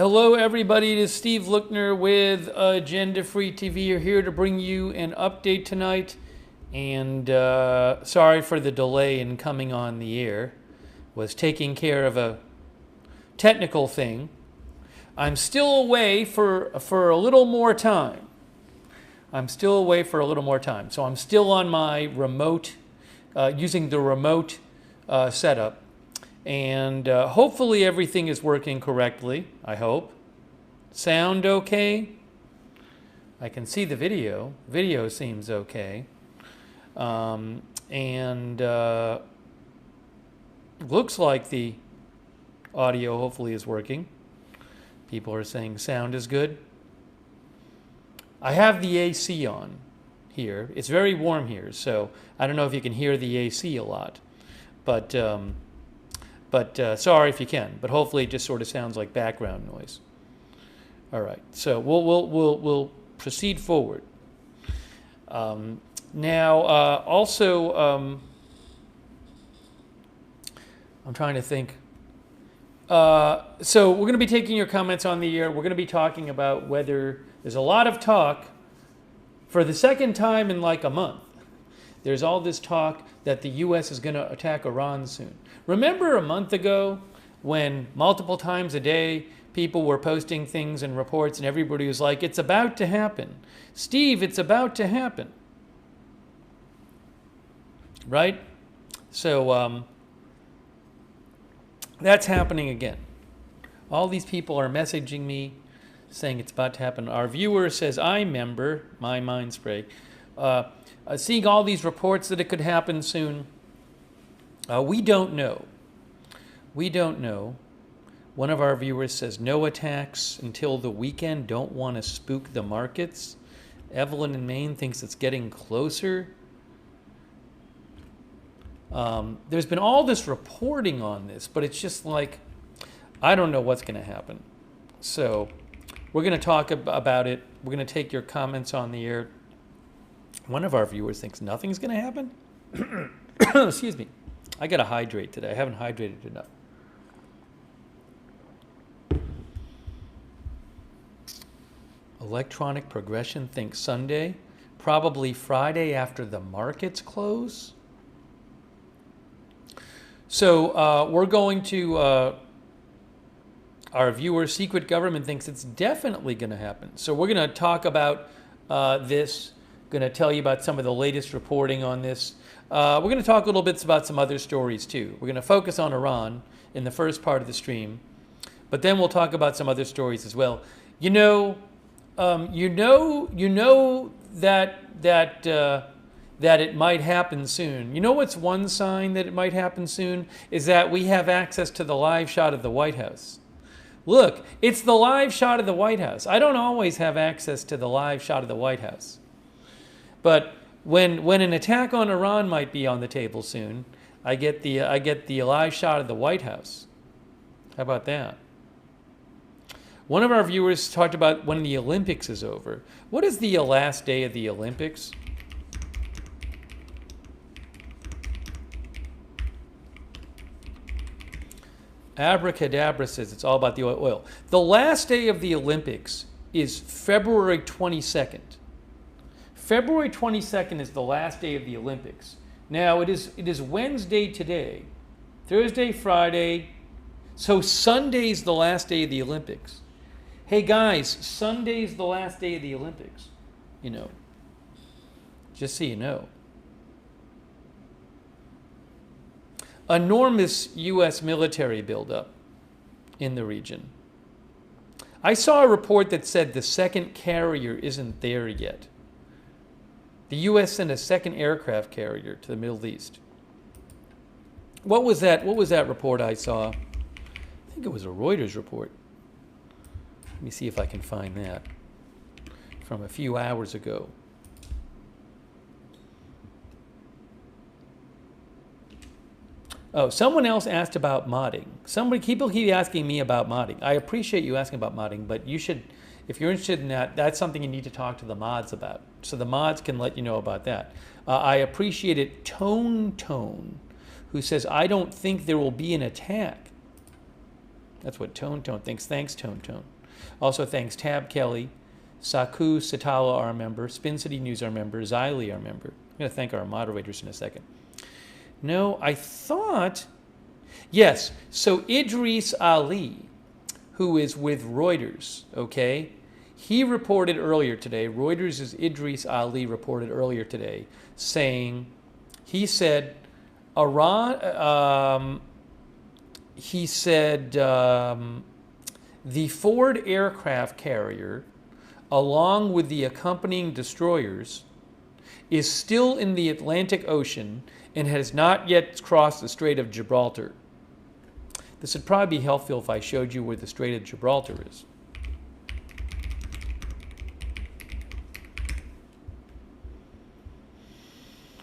Hello, everybody. It is Steve Lookner with Agenda Free TV. We're here to bring you an update tonight. And sorry for the delay in coming on the air. Was taking care of a technical thing. I'm still away for a little more time. So I'm still on my remote, using the remote setup. And hopefully everything is working correctly, I hope. Sound okay? I can see the video. Video seems okay. Looks like the audio hopefully is working. People are saying sound is good. I have the AC on here. It's very warm here, so I don't know if you can hear the AC a lot. But sorry if you can. But hopefully it just sort of sounds like background noise. All right, so we'll proceed forward. Also, I'm trying to think. So we're going to be taking your comments on the air. We're going to be talking about whether there's a lot of talk for the second time in like a month. There's all this talk that the U.S. is going to attack Iran soon. Remember a month ago when multiple times a day people were posting things and reports and everybody was like, it's about to happen. Steve, it's about to happen. Right? So that's happening again. All these people are messaging me saying it's about to happen. Our viewer says, I remember, my mind spray, seeing all these reports that it could happen soon. We don't know. We don't know. One of our viewers says, no attacks until the weekend. Don't want to spook the markets. Evelyn in Maine thinks it's getting closer. There's been all this reporting on this, but it's just like, I don't know what's going to happen. So we're going to talk about it. We're going to take your comments on the air. One of our viewers thinks nothing's going to happen. Excuse me. I got to hydrate today. I haven't hydrated enough. Electronic Progression thinks Sunday. Probably Friday after the markets close. So we're going to, our viewer, Secret Government thinks it's definitely going to happen. So we're going to talk about this. Going to tell you about some of the latest reporting on this. We're going to talk a little bit about some other stories too. We're going to focus on Iran in the first part of the stream, but then we'll talk about some other stories as well. You know that it might happen soon. You know what's one sign that it might happen soon is that we have access to the live shot of the White House. Look, it's the live shot of the White House. I don't always have access to the live shot of the White House. But when an attack on Iran might be on the table soon, I get the live shot of the White House. How about that? One of our viewers talked about when the Olympics is over. What is the last day of the Olympics? Abracadabra says it's all about the oil. The last day of the Olympics is February 22nd. February 22nd is the last day of the Olympics. Now, it is Wednesday today, Thursday, Friday, so Sunday's the last day of the Olympics. Hey guys, Sunday's the last day of the Olympics, you know, just so you know. Enormous U.S. military buildup in the region. I saw a report that said the second carrier isn't there yet. The U.S. sent a second aircraft carrier to the Middle East. What was that report I saw? I think it was a Reuters report. Let me see if I can find that from a few hours ago. Oh, someone else asked about modding. People keep asking me about modding. I appreciate you asking about modding, but you should, if you're interested in that, that's something you need to talk to the mods about. So the mods can let you know about that. I appreciate it. Tone, who says, I don't think there will be an attack. That's what Tone thinks. Thanks, Tone. Also, thanks Tab Kelly, Saku Satala, our member, Spin City News, our member, Xylee, our member. I'm going to thank our moderators in a second. No, I thought, yes, so Idris Ali, who is with Reuters, okay? He reported earlier today, Reuters' Idris Ali reported earlier today, saying, he said, Iran, the Ford aircraft carrier, along with the accompanying destroyers, is still in the Atlantic Ocean and has not yet crossed the Strait of Gibraltar. This would probably be helpful if I showed you where the Strait of Gibraltar is.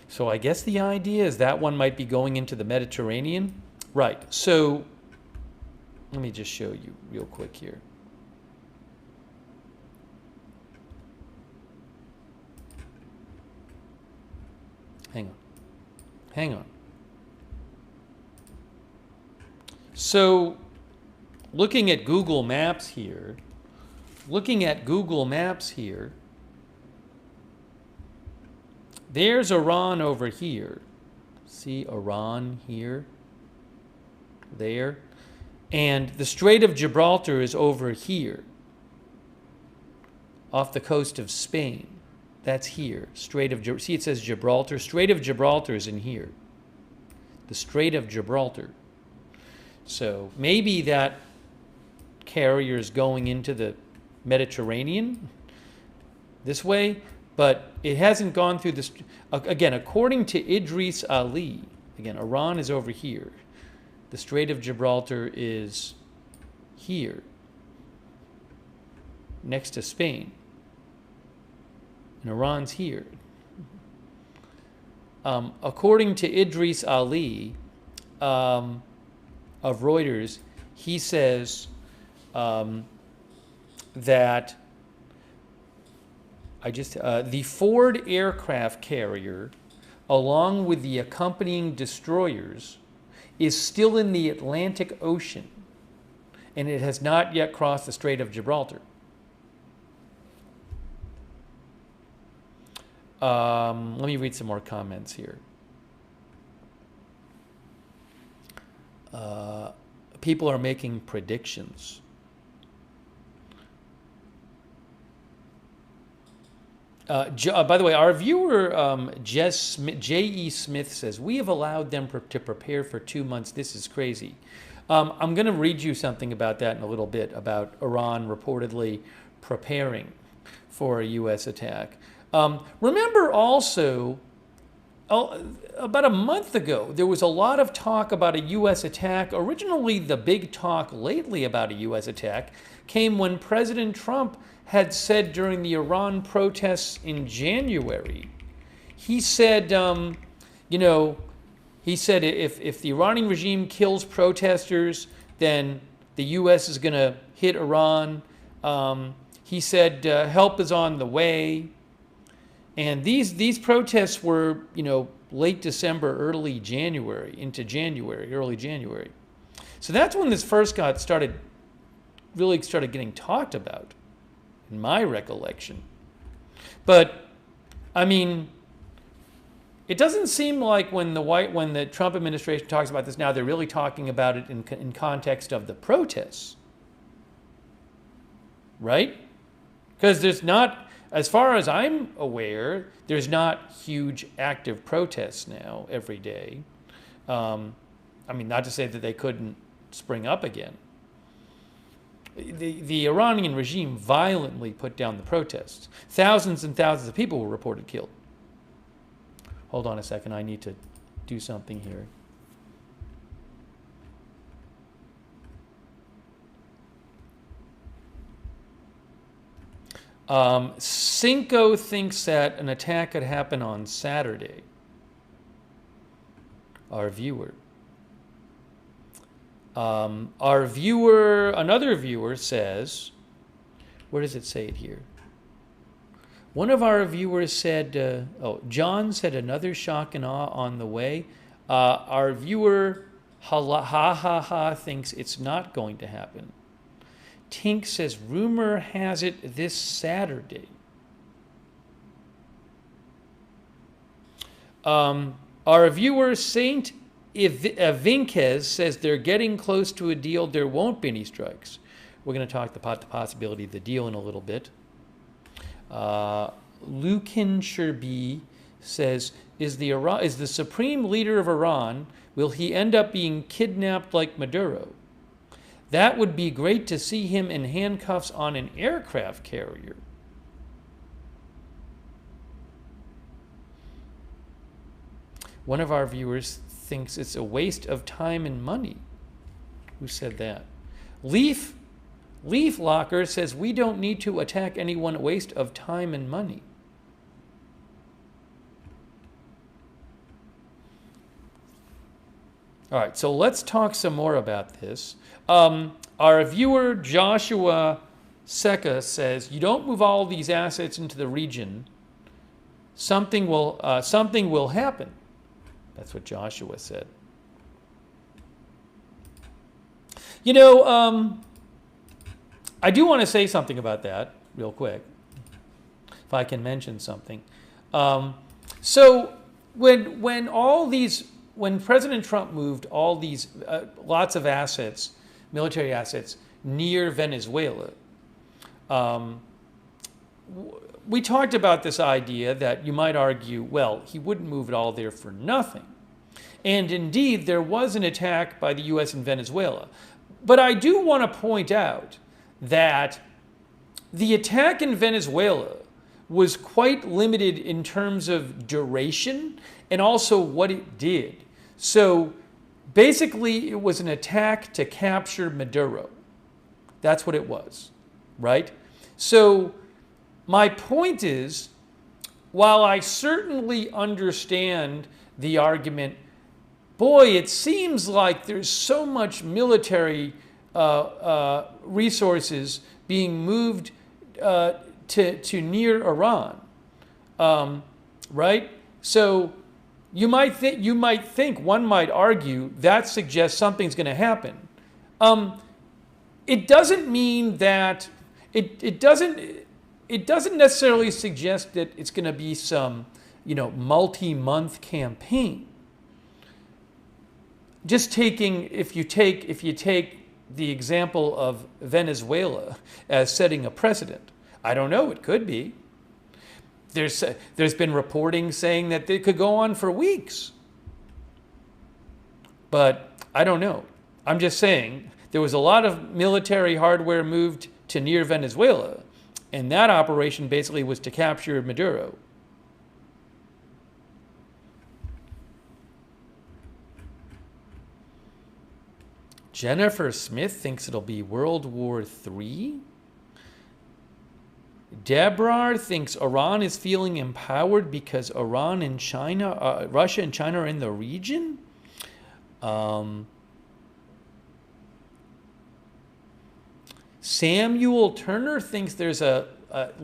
So I guess the idea is that one might be going into the Mediterranean. Right, so let me just show you real quick here. Hang on. So looking at Google Maps here, there's Iran over here. See Iran here, there. And the Strait of Gibraltar is over here, off the coast of Spain. That's here. Strait of see, it says Gibraltar. Strait of Gibraltar is in here. The Strait of Gibraltar. So maybe that carrier is going into the Mediterranean this way, but it hasn't gone through this. Again, according to Idris Ali, again, Iran is over here. The Strait of Gibraltar is here, next to Spain. And Iran's here. According to Idris Ali of Reuters, he says that the Ford aircraft carrier, along with the accompanying destroyers, is still in the Atlantic Ocean, and it has not yet crossed the Strait of Gibraltar. Let me read some more comments here. People are making predictions. By the way, our viewer J.E. Smith says, we have allowed them to prepare for 2 months. This is crazy. I'm going to read you something about that in a little bit, about Iran reportedly preparing for a U.S. attack. Remember also, about a month ago, there was a lot of talk about a U.S. attack. Originally, the big talk lately about a U.S. attack came when President Trump had said during the Iran protests in January, he said, he said if the Iranian regime kills protesters, then the U.S. is going to hit Iran. He said help is on the way. And these protests were, late December, early January, early January. So that's when this first really started getting talked about, in my recollection. But, I mean, it doesn't seem like when the Trump administration talks about this now, they're really talking about it in context of the protests, right? Because there's not, as far as I'm aware, there's not huge active protests now every day. I mean, not to say that they couldn't spring up again. The Iranian regime violently put down the protests. Thousands and thousands of people were reported killed. Hold on a second, I need to do something here. Cinco thinks that an attack could happen on Saturday. Our viewer. Another viewer says, where does it say it here? One of our viewers said, John said another shock and awe on the way. Our viewer, ha ha ha, thinks it's not going to happen. Tink says, rumor has it this Saturday. Our viewer, Saint Vinkes, says they're getting close to a deal. There won't be any strikes. We're going to talk about the possibility of the deal in a little bit. Lukin Sherby says, is the supreme leader of Iran, will he end up being kidnapped like Maduro? That would be great to see him in handcuffs on an aircraft carrier. One of our viewers thinks it's a waste of time and money. Who said that? Leaf Locker says we don't need to attack anyone, waste of time and money. All right, so let's talk some more about this. Our viewer Joshua Seka says you don't move all these assets into the region, something will happen. That's what Joshua said. You know, I do want to say something about that real quick, if I can mention something. So when President Trump moved all these lots of assets, military assets, near Venezuela, we talked about this idea that you might argue, well, he wouldn't move it all there for nothing. And indeed, there was an attack by the U.S. in Venezuela. But I do want to point out that the attack in Venezuela was quite limited in terms of duration and also what it did. So basically, it was an attack to capture Maduro. That's what it was, right? So my point is, while I certainly understand the argument, boy, it seems like there's so much military resources being moved to near Iran, right? So you might think, one might argue that suggests something's going to happen. It doesn't mean that it doesn't necessarily suggest that it's going to be some, multi-month campaign. Just if you take the example of Venezuela as setting a precedent, I don't know, it could be. There's been reporting saying that it could go on for weeks. But I don't know. I'm just saying there was a lot of military hardware moved to near Venezuela, and that operation basically was to capture Maduro. Jennifer Smith thinks it'll be World War III. Debrard thinks Iran is feeling empowered because Iran and China, Russia and China are in the region. Samuel Turner thinks there's at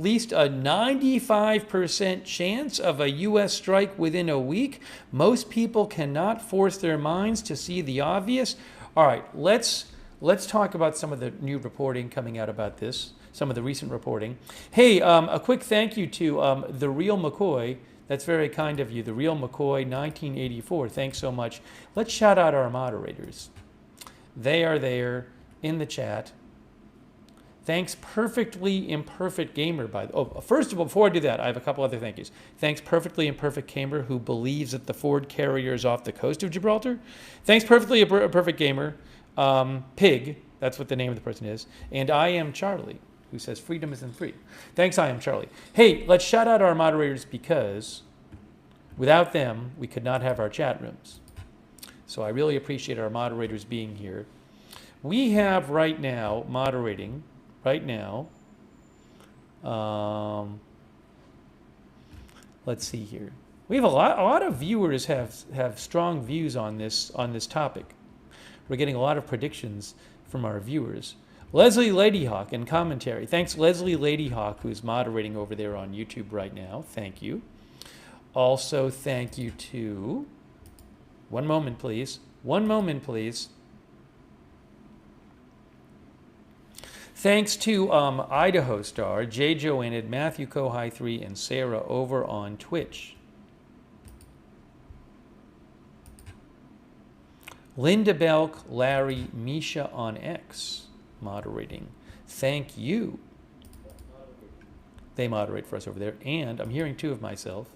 least a 95% chance of a U.S. strike within a week. Most people cannot force their minds to see the obvious. All right, let's talk about some of the new reporting coming out about this, some of the recent reporting. Hey, a quick thank you to The Real McCoy. That's very kind of you, The Real McCoy 1984. Thanks so much. Let's shout out our moderators. They are there in the chat. Thanks, Perfectly Imperfect Gamer. First of all, before I do that, I have a couple other thank yous. Thanks, Perfectly Imperfect Gamer, who believes that the Ford carrier is off the coast of Gibraltar. Thanks, Perfectly Imperfect Gamer. Pig, that's what the name of the person is. And I Am Charlie, who says freedom isn't free. Thanks, I Am Charlie. Hey, let's shout out our moderators because without them, we could not have our chat rooms. So I really appreciate our moderators being here. We have right now moderating. Right now, let's see here. We have a lot of viewers have strong views on this topic. We're getting a lot of predictions from our viewers. Leslie Ladyhawk in commentary. Thanks, Leslie Ladyhawk, who's moderating over there on YouTube right now. Thank you. Also, thank you to. One moment, please. Thanks to Idaho Star, J. Joanid, Matthew Kohai 3, and Sarah over on Twitch. Linda Belk, Larry, Misha on X moderating. Thank you. They moderate for us over there. And I'm hearing two of myself.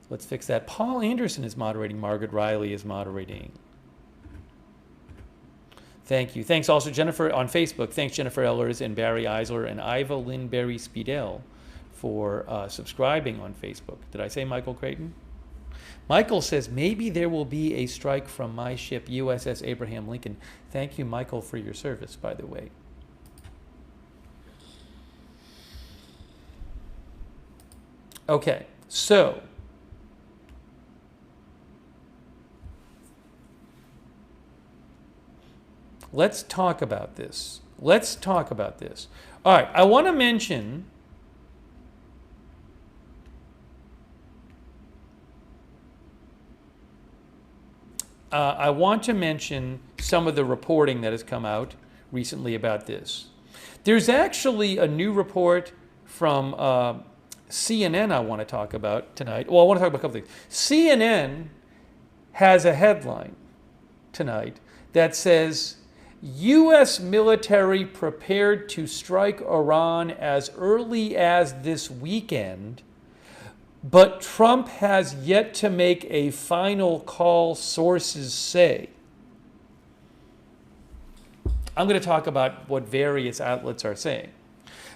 Let's fix that. Paul Anderson is moderating. Margaret Riley is moderating. Thank you. Thanks also, Jennifer, on Facebook. Thanks, Jennifer Ellers and Barry Eisler and Iva Lynn Berry Speedell for subscribing on Facebook. Did I say Michael Creighton? Michael says, maybe there will be a strike from my ship, USS Abraham Lincoln. Thank you, Michael, for your service, by the way. Okay, so let's talk about this. Let's talk about this. All right, I want to mention some of the reporting that has come out recently about this. There's actually a new report from CNN I want to talk about tonight. Well, I want to talk about a couple things. CNN has a headline tonight that says, U.S. military prepared to strike Iran as early as this weekend, but Trump has yet to make a final call, sources say. I'm going to talk about what various outlets are saying.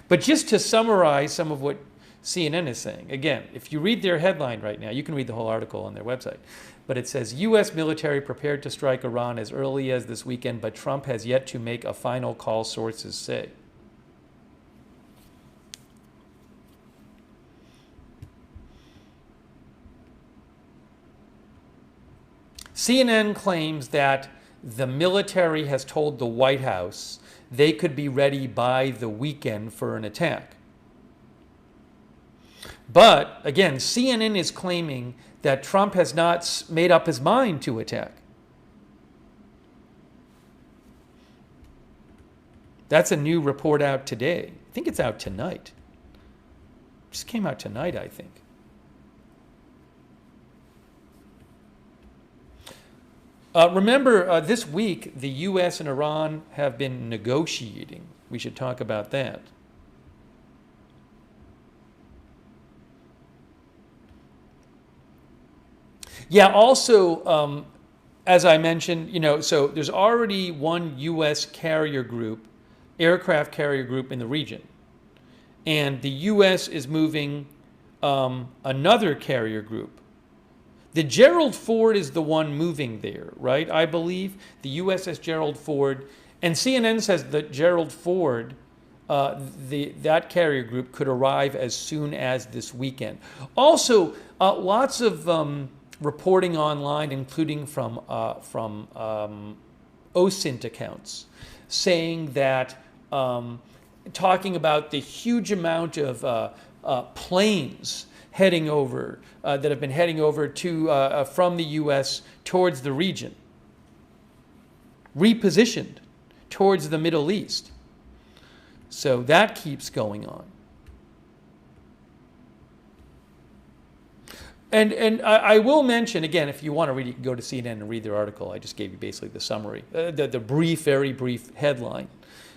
But just to summarize some of what CNN is saying, again, if you read their headline right now, you can read the whole article on their website. But it says, U.S. military prepared to strike Iran as early as this weekend, but Trump has yet to make a final call, sources say. CNN claims that the military has told the White House they could be ready by the weekend for an attack. But, again, CNN is claiming that Trump has not made up his mind to attack. That's a new report out today. I think it's out tonight. It just came out tonight, I think. Remember, this week, the U.S. and Iran have been negotiating. We should talk about that. Yeah, also, as I mentioned, so there's already one U.S. carrier group, aircraft carrier group in the region. And the U.S. is moving another carrier group. The Gerald Ford is the one moving there, right? I believe the USS Gerald Ford, and CNN says that Gerald Ford, that carrier group could arrive as soon as this weekend. Also, lots of reporting online, including from OSINT accounts, saying that, talking about the huge amount of planes heading over, that have been heading over to from the U.S. towards the region, repositioned towards the Middle East. So that keeps going on. And I will mention, again, if you want to read it, you can go to CNN and read their article. I just gave you basically the summary, the brief, very brief headline,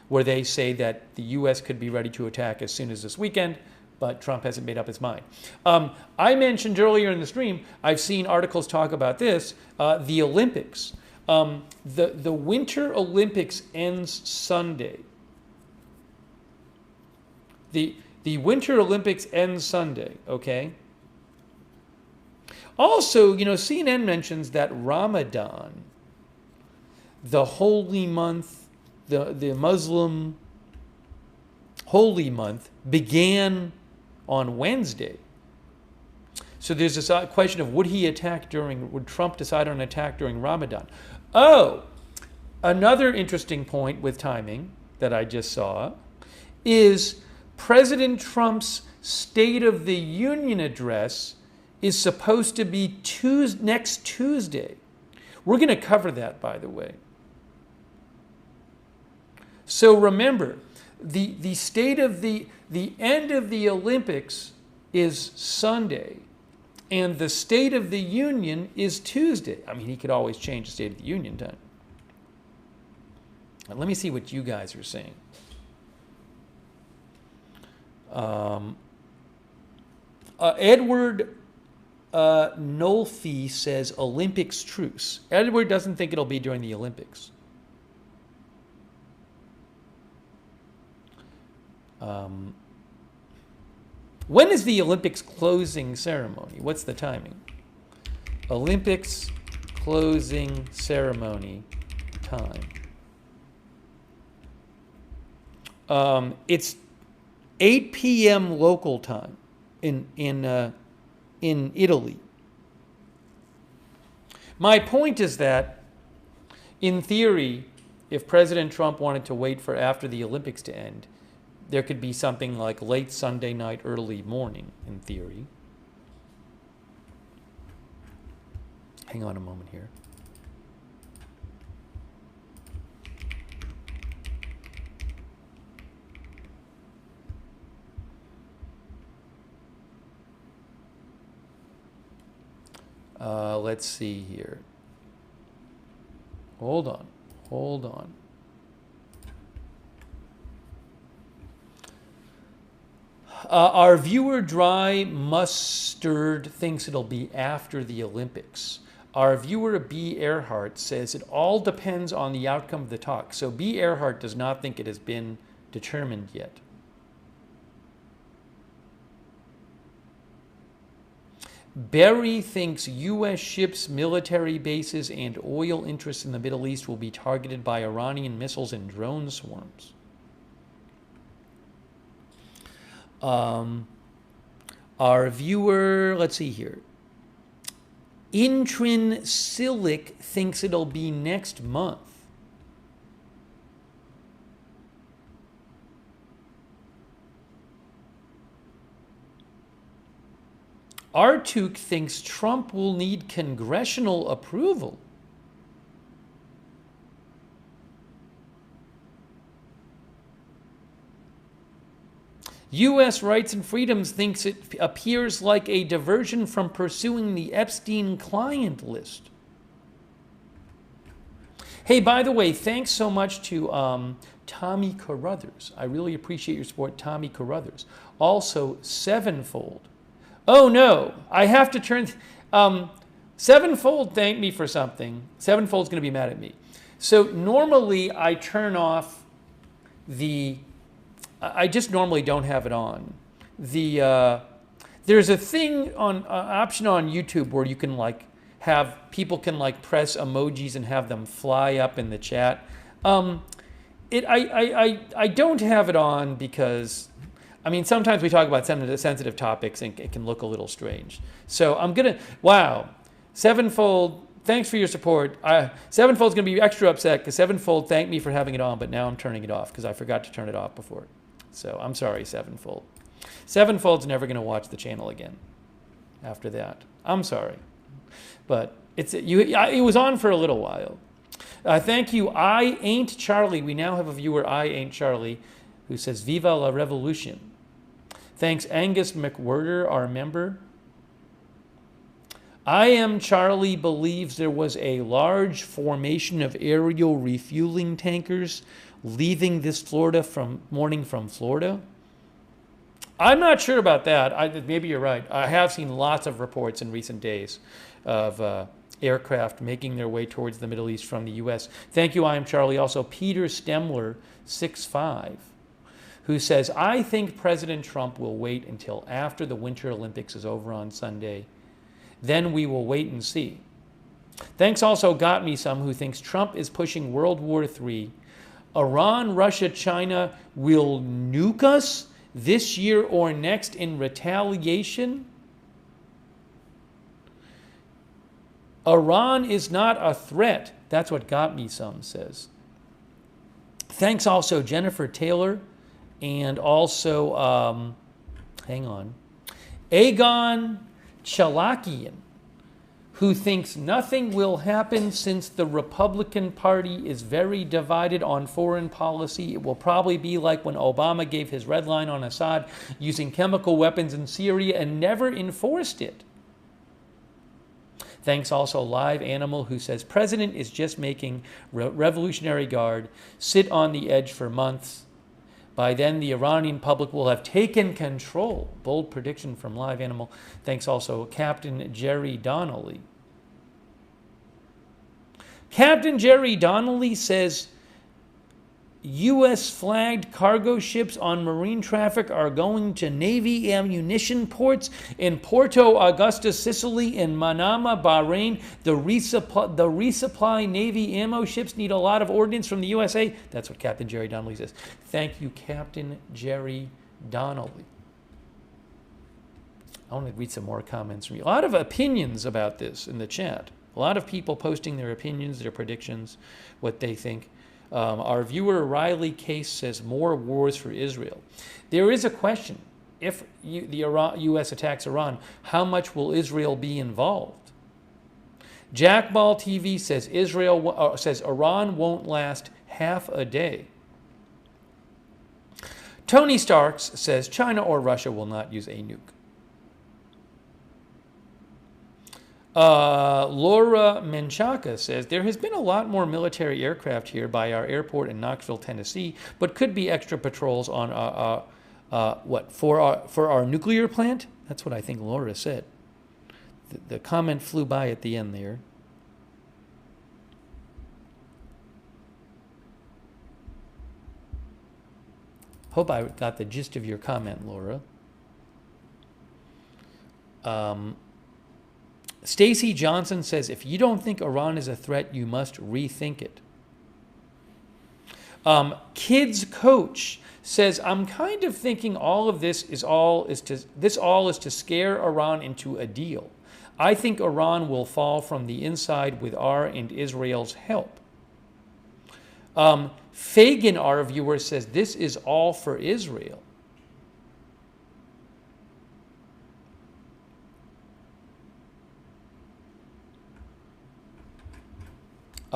where they say that the U.S. could be ready to attack as soon as this weekend, but Trump hasn't made up his mind. I mentioned earlier in the stream, I've seen articles talk about this, the Olympics. The Winter Olympics ends Sunday. The Winter Olympics ends Sunday, okay? Also, CNN mentions that Ramadan, the holy month, the Muslim holy month, began on Wednesday. So there's this question of would Trump decide on an attack during Ramadan? Oh, another interesting point with timing that I just saw is President Trump's State of the Union address is supposed to be next Tuesday. We're going to cover that, by the way. So remember, the state of the end of the Olympics is Sunday, and the State of the Union is Tuesday. I mean, he could always change the State of the Union time. Let me see what you guys are saying. Edward Nolfi says Olympics truce. Edward doesn't think it'll be during the Olympics. When is the Olympics closing ceremony? What's the timing? Olympics closing ceremony time. It's 8 p.m. local time in Italy. My point is that, in theory, if President Trump wanted to wait for after the Olympics to end, there could be something like late Sunday night, early morning, in theory. Hang on a moment here. Let's see here. Hold on. Our viewer Dry Mustard thinks it'll be after the Olympics. Our viewer B. Earhart says it all depends on the outcome of the talk. So B. Earhart does not think it has been determined yet. Berry thinks U.S. ships, military bases, and oil interests in the Middle East will be targeted by Iranian missiles and drone swarms. Our viewer, let's see here. Intrin Silic thinks it'll be next month. Artuk thinks Trump will need congressional approval. U.S. Rights and Freedoms thinks it appears like a diversion from pursuing the Epstein client list. Hey, by the way, thanks so much to Tommy Carruthers. I really appreciate your support, Tommy Carruthers. Also, Sevenfold. Oh no, I have to turn. Sevenfold thanked me for something. Sevenfold's going to be mad at me. So normally I turn off the. I just normally don't have it on. There's a thing on option on YouTube where you can like have people can like press emojis and have them fly up in the chat. I don't have it on because. I mean, sometimes we talk about sensitive topics and it can look a little strange. So I'm going to, wow, Sevenfold, thanks for your support. Sevenfold's going to be extra upset because Sevenfold thanked me for having it on, but now I'm turning it off because I forgot to turn it off before. So I'm sorry, Sevenfold. Sevenfold's never going to watch the channel again after that. I'm sorry. But it was on for a little while. Thank you, I Ain't Charlie. We now have a viewer, I Ain't Charlie, who says, Viva la Revolution. Thanks, Angus McWhirter, our member. I Am Charlie believes there was a large formation of aerial refueling tankers leaving this morning from Florida. I'm not sure about that. Maybe you're right. I have seen lots of reports in recent days of aircraft making their way towards the Middle East from the U.S. Thank you, I Am Charlie. Also, Peter Stemler, 6'5", who says, I think President Trump will wait until after the Winter Olympics is over on Sunday. Then we will wait and see. Thanks also Got Me Some, who thinks Trump is pushing World War III. Iran, Russia, China will nuke us this year or next in retaliation. Iran is not a threat. That's what Got Me Some says. Thanks also Jennifer Taylor. And also, hang on, Aegon Chalakian, who thinks nothing will happen since the Republican Party is very divided on foreign policy. It will probably be like when Obama gave his red line on Assad using chemical weapons in Syria and never enforced it. Thanks also Live Animal, who says President is just making Revolutionary Guard sit on the edge for months. By then, the Iranian public will have taken control. Bold prediction from Live Animal. Thanks also Captain Jerry Donnelly. Captain Jerry Donnelly says U.S. flagged cargo ships on marine traffic are going to Navy ammunition ports in Porto Augusta, Sicily, and Manama, Bahrain. The resupply Navy ammo ships need a lot of ordnance from the USA. That's what Captain Jerry Donnelly says. Thank you, Captain Jerry Donnelly. I want to read some more comments from you. A lot of opinions about this in the chat. A lot of people posting their opinions, their predictions, what they think. Our viewer Riley Case says more wars for Israel. There is a question. If the U.S. attacks Iran, how much will Israel be involved? Jackball TV says says Iran won't last half a day. Tony Starks says China or Russia will not use a nuke. Laura Menchaca says, there has been a lot more military aircraft here by our airport in Knoxville, Tennessee, but could be extra patrols on for our nuclear plant? That's what I think Laura said. The comment flew by at the end there. Hope I got the gist of your comment, Laura. Stacy Johnson says, if you don't think Iran is a threat, you must rethink it. Kids Coach says, I'm kind of thinking all of this is to scare Iran into a deal. I think Iran will fall from the inside with our and Israel's help. Fagan, our viewer, says this is all for Israel.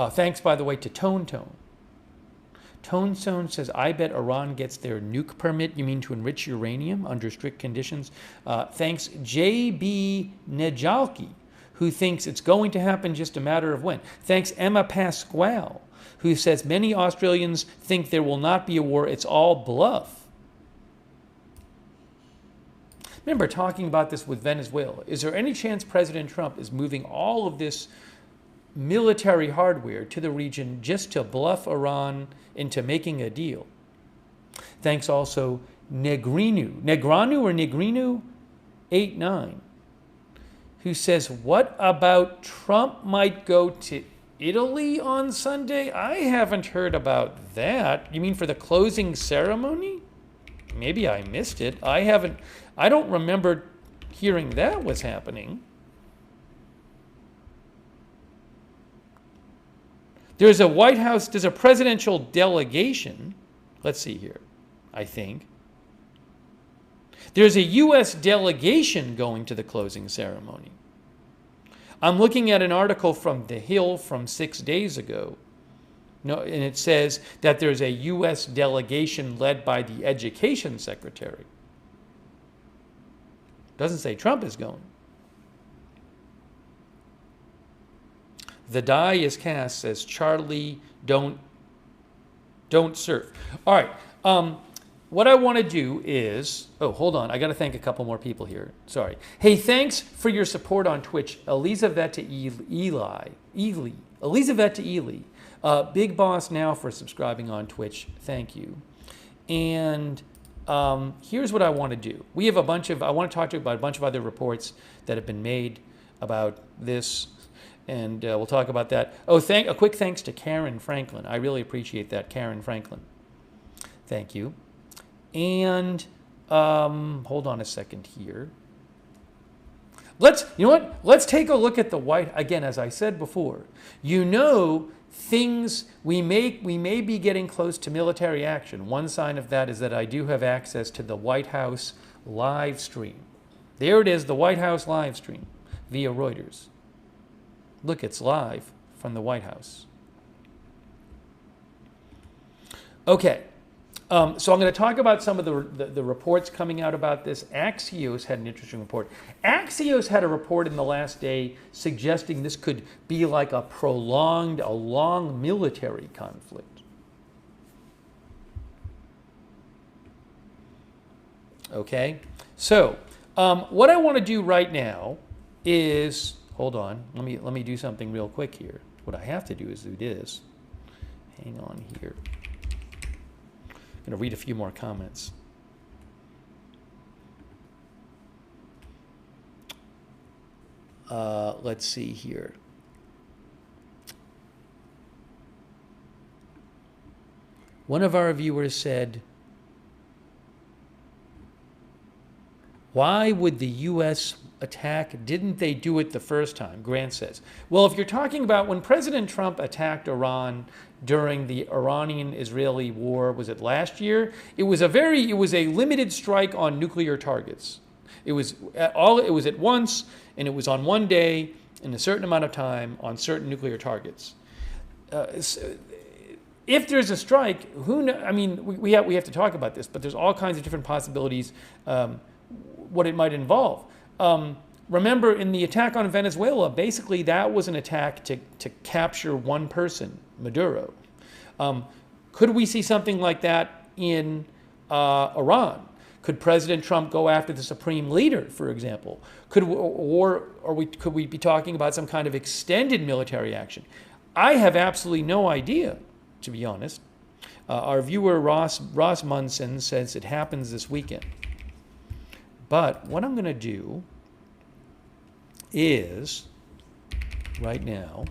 Thanks, by the way, to Tone Tone. Tone Tone says, I bet Iran gets their nuke permit. You mean to enrich uranium under strict conditions? Thanks, J.B. Nejalki, who thinks it's going to happen, just a matter of when. Thanks, Emma Pasquale, who says many Australians think there will not be a war. It's all bluff. Remember talking about this with Venezuela. Is there any chance President Trump is moving all of this military hardware to the region just to bluff Iran into making a deal? Thanks also Negrinu or Negrinu 89, who says, what about Trump might go to Italy on Sunday? I haven't heard about that. You mean for the closing ceremony? Maybe I missed it. I don't remember hearing that was happening. There's a presidential delegation. Let's see here, I think. There's a U.S. delegation going to the closing ceremony. I'm looking at an article from The Hill from 6 days ago. No, and it says that there's a U.S. delegation led by the Education Secretary. Doesn't say Trump is going. The die is cast, says Charlie, don't surf. All right. What I want to do is, hold on. I got to thank a couple more people here. Sorry. Hey, thanks for your support on Twitch. Elizaveta Ely. Big Boss Now for subscribing on Twitch. Thank you. And here's what I want to do. I want to talk to you about a bunch of other reports that have been made about this. And we'll talk about that. A quick thanks to Karen Franklin. I really appreciate that, Karen Franklin. Thank you. And hold on a second here. Let's take a look at the again, as I said before. Things we may be getting close to military action. One sign of that is that I do have access to the White House live stream. There it is, the White House live stream via Reuters. Look, it's live from the White House. Okay. So I'm going to talk about some of the reports coming out about this. Axios had an interesting report. Axios had a report in the last day suggesting this could be like a long military conflict. Okay, so what I want to do right now is, hold on, let me do something real quick here. What I have to do is do this. Hang on here. I'm going to read a few more comments. Let's see here. One of our viewers said, why would the U.S. attack? Didn't they do it the first time? Grant says. Well, if you're talking about when President Trump attacked Iran during the Iranian-Israeli war, was it last year? It was a limited strike on nuclear targets. It was at once, and it was on one day in a certain amount of time on certain nuclear targets. If there's a strike, I mean, we have to talk about this, but there's all kinds of different possibilities what it might involve. Remember, in the attack on Venezuela, basically that was an attack to capture one person, Maduro. Could we see something like that in Iran? Could President Trump go after the supreme leader, for example? Could we be talking about some kind of extended military action? I have absolutely no idea, to be honest. Our viewer Ross Munson says it happens this weekend. But what I'm going to do is, right now,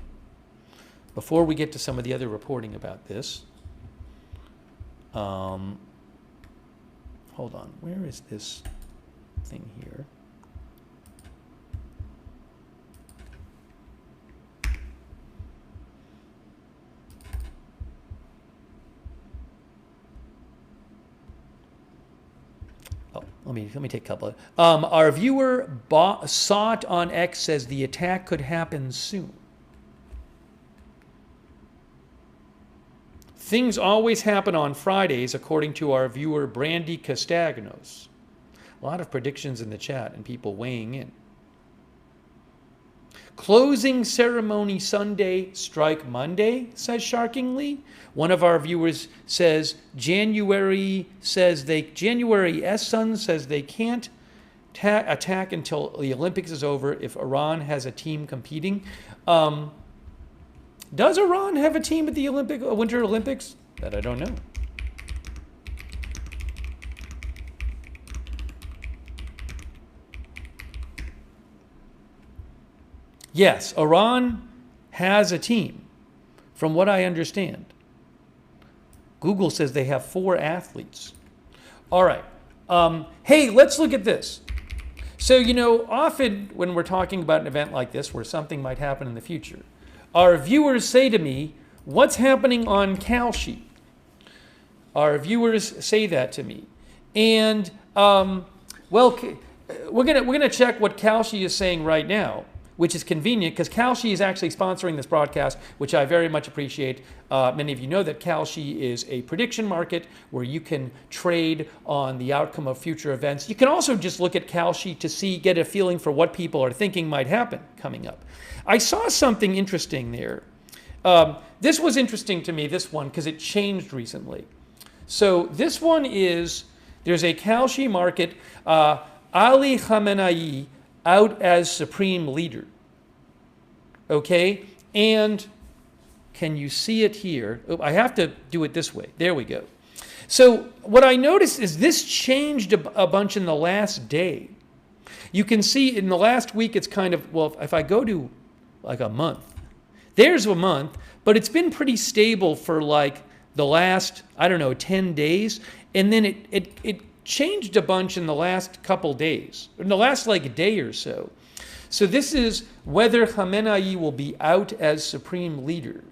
before we get to some of the other reporting about this, hold on, where is this thing here? Oh, let me take a couple. Our viewer Sought on X says the attack could happen soon. Things always happen on Fridays, according to our viewer Brandy Castagnos. A lot of predictions in the chat and people weighing in. Closing ceremony Sunday, strike Monday, says Sharkingly. One of our viewers says January S. Sun says they can't attack until the Olympics is over if Iran has a team competing. Does Iran have a team at the Winter Olympics? That I don't know. Yes, Iran has a team, from what I understand. Google says they have 4 athletes. All right. Hey, let's look at this. So, often when we're talking about an event like this where something might happen in the future, our viewers say to me, what's happening on Kalshi? Our viewers say that to me. And, well, we're gonna check what Kalshi is saying right now, which is convenient because Kalshi is actually sponsoring this broadcast, which I very much appreciate. Many of you know that Kalshi is a prediction market where you can trade on the outcome of future events. You can also just look at Kalshi to get a feeling for what people are thinking might happen coming up. I saw something interesting there. This was interesting to me, this one, because it changed recently. So this one is, there's a Kalshi market, Ali Khamenei out as supreme leader. Okay? And can you see it here? Oh, I have to do it this way. There we go. So what I noticed is this changed a bunch in the last day. You can see in the last week it's kind of, well, if I go to like a month, there's a month, but it's been pretty stable for like the last, 10 days. And then it changed a bunch in the last couple days, in the last like day or so. So this is whether Khamenei will be out as supreme leader.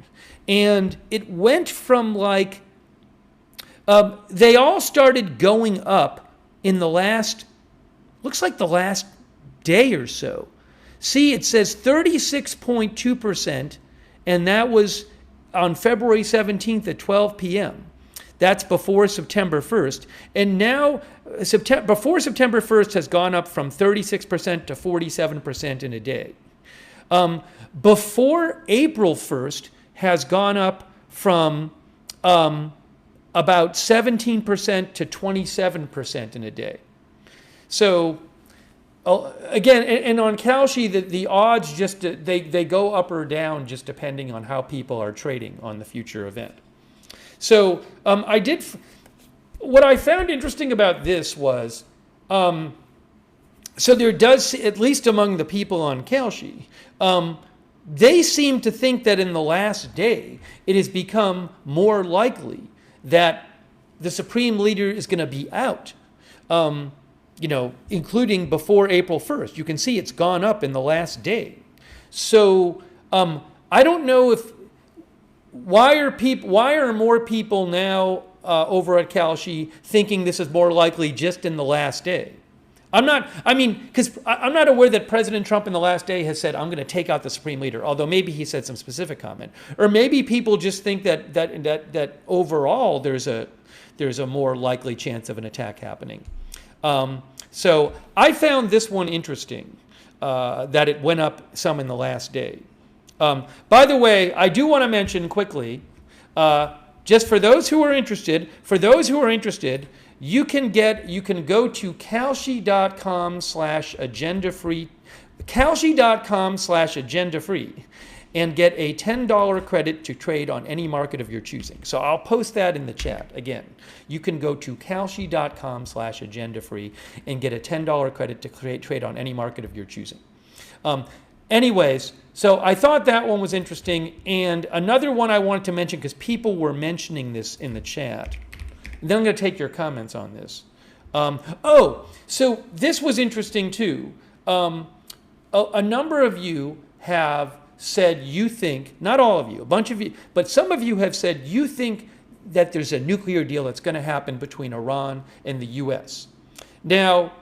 And it went from like, they all started going up in the last, looks like the last day or so. See, it says 36.2%, and that was on February 17th at 12 p.m. That's before September 1st. And now, before September 1st has gone up from 36% to 47% in a day. Before April 1st has gone up from about 17% to 27% in a day. So again, and on Kalshi, the odds just they go up or down just depending on how people are trading on the future event. So what I found interesting about this was, so there does, at least among the people on Kalshi, they seem to think that in the last day, it has become more likely that the Supreme Leader is going to be out, including before April 1st. You can see it's gone up in the last day. So I don't know why are more people now over at Kalshi thinking this is more likely just in the last day? Because I'm not aware that President Trump in the last day has said, I'm going to take out the Supreme Leader, although maybe he said some specific comment. Or maybe people just think that overall there's a more likely chance of an attack happening. So I found this one interesting, that it went up some in the last day. By the way, I do want to mention quickly, just for those who are interested, you can go to kalshi.com/agenda-free, kalshi.com/agenda-free, and get a $10 credit to trade on any market of your choosing. So I'll post that in the chat. Again, you can go to kalshi.com/agenda-free and get a $10 credit to trade on any market of your choosing. Anyways, so I thought that one was interesting. And another one I wanted to mention, because people were mentioning this in the chat. And then I'm going to take your comments on this. So this was interesting too. A number of you have said you think, not all of you, a bunch of you, but some of you have said you think that there's a nuclear deal that's going to happen between Iran and the U.S. Now,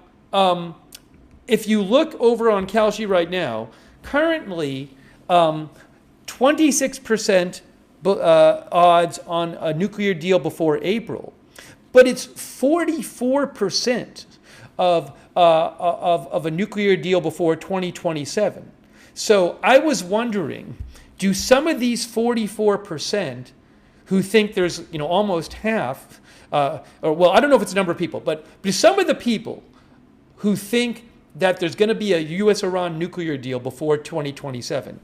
if you look over on Kalshi right now, currently 26% odds on a nuclear deal before April, but it's 44% of a nuclear deal before 2027. So I was wondering, do some of these 44% who think there's almost half, I don't know if it's a number of people, but do some of the people who think that there's going to be a U.S.-Iran nuclear deal before 2027,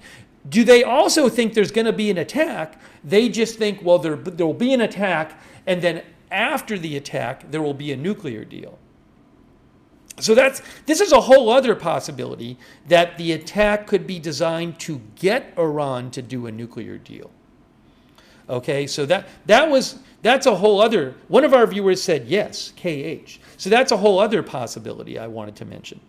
do they also think there's going to be an attack? They just think, well, there will be an attack, and then after the attack, there will be a nuclear deal. So this is a whole other possibility, that the attack could be designed to get Iran to do a nuclear deal. Okay, so that's a whole other, one of our viewers said yes, KH. So that's a whole other possibility I wanted to mention.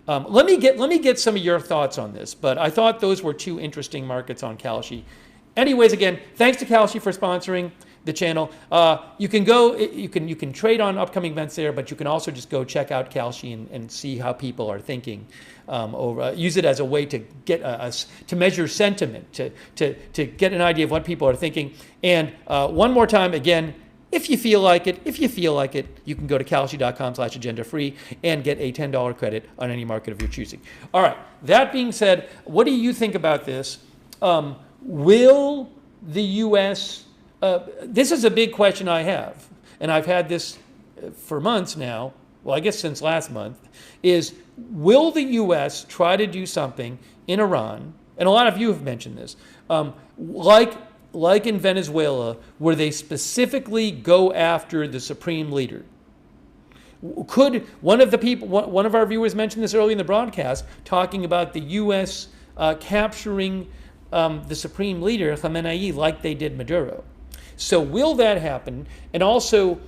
Let me get some of your thoughts on this, but I thought those were two interesting markets on Kalshi. Anyways, again, thanks to Kalshi for sponsoring the channel. You can trade on upcoming events there, but you can also just go check out Kalshi and see how people are thinking. Use it as a way to get to measure sentiment, to get an idea of what people are thinking. And one more time, again, if you feel like it, you can go to kalshi.com/agenda-free and get a $10 credit on any market of your choosing. All right. That being said, what do you think about this? Will the U.S. This is a big question I have, and I've had this for months now. Well, I guess since last month. Is will the U.S. try to do something in Iran? And a lot of you have mentioned this, like in Venezuela, where they specifically go after the Supreme Leader. Could one of our viewers mentioned this early in the broadcast, talking about the U.S. Capturing the Supreme Leader, Khamenei, like they did Maduro. So will that happen? And also,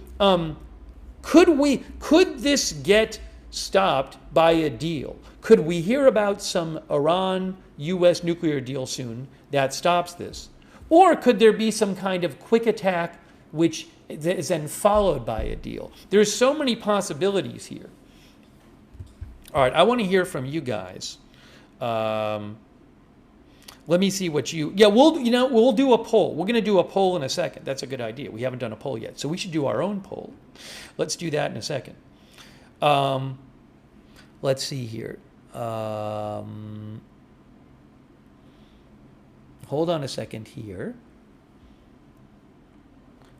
could this get stopped by a deal? Could we hear about some Iran-U.S. nuclear deal soon that stops this? Or could there be some kind of quick attack which is then followed by a deal? There's so many possibilities here. All right, I want to hear from you guys. Let me see what you. Yeah, we'll do a poll. We're going to do a poll in a second. That's a good idea. We haven't done a poll yet, so we should do our own poll. Let's do that in a second. Let's see here. Hold on a second here.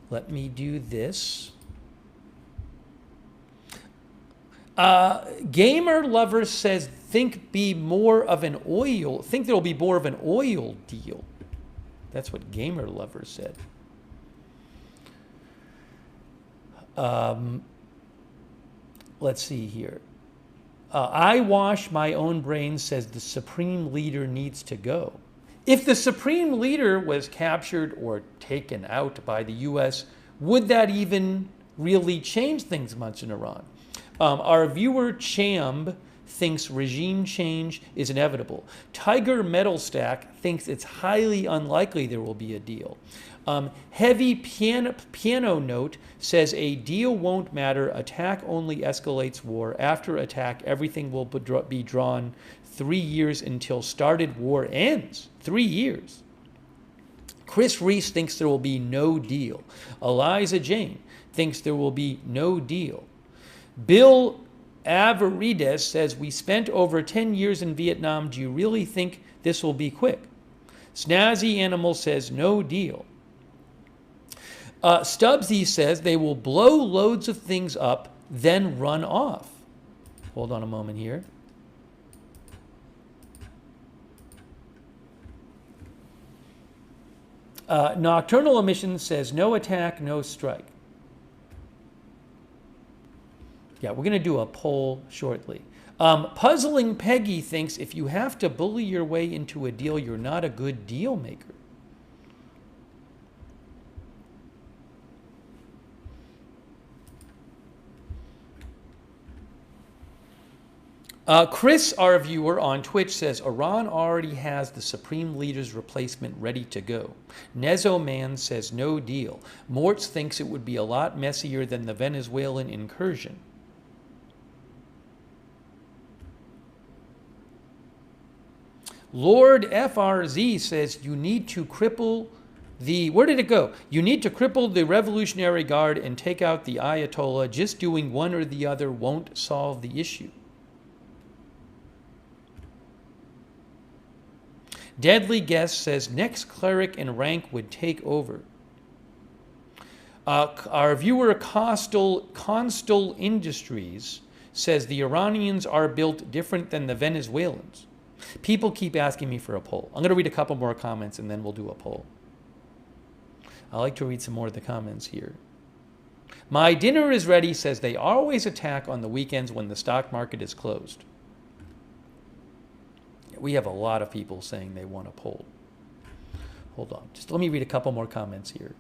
Let me do this. Gamer Lover says, think there'll be more of an oil deal. That's what Gamer Lover said. Let's see here. I Wash My Own Brain says the Supreme Leader needs to go. If the Supreme Leader was captured or taken out by the U.S., would that even really change things much in Iran? Our viewer Chamb thinks regime change is inevitable. Tiger Metal Stack thinks it's highly unlikely there will be a deal. Heavy Piano Note says a deal won't matter. Attack only escalates war. After attack, everything will be drawn 3 years until started war ends. 3 years. Chris Reese thinks there will be no deal. Eliza Jane thinks there will be no deal. Bill Averides says, we spent over 10 years in Vietnam. Do you really think this will be quick? Snazzy Animal says, no deal. Stubbsy says they will blow loads of things up, then run off. Hold on a moment here. Nocturnal Emissions says, no attack, no strike. Yeah, we're going to do a poll shortly. Puzzling Peggy thinks if you have to bully your way into a deal, you're not a good deal maker. Chris, our viewer on Twitch, says Iran already has the Supreme Leader's replacement ready to go. Nezo Man says no deal. Mortz thinks it would be a lot messier than the Venezuelan incursion. Lord FRZ says you need to cripple the, where did it go? You need to cripple the Revolutionary Guard and take out the Ayatollah. Just doing one or the other won't solve the issue. Deadly Guest says next cleric in rank would take over. Our viewer Constal Industries says the Iranians are built different than the Venezuelans. People keep asking me for a poll. I'm going to read a couple more comments and then we'll do a poll. I like to read some more of the comments here. My dinner is ready says they always attack on the weekends when the stock market is closed. We have a lot of people saying they want a poll. Hold on. Just let me read a couple more comments here.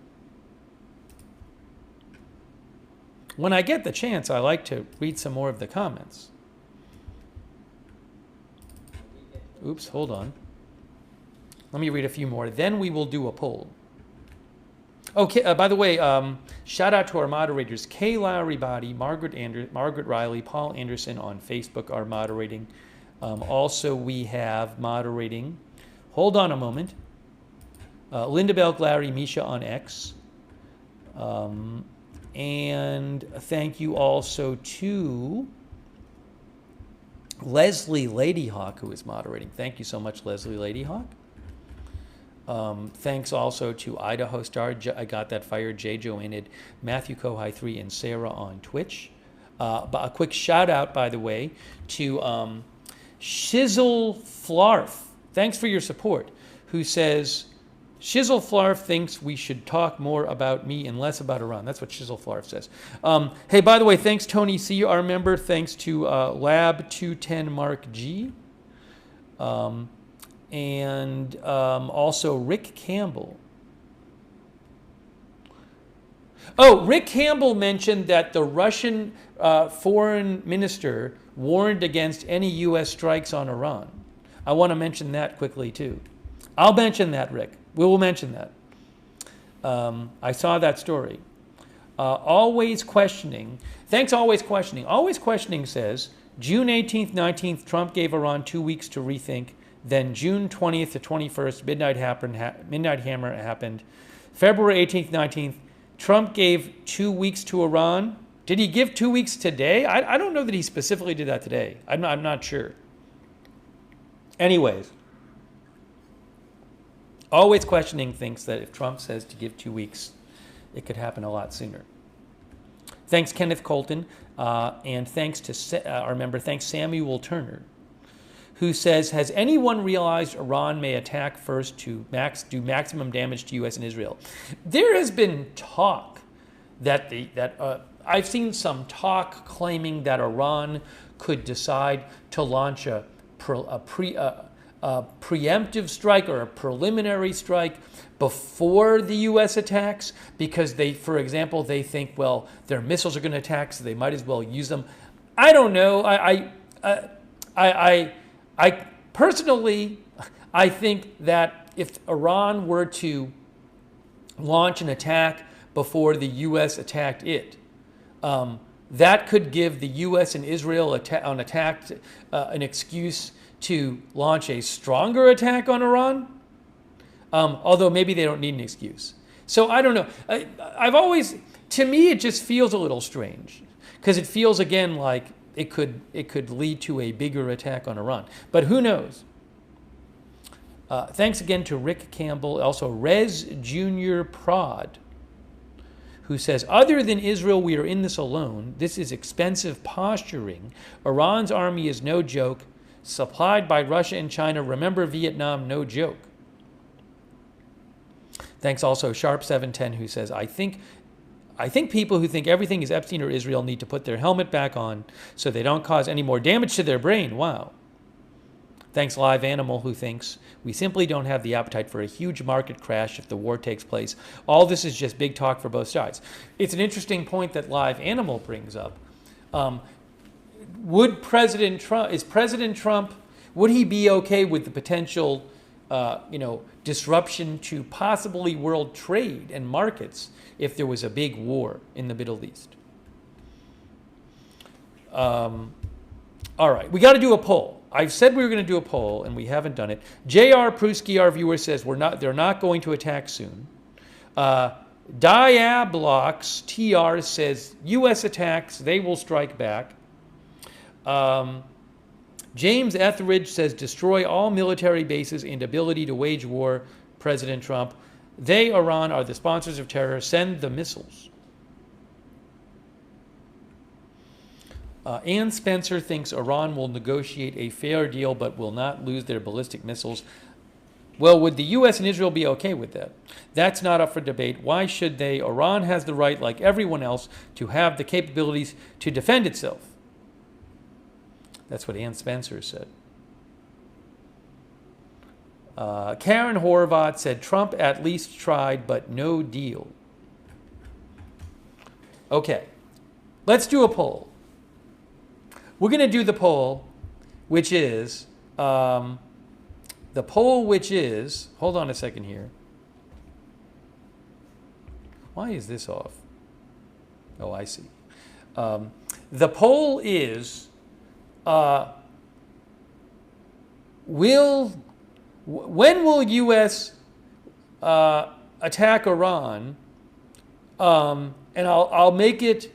When I get the chance, I like to read some more of the comments. Oops, hold on. Let me read a few more. Then we will do a poll. Okay, by the way, shout out to our moderators. Kay Lowry Body, Margaret Riley, Paul Anderson on Facebook are moderating. Also, we have moderating. Hold on a moment. Linda Belk, Larry, Misha on X. And thank you also to Leslie Ladyhawk, who is moderating. Thank you so much, Leslie Ladyhawk. Thanks also to Idaho Star, I Got That Fired, J. Joanid, Matthew Kohai 3, and Sarah on Twitch. But a quick shout out, by the way, to Shizzle Flarf. Thanks for your support. Who says, Shizzle Flarf thinks we should talk more about me and less about Iran. That's what Shizzle Flarf says. Hey, by the way, thanks Tony C, our member. Thanks to Lab 210 Mark G. And also Rick Campbell. Oh, Rick Campbell mentioned that the Russian foreign minister warned against any U.S. strikes on Iran. I want to mention that quickly, too. I'll mention that, Rick. We will mention that. I saw that story. Always Questioning. Thanks, Always Questioning. Always Questioning says, June 18th, 19th, Trump gave Iran 2 weeks to rethink. Then June 20th to 21st, Midnight Hammer happened. February 18th, 19th, Trump gave 2 weeks to Iran. Did he give 2 weeks today? I don't know that he specifically did that today. I'm not sure. Anyways, Always Questioning thinks that if Trump says to give 2 weeks, it could happen a lot sooner. Thanks, Kenneth Colton, and thanks to our member, thanks Samuel Turner, who says, has anyone realized Iran may attack first to do maximum damage to U.S. and Israel? There has been talk that I've seen some talk claiming that Iran could decide to launch a preemptive strike or a preliminary strike before the U.S. attacks because for example, they think, well, their missiles are going to attack, so they might as well use them. I don't know. I personally, I think that if Iran were to launch an attack before the U.S. attacked it, that could give the U.S. and Israel an excuse to launch a stronger attack on Iran, although maybe they don't need an excuse. So I don't know. To me, it just feels a little strange because it feels, again, like it could lead to a bigger attack on Iran. But who knows? Thanks again to Rick Campbell, also Rez Jr. Prod, who says, other than Israel, we are in this alone. This is expensive posturing. Iran's army is no joke. Supplied by Russia and China. Remember Vietnam, no joke. Thanks also Sharp710, who says, I think people who think everything is Epstein or Israel need to put their helmet back on so they don't cause any more damage to their brain. Wow. Thanks Live Animal, who thinks we simply don't have the appetite for a huge market crash if the war takes place. All this is just big talk for both sides. It's an interesting point that Live Animal brings up. Would President Trump, would he be okay with the potential disruption to possibly world trade and markets if there was a big war in the Middle East? All right, we got to do a poll. I've said we were going to do a poll, and we haven't done it. J.R. Prusky, our viewer, says they're not going to attack soon. Diablox TR says U.S. attacks, they will strike back. James Etheridge says destroy all military bases and ability to wage war, President Trump. They, Iran, are the sponsors of terror. Send the missiles. Ann Spencer thinks Iran will negotiate a fair deal but will not lose their ballistic missiles. Well, would the U.S. and Israel be okay with that? That's not up for debate. Why should they? Iran has the right, like everyone else, to have the capabilities to defend itself. That's what Ann Spencer said. Karen Horvath said Trump at least tried, but no deal. Okay, let's do a poll. We're going to do the poll, which is, hold on a second here. Why is this off? Oh, I see. The poll is, when will U.S. Attack Iran? And I'll make it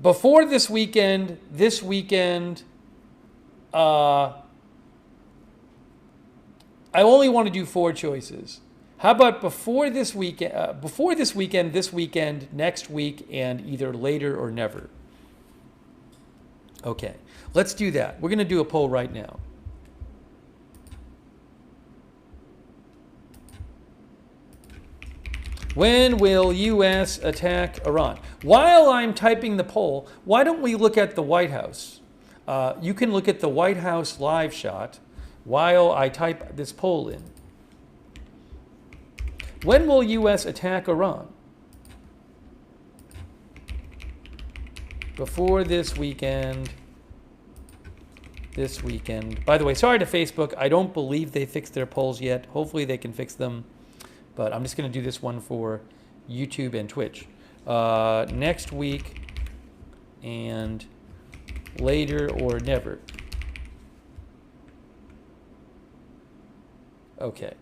before this weekend. I only want to do 4 choices. How about before this weekend, this weekend, next week, and either later or never? Okay, let's do that. We're going to do a poll right now. When will U.S. attack Iran? While I'm typing the poll, why don't we look at the White House? You can look at the White House live shot while I type this poll in. When will U.S. attack Iran? Before this weekend. This weekend. By the way, sorry to Facebook. I don't believe they fixed their polls yet. Hopefully they can fix them. But I'm just going to do this one for YouTube and Twitch. next week and later or never. Okay.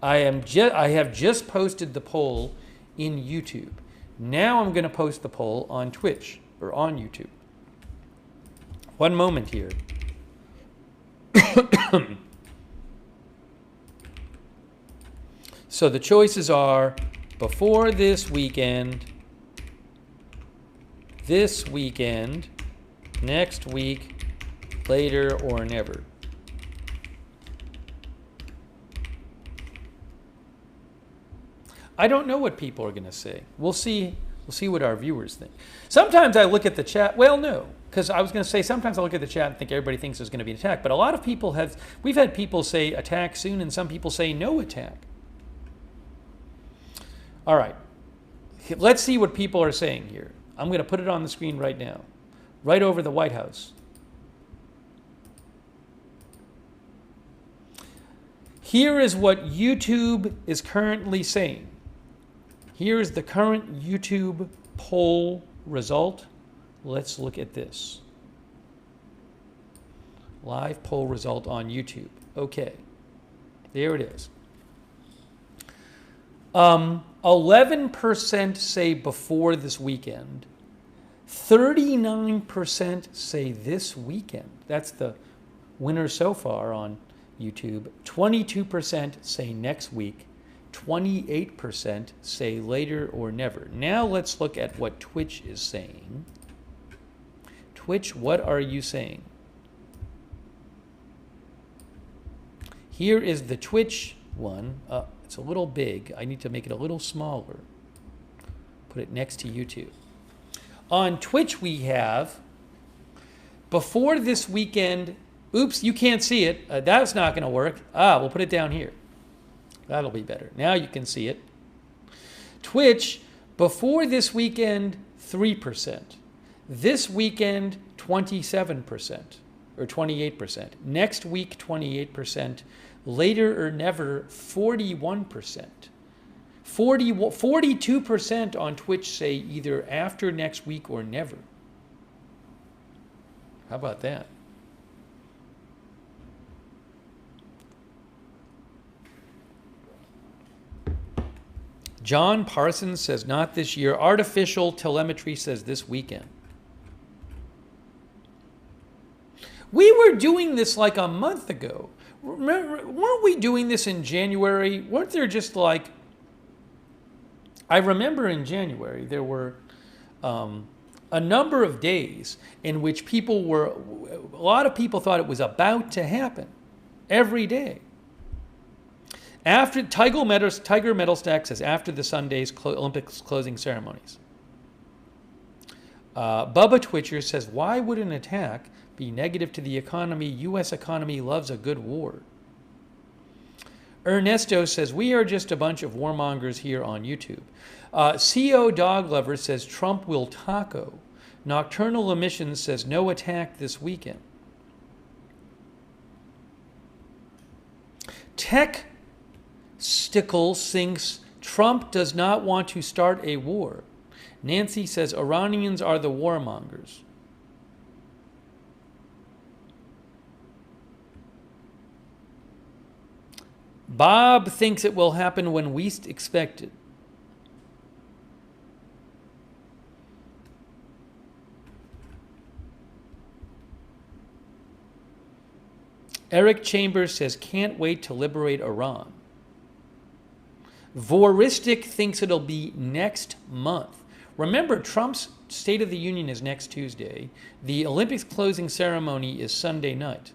I have just posted the poll in YouTube. Now I'm going to post the poll on Twitch or on YouTube. One moment here. So the choices are before this weekend, next week, later, or never. I don't know what people are going to say. We'll see what our viewers think. Sometimes I look at the chat. Well, no, because I was going to say sometimes I look at the chat and think everybody thinks there's going to be an attack. But a lot of people we've had people say attack soon, and some people say no attack. All right, let's see what people are saying here. I'm going to put it on the screen right now, right over the White House. Here is what YouTube is currently saying. Here is the current YouTube poll result. Let's look at this. Live poll result on YouTube. Okay, there it is. 11% say before this weekend. 39% say this weekend. That's the winner so far on YouTube. 22% say next week. 28% say later or never. Now let's look at what Twitch is saying. Twitch, what are you saying? Here is the Twitch one. It's a little big. I need to make it a little smaller. Put it next to YouTube. On Twitch we have, before this weekend, oops, you can't see it. That's not going to work. We'll put it down here. That'll be better. Now you can see it. Twitch, before this weekend, 3%. This weekend, 27% or 28%. Next week, 28%. Later or never, 41%. 42% on Twitch say either after next week or never. How about that? John Parsons says not this year. Artificial telemetry says this weekend. We were doing this like a month ago. Remember, weren't we doing this in January? Weren't there just like, I remember in January there were a number of days in which a lot of people thought it was about to happen every day. After Tiger Metal Stack says after the Sunday's Olympics closing ceremonies. Bubba Twitcher says, why would an attack be negative to the economy? U.S. economy loves a good war. Ernesto says, we are just a bunch of warmongers here on YouTube. CO Dog Lover says, Trump will taco. Nocturnal Emissions says, no attack this weekend. Tech Stickle thinks Trump does not want to start a war. Nancy says Iranians are the warmongers. Bob thinks it will happen when least expected. Eric Chambers says can't wait to liberate Iran. Voristic thinks it'll be next month. Remember, Trump's State of the Union is next Tuesday. The Olympics closing ceremony is Sunday night.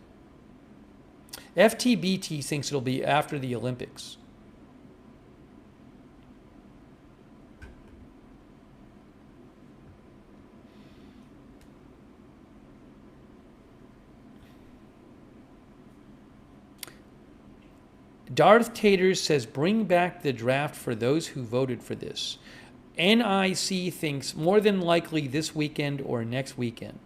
FTBT thinks it'll be after the Olympics. Darth Taters says, bring back the draft for those who voted for this. NIC thinks more than likely this weekend or next weekend.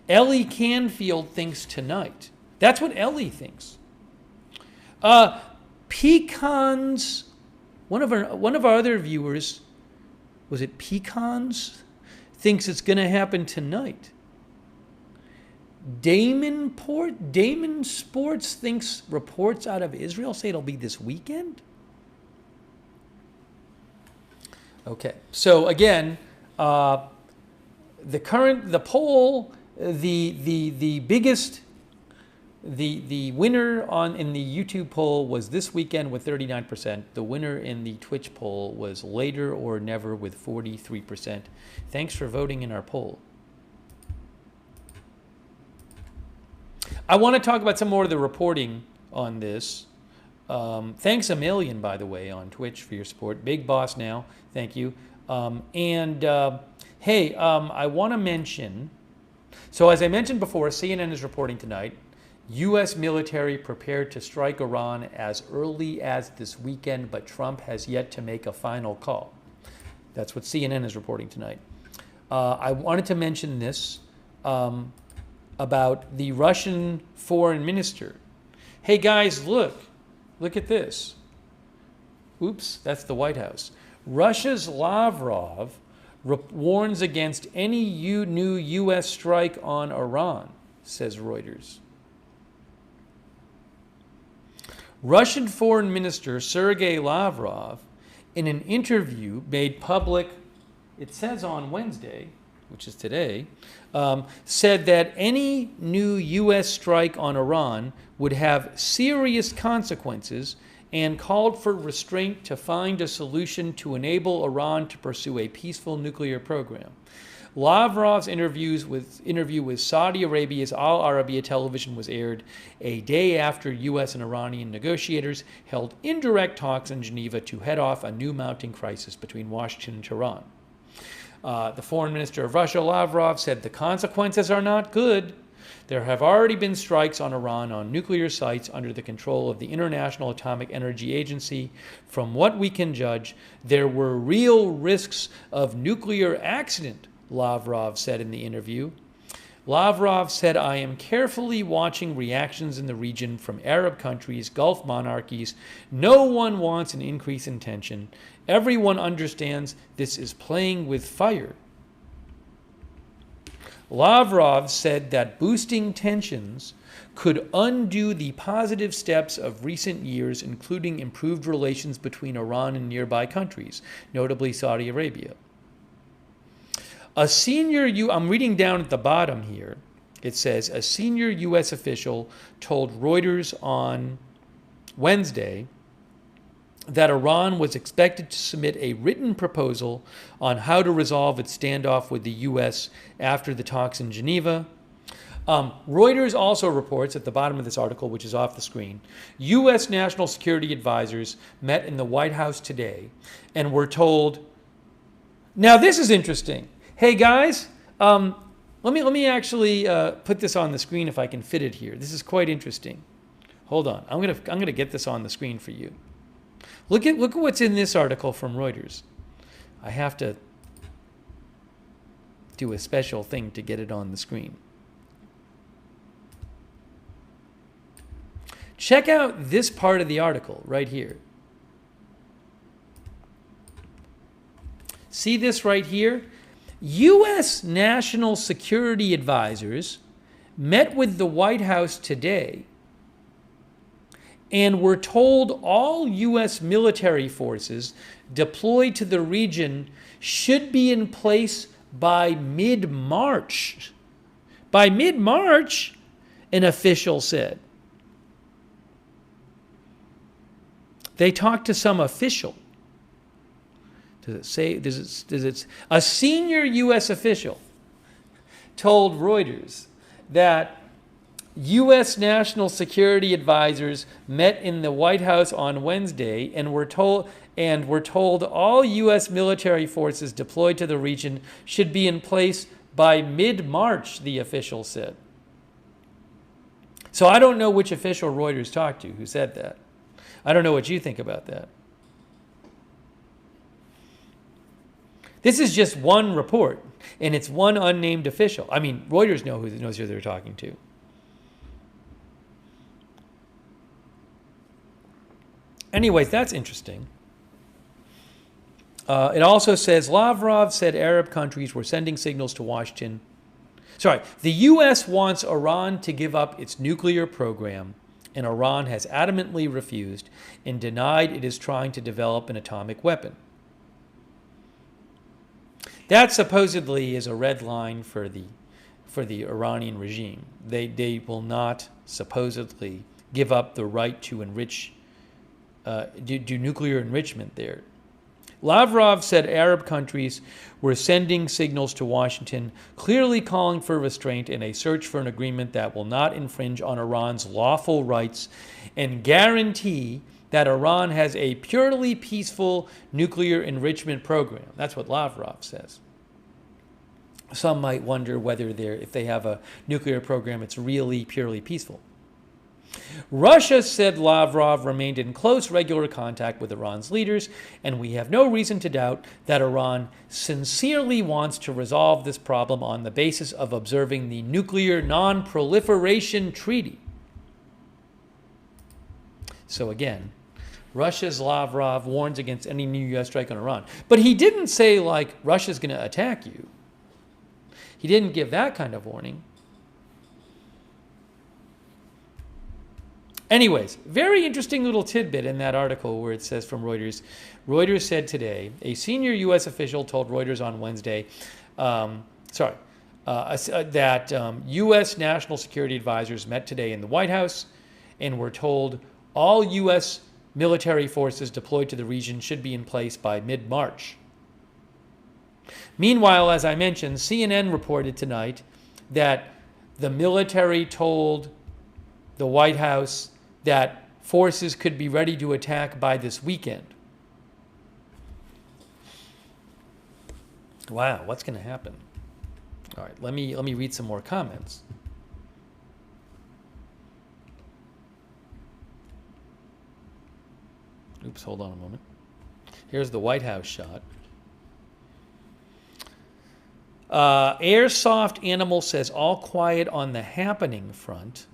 Ellie Canfield thinks tonight. That's what Ellie thinks. Pecans one of our other viewers, was it Pecans, thinks it's going to happen tonight. Damon Sports thinks reports out of Israel say it'll be this weekend. Okay, so again, the poll, the biggest, the winner in the YouTube poll was this weekend with 39%. The winner in the Twitch poll was later or never with 43%. Thanks for voting in our poll. I want to talk about some more of the reporting on this. Thanks a million, by the way, on Twitch for your support. Big Boss Now, thank you. Hey, I want to mention, so as I mentioned before, CNN is reporting tonight, U.S. military prepared to strike Iran as early as this weekend, but Trump has yet to make a final call. That's what CNN is reporting tonight. I wanted to mention this about the Russian foreign minister. Hey guys, look at this. Oops, that's the White House. Russia's Lavrov warns against any new U.S. strike on Iran, says Reuters. Russian Foreign Minister Sergei Lavrov, in an interview made public, it says on Wednesday, which is today, said that any new U.S. strike on Iran would have serious consequences and called for restraint to find a solution to enable Iran to pursue a peaceful nuclear program. Lavrov's interview with Saudi Arabia's Al Arabiya television was aired a day after U.S. and Iranian negotiators held indirect talks in Geneva to head off a new mounting crisis between Washington and Tehran. The foreign minister of Russia, Lavrov, said the consequences are not good. There have already been strikes on Iran on nuclear sites under the control of the International Atomic Energy Agency. From what we can judge, there were real risks of nuclear accident, Lavrov said in the interview. Lavrov said, I am carefully watching reactions in the region from Arab countries, Gulf monarchies. No one wants an increase in tension. Everyone understands this is playing with fire. Lavrov said that boosting tensions could undo the positive steps of recent years, including improved relations between Iran and nearby countries, notably Saudi Arabia. I'm reading down at the bottom here. It says, a senior U.S. official told Reuters on Wednesday that Iran was expected to submit a written proposal on how to resolve its standoff with the U.S. after the talks in Geneva. Reuters also reports at the bottom of this article, which is off the screen, U.S. national security advisors met in the White House today and were told, now this is interesting. Hey guys, let me actually put this on the screen if I can fit it here. This is quite interesting. Hold on, I'm gonna get this on the screen for you. Look at what's in this article from Reuters. I have to do a special thing to get it on the screen. Check out this part of the article right here. See this right here? U.S. national security advisors met with the White House today and were told all U.S. military forces deployed to the region should be in place by mid-March. By mid-March, an official said. They talked to some official. Does it say, a senior U.S. official told Reuters that U.S. national security advisors met in the White House on Wednesday and were told all U.S. military forces deployed to the region should be in place by mid-March, the official said. So I don't know which official Reuters talked to who said that. I don't know what you think about that. This is just one report, and it's one unnamed official. I mean, Reuters knows who they're talking to. Anyways, that's interesting. It also says Lavrov said Arab countries were sending signals to Washington. Sorry, the U.S. wants Iran to give up its nuclear program, and Iran has adamantly refused and denied it is trying to develop an atomic weapon. That supposedly is a red line for the Iranian regime. They will not supposedly give up the right to enrich, do nuclear enrichment there. Lavrov said Arab countries were sending signals to Washington, clearly calling for restraint and a search for an agreement that will not infringe on Iran's lawful rights and guarantee that Iran has a purely peaceful nuclear enrichment program. That's what Lavrov says. Some might wonder whether if they have a nuclear program, it's really purely peaceful. Russia, said Lavrov, remained in close regular contact with Iran's leaders, and we have no reason to doubt that Iran sincerely wants to resolve this problem on the basis of observing the Nuclear Non-Proliferation Treaty. So again, Russia's Lavrov warns against any new U.S. strike on Iran. But he didn't say, like, Russia's going to attack you. He didn't give that kind of warning. Anyways, very interesting little tidbit in that article where it says from Reuters. Reuters said today, a senior U.S. official told Reuters on Wednesday, that U.S. national security advisors met today in the White House and were told all U.S. military forces deployed to the region should be in place by mid-March. Meanwhile, as I mentioned, CNN reported tonight that the military told the White House that forces could be ready to attack by this weekend. Wow, what's going to happen? All right, let me read some more comments. Oops, hold on a moment. Here's the White House shot. Airsoft Animal says all quiet on the happening front.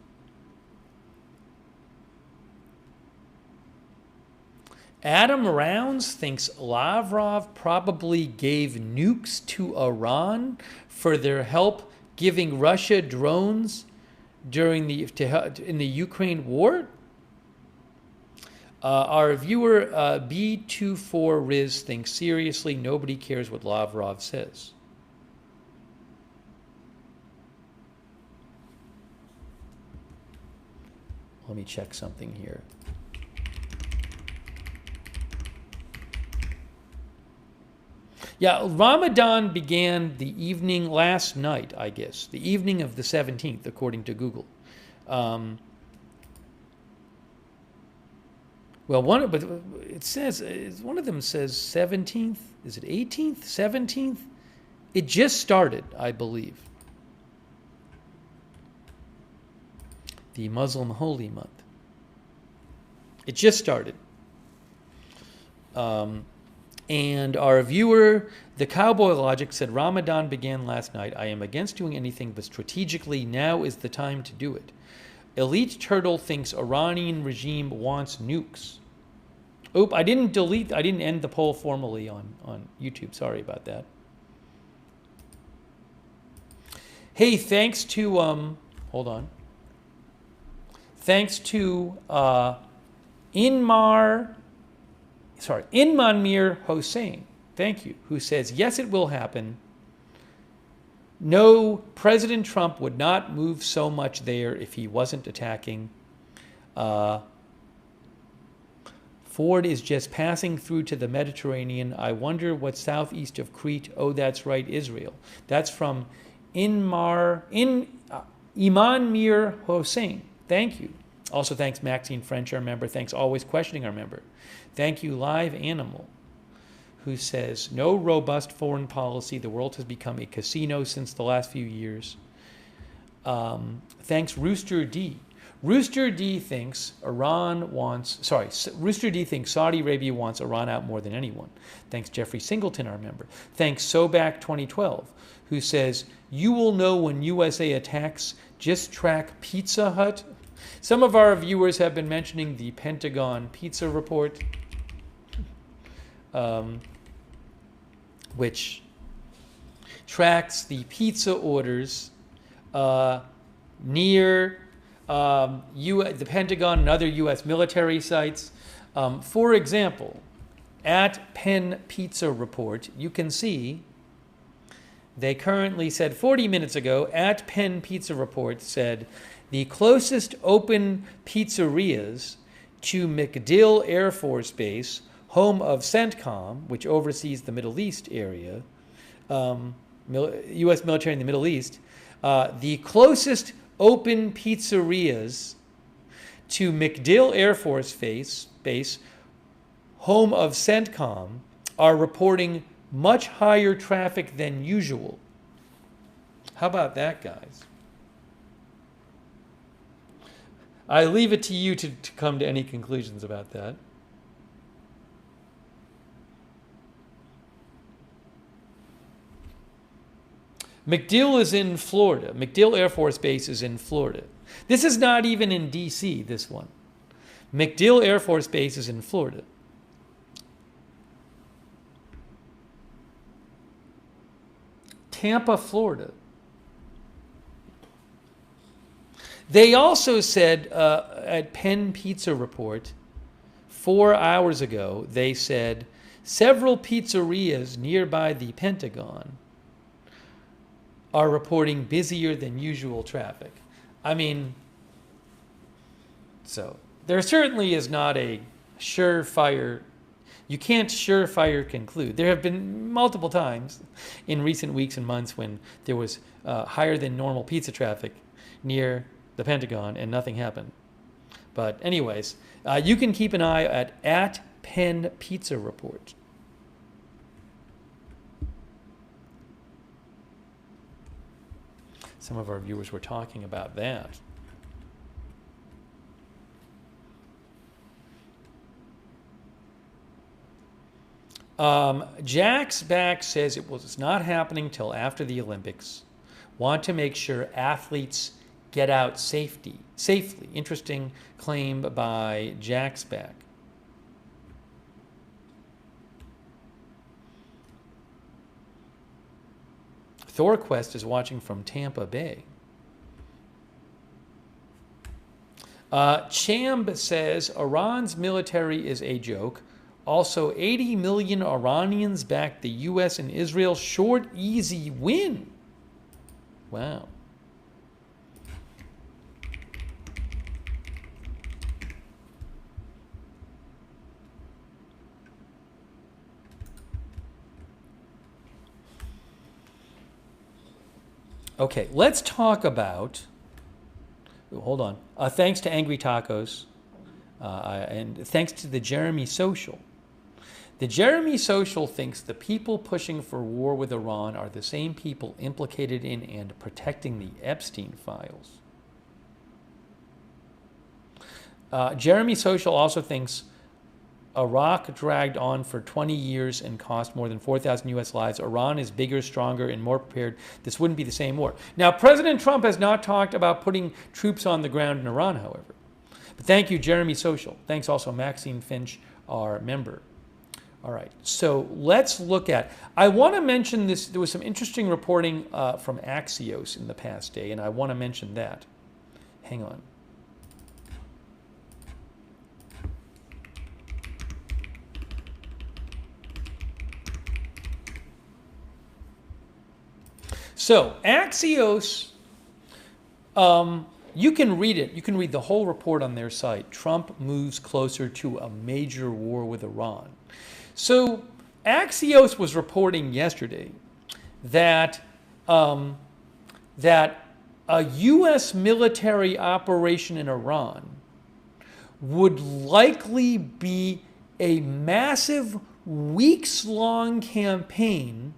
Adam Rounds thinks Lavrov probably gave nukes to Iran for their help giving Russia drones during in the Ukraine war. Our viewer B24 Riz thinks seriously nobody cares what Lavrov says. Let me check something here. Yeah, Ramadan began the evening last night, I guess, the evening of the 17th, according to Google. Well, but it says one of them says 17th. Is it 18th? 17th? It just started, I believe. The Muslim holy month. It just started. And our viewer, the Cowboy Logic, said Ramadan began last night. I am against doing anything, but strategically now is the time to do it. Elite Turtle thinks Iranian regime wants nukes. Oop, I didn't end the poll formally on YouTube. Sorry about that. Hey, thanks to, hold on. Thanks to Inmanmir Hossein, thank you, who says, yes, it will happen. No, President Trump would not move so much there if he wasn't attacking. Ford is just passing through to the Mediterranean. I wonder what's southeast of Crete. Oh, that's right, Israel. That's from Imanmir Hossein. Thank you. Also, thanks Maxine French, our member. Thanks Always Questioning, our member. Thank you Live Animal, who says, no robust foreign policy. The world has become a casino since the last few years. Thanks Rooster D. Rooster D thinks Rooster D thinks Saudi Arabia wants Iran out more than anyone. Thanks Jeffrey Singleton, our member. Thanks Soback 2012, who says, you will know when USA attacks, just track Pizza Hut. Some of our viewers have been mentioning the Pentagon pizza report. which tracks the pizza orders near the Pentagon and other U.S. military sites. For example, at Penn Pizza Report, you can see they currently said 40 minutes ago, at Penn Pizza Report said the closest open pizzerias to MacDill Air Force Base, home of CENTCOM, which oversees the Middle East area, U.S. military in the Middle East, the closest open pizzerias to MacDill Air Force Base, home of CENTCOM, are reporting much higher traffic than usual. How about that, guys? I leave it to you to come to any conclusions about that. MacDill is in Florida. MacDill Air Force Base is in Florida. This is not even in D.C., this one. MacDill Air Force Base is in Florida. Tampa, Florida. They also said at Penn Pizza Report 4 hours ago, they said several pizzerias nearby the Pentagon are reporting busier than usual traffic. I mean, so there certainly is not a surefire, you can't surefire conclude. There have been multiple times in recent weeks and months when there was higher than normal pizza traffic near the Pentagon and nothing happened. But anyways, you can keep an eye at Penn Pizza Report. Some of our viewers were talking about that. Jack's back says it was not happening till after the Olympics. Want to make sure athletes get out safely. Interesting claim by Jack's back. Thorquest is watching from Tampa Bay. Chamb says Iran's military is a joke. Also, 80 million Iranians backed the U.S. and Israel. Short, easy win. Wow. Okay, let's talk about, hold on, thanks to Angry Tacos, and thanks to the Jeremy Social. The Jeremy Social thinks the people pushing for war with Iran are the same people implicated in and protecting the Epstein files. Jeremy Social also thinks Iraq dragged on for 20 years and cost more than 4,000 U.S. lives. Iran is bigger, stronger, and more prepared. This wouldn't be the same war. Now, President Trump has not talked about putting troops on the ground in Iran, however. But thank you, Jeremy Social. Thanks also, Maxine Finch, our member. All right, so let's look at, I want to mention this, there was some interesting reporting from Axios in the past day, and I want to mention that. Hang on. So, Axios, you can read it. You can read the whole report on their site. Trump moves closer to a major war with Iran. So, Axios was reporting yesterday that, that a U.S. military operation in Iran would likely be a massive, weeks-long campaign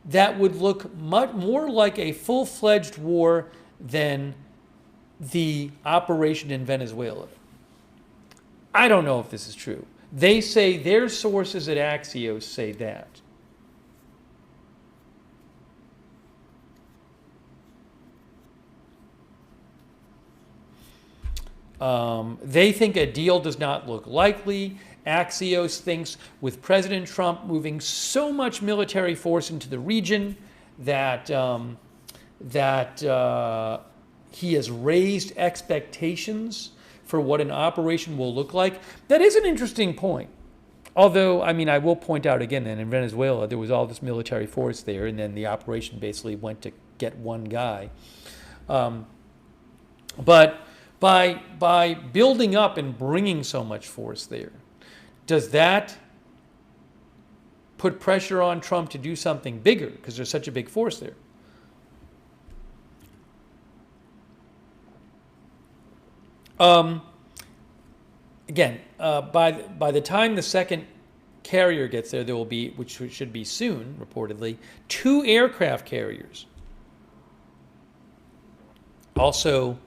that would look much more like a full-fledged war than the operation in Venezuela. I don't know if this is true. They say, their sources at Axios say that. They think a deal does not look likely, Axios thinks with President Trump moving so much military force into the region that he has raised expectations for what an operation will look like. That is an interesting point. Although, I mean, I will point out again that in Venezuela, there was all this military force there, and then the operation basically went to get one guy. But by building up and bringing so much force there, does that put pressure on Trump to do something bigger because there's such a big force there? Again, by the time the second carrier gets there, there will be, which should be soon, reportedly, 2 aircraft carriers. Also,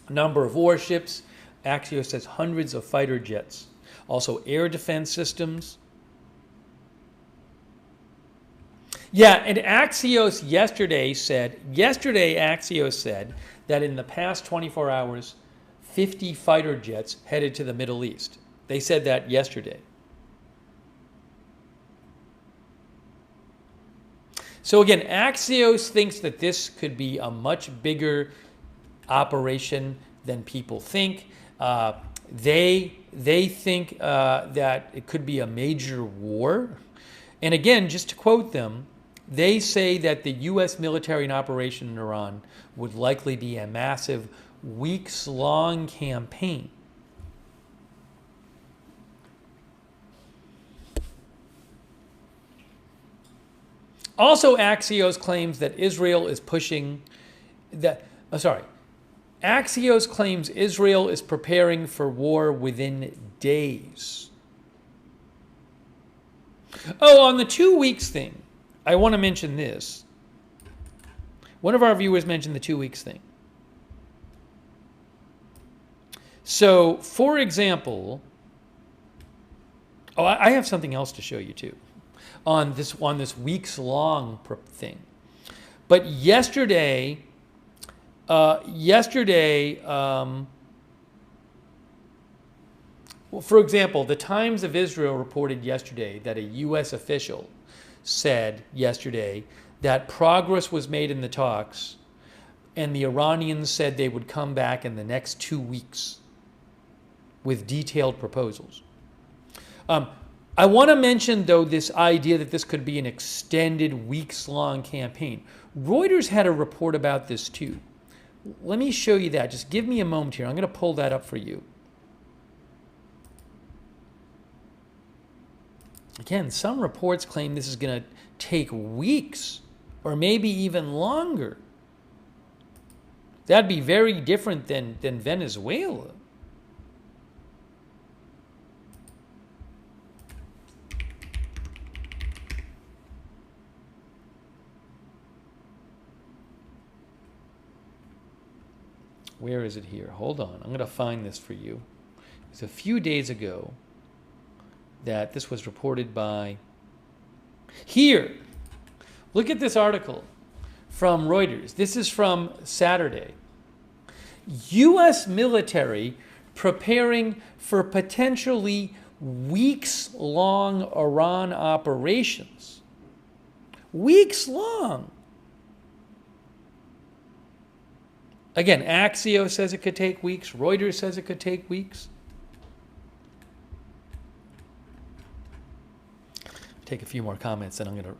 a number of warships. Axios says hundreds of fighter jets. Also, air defense systems. Yeah, and Axios yesterday said that in the past 24 hours, 50 fighter jets headed to the Middle East. They said that yesterday. So again, Axios thinks that this could be a much bigger operation than people think. They think that it could be a major war. And again, just to quote them, they say that the U.S. military and operation in Iran would likely be a massive, weeks-long campaign. Also, Axios claims that Israel is pushing that. Axios claims Israel is preparing for war within days. Oh, on the 2 weeks thing, I want to mention this. One of our viewers mentioned the 2 weeks thing. So, for example, I have something else to show you too, on this weeks-long thing. But yesterday, well, for example, the Times of Israel reported yesterday that a U.S. official said yesterday that progress was made in the talks, and the Iranians said they would come back in the next 2 weeks with detailed proposals. I want to mention, though, this idea that this could be an extended, weeks-long campaign. Reuters had a report about this too. Let me show you that. Just give me a moment here. I'm going to pull that up for you. Again, some reports claim this is going to take weeks or maybe even longer. That'd be very different than Venezuela. Where is it here? Hold on. I'm going to find this for you. It's a few days ago that this was reported by... Here! Look at this article from Reuters. This is from Saturday. U.S. military preparing for potentially weeks-long Iran operations. Weeks-long! Again, Axios says it could take weeks. Reuters says it could take weeks. Take a few more comments, and I'm going to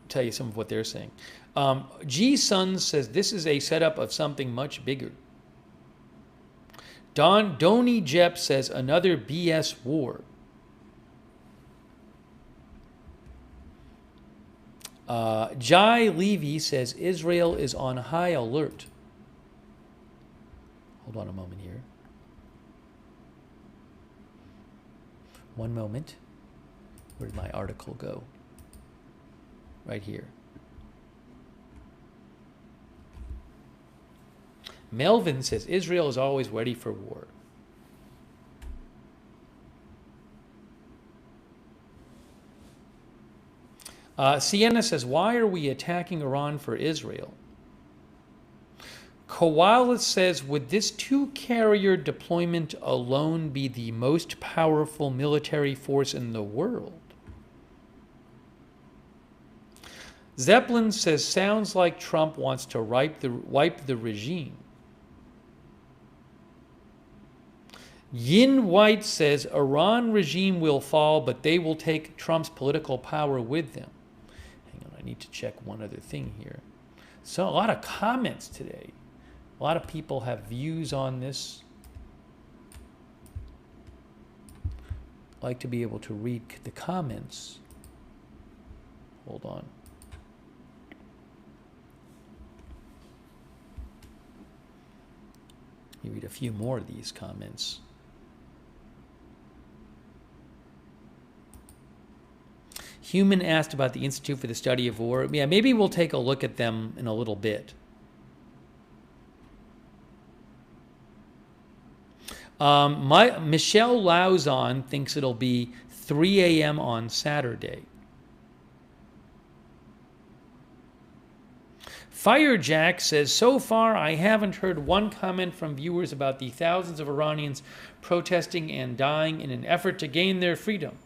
tell you some of what they're saying. G. Sons says this is a setup of something much bigger. Donnie Jep says another BS war. Jai Levy says Israel is on high alert. Hold on a moment here. One moment. Where did my article go? Right here. Melvin says Israel is always ready for war. Sienna says, why are we attacking Iran for Israel? Koala says, would this two-carrier deployment alone be the most powerful military force in the world? Zeppelin says, sounds like Trump wants to wipe the regime. Yin White says, Iran regime will fall, but they will take Trump's political power with them. Hang on, I need to check one other thing here. So a lot of comments today. A lot of people have views on this. I'd like to be able to read the comments. Hold on. Let me read a few more of these comments. Human asked about the Institute for the Study of War. Yeah, maybe we'll take a look at them in a little bit. Michelle Lauzon thinks it'll be 3 a.m. on Saturday. Firejack says, so far I haven't heard one comment from viewers about the thousands of Iranians protesting and dying in an effort to gain their freedom.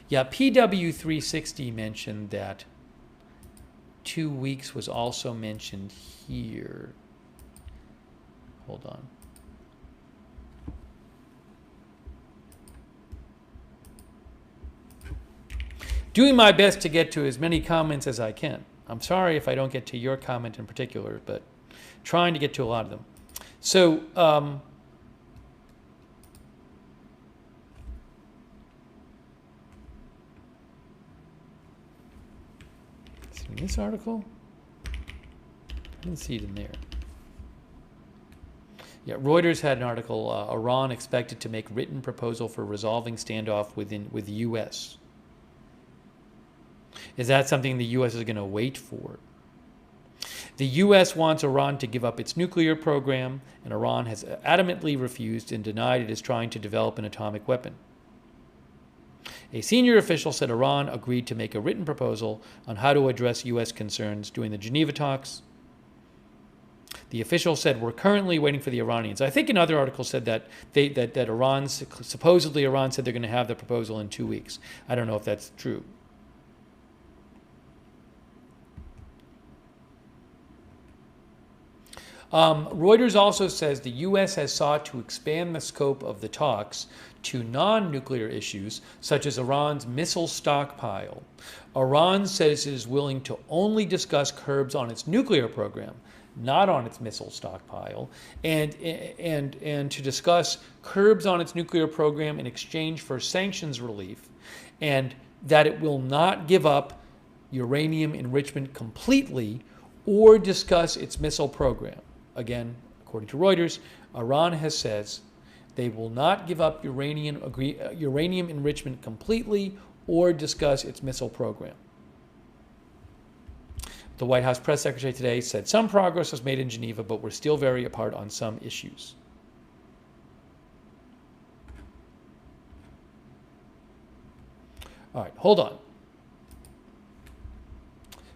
Yeah, PW360 mentioned that 2 weeks was also mentioned here. Hold on. Doing my best to get to as many comments as I can. I'm sorry if I don't get to your comment in particular, but trying to get to a lot of them. So, in this article, I didn't see it in there. Yeah, Reuters had an article, Iran expected to make written proposal for resolving standoff with the U.S. Is that something the U.S. is going to wait for? The U.S. wants Iran to give up its nuclear program, and Iran has adamantly refused and denied it is trying to develop an atomic weapon. A senior official said Iran agreed to make a written proposal on how to address U.S. concerns during the Geneva talks. The official said, we're currently waiting for the Iranians. I think another article said that supposedly Iran said they're going to have the proposal in 2 weeks. I don't know if that's true. Reuters also says the U.S. has sought to expand the scope of the talks to non-nuclear issues, such as Iran's missile stockpile. Iran says it is willing to only discuss curbs on its nuclear program, not on its missile stockpile, and to discuss curbs on its nuclear program in exchange for sanctions relief, and that it will not give up uranium enrichment completely or discuss its missile program. Again, according to Reuters, Iran has said they will not give up uranium enrichment completely or discuss its missile program. The White House press secretary today said some progress was made in Geneva, but we're still very apart on some issues. All right, hold on.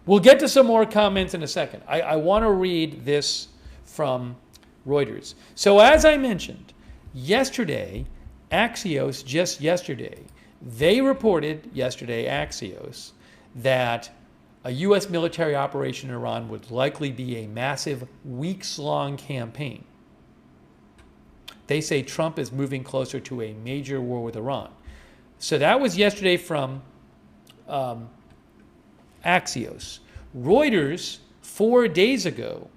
We'll get to some more comments in a second. I want to read this from Reuters. So as I mentioned, yesterday, Axios, just yesterday, they reported yesterday, Axios, that a U.S. military operation in Iran would likely be a massive, weeks-long campaign. They say Trump is moving closer to a major war with Iran. So that was yesterday from Axios. Reuters, 4 days ago,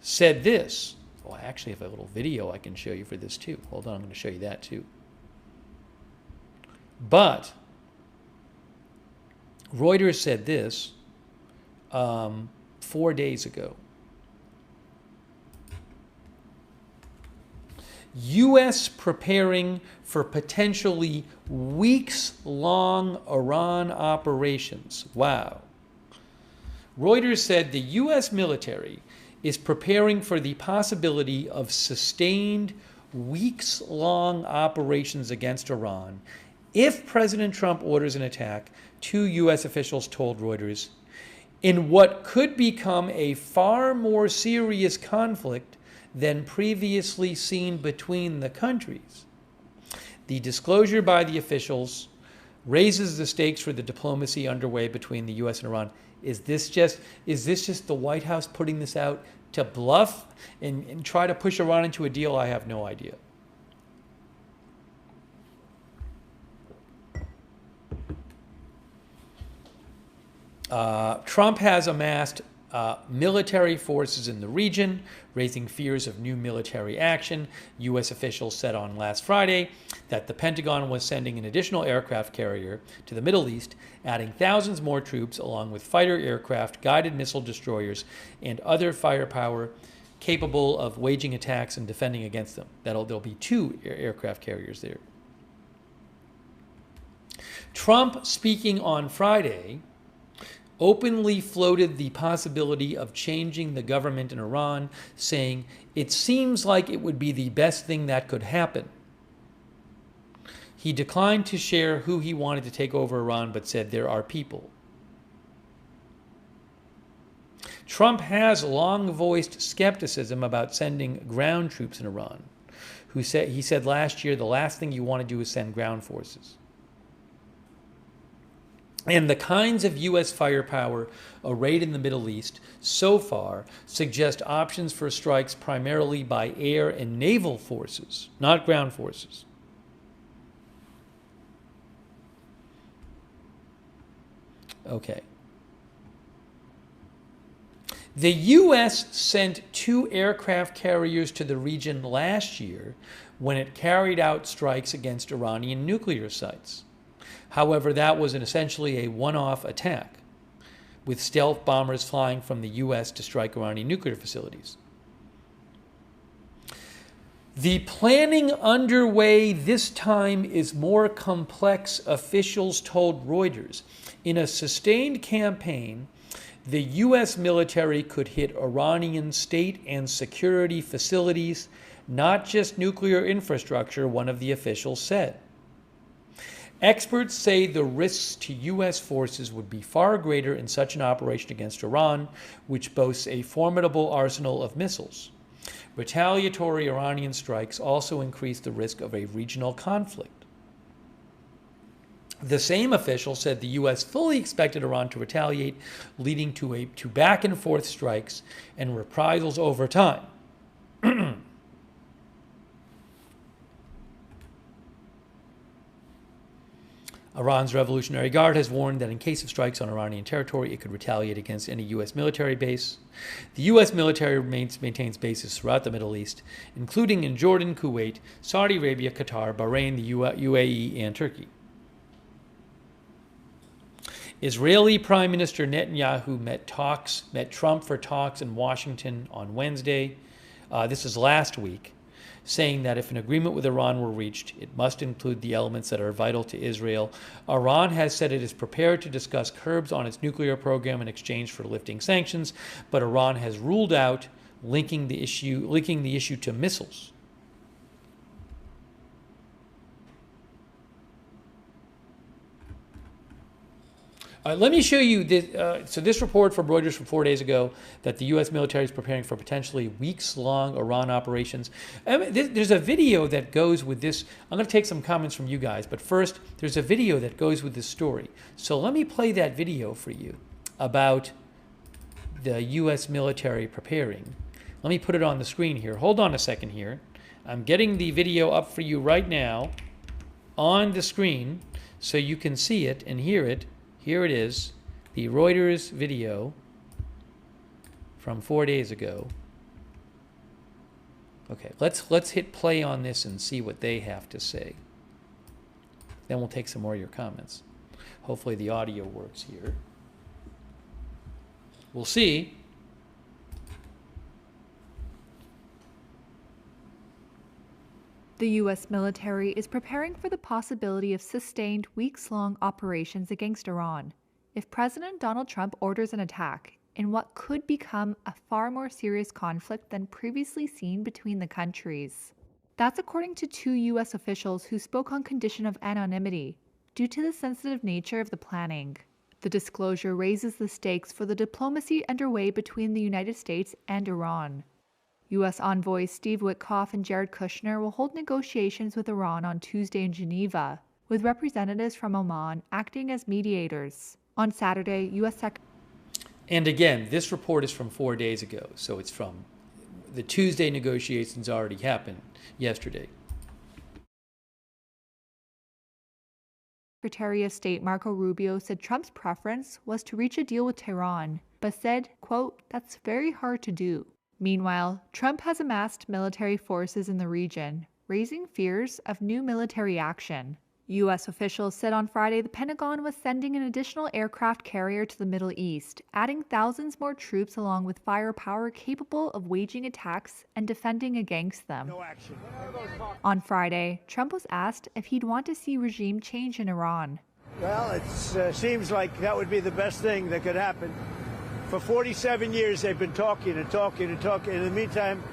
said this. Oh, I actually have a little video I can show you for this too. Hold on, I'm going to show you that too. But Reuters said this 4 days ago. U.S. preparing for potentially weeks-long Iran operations. Wow. Reuters said the U.S. military is preparing for the possibility of sustained weeks-long operations against Iran if President Trump orders an attack, two U.S. officials told Reuters, in what could become a far more serious conflict than previously seen between the countries. The disclosure by the officials raises the stakes for the diplomacy underway between the U.S. and Iran. Is this just the White House putting this out to bluff and try to push Iran into a deal? I have no idea. Trump has amassed military forces in the region, raising fears of new military action. U.S. officials said on last Friday that the Pentagon was sending an additional aircraft carrier to the Middle East, adding thousands more troops along with fighter aircraft, guided missile destroyers, and other firepower capable of waging attacks and defending against them. There'll be two aircraft carriers there. Trump, speaking on Friday, openly floated the possibility of changing the government in Iran, saying, "It seems like it would be the best thing that could happen." He declined to share who he wanted to take over Iran, but said there are people. Trump has long voiced skepticism about sending ground troops in Iran. He said last year, the last thing you want to do is send ground forces. And the kinds of U.S. firepower arrayed in the Middle East so far suggest options for strikes primarily by air and naval forces, not ground forces. Okay. The U.S. sent two aircraft carriers to the region last year when it carried out strikes against Iranian nuclear sites. However, that was essentially a one-off attack, with stealth bombers flying from the U.S. to strike Iranian nuclear facilities. The planning underway this time is more complex, officials told Reuters. In a sustained campaign, the U.S. military could hit Iranian state and security facilities, not just nuclear infrastructure, one of the officials said. Experts say the risks to U.S. forces would be far greater in such an operation against Iran, which boasts a formidable arsenal of missiles. Retaliatory Iranian strikes also increase the risk of a regional conflict. The same official said the U.S. fully expected Iran to retaliate, leading to back-and-forth strikes and reprisals over time. Iran's Revolutionary Guard has warned that in case of strikes on Iranian territory, it could retaliate against any U.S. military base. The U.S. military maintains bases throughout the Middle East, including in Jordan, Kuwait, Saudi Arabia, Qatar, Bahrain, the UAE, and Turkey. Israeli Prime Minister Netanyahu met Trump for talks in Washington on Wednesday. This is last week, saying that if an agreement with Iran were reached, it must include the elements that are vital to Israel. Iran has said it is prepared to discuss curbs on its nuclear program in exchange for lifting sanctions, but Iran has ruled out linking the issue to missiles. Let me show you this. So this report from Reuters from 4 days ago that the U.S. military is preparing for potentially weeks-long Iran operations. There's a video that goes with this. I'm going to take some comments from you guys, but first, there's a video that goes with this story. So let me play that video for you about the U.S. military preparing. Let me put it on the screen here. Hold on a second here. I'm getting the video up for you right now on the screen so you can see it and hear it. Here it is, the Reuters video from 4 days ago. Okay, let's hit play on this and see what they have to say. Then we'll take some more of your comments. Hopefully the audio works here. We'll see. The U.S. military is preparing for the possibility of sustained weeks-long operations against Iran if President Donald Trump orders an attack in what could become a far more serious conflict than previously seen between the countries. That's according to 2 U.S. officials who spoke on condition of anonymity due to the sensitive nature of the planning. The disclosure raises the stakes for the diplomacy underway between the United States and Iran. U.S. envoys Steve Witkoff and Jared Kushner will hold negotiations with Iran on Tuesday in Geneva, with representatives from Oman acting as mediators. On Saturday, U.S. Secretary. And again, this report is from 4 days ago, so it's from the Tuesday negotiations already happened yesterday. Secretary of State Marco Rubio said Trump's preference was to reach a deal with Tehran, but said, quote, "That's very hard to do." Meanwhile, Trump has amassed military forces in the region, raising fears of new military action. U.S. officials said on Friday the Pentagon was sending an additional aircraft carrier to the Middle East, adding thousands more troops along with firepower capable of waging attacks and defending against them. No action. On Friday, Trump was asked if he'd want to see regime change in Iran. Well, it seems like that would be the best thing that could happen. For 47 years, they've been talking and talking and talking. In the meantime,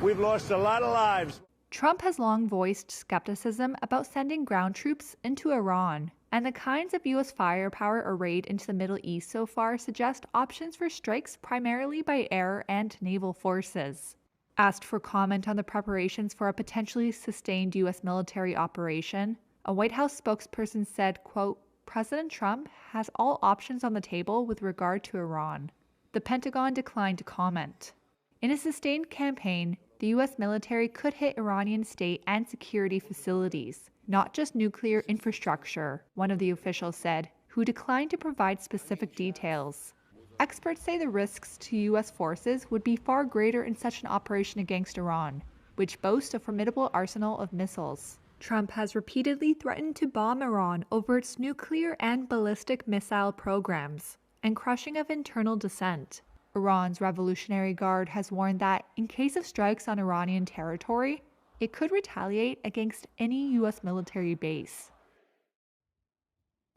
we've lost a lot of lives. Trump has long voiced skepticism about sending ground troops into Iran, and the kinds of U.S. firepower arrayed into the Middle East so far suggest options for strikes primarily by air and naval forces. Asked for comment on the preparations for a potentially sustained U.S. military operation, a White House spokesperson said, quote, "President Trump has all options on the table with regard to Iran." The Pentagon declined to comment. In a sustained campaign, the U.S. military could hit Iranian state and security facilities, not just nuclear infrastructure, one of the officials said, who declined to provide specific details. Experts say the risks to U.S. forces would be far greater in such an operation against Iran, which boasts a formidable arsenal of missiles. Trump has repeatedly threatened to bomb Iran over its nuclear and ballistic missile programs and crushing of internal dissent. Iran's Revolutionary Guard has warned that, in case of strikes on Iranian territory, it could retaliate against any U.S. military base.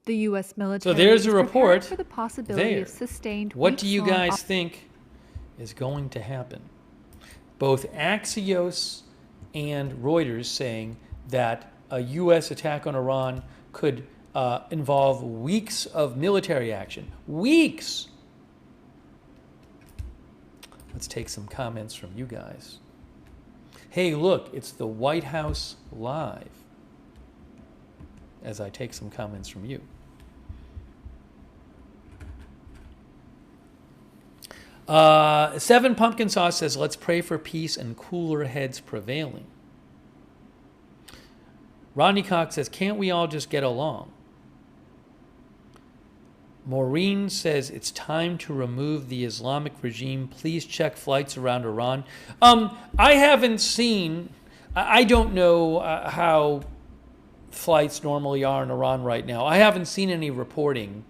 The U.S. military So there's is a report prepared for the possibility there. of sustained What do you weeks-long guys think is going to happen? Both Axios and Reuters saying that a U.S. attack on Iran could involve weeks of military action. Weeks! Let's take some comments from you guys. Hey, look, it's the White House Live. As I take some comments from you. Seven Pumpkin Sauce says, let's pray for peace and cooler heads prevailing. Rodney Cox says, can't we all just get along? Maureen says, it's time to remove the Islamic regime. Please check flights around Iran. I haven't seen, I don't know how flights normally are in Iran right now. I haven't seen any reporting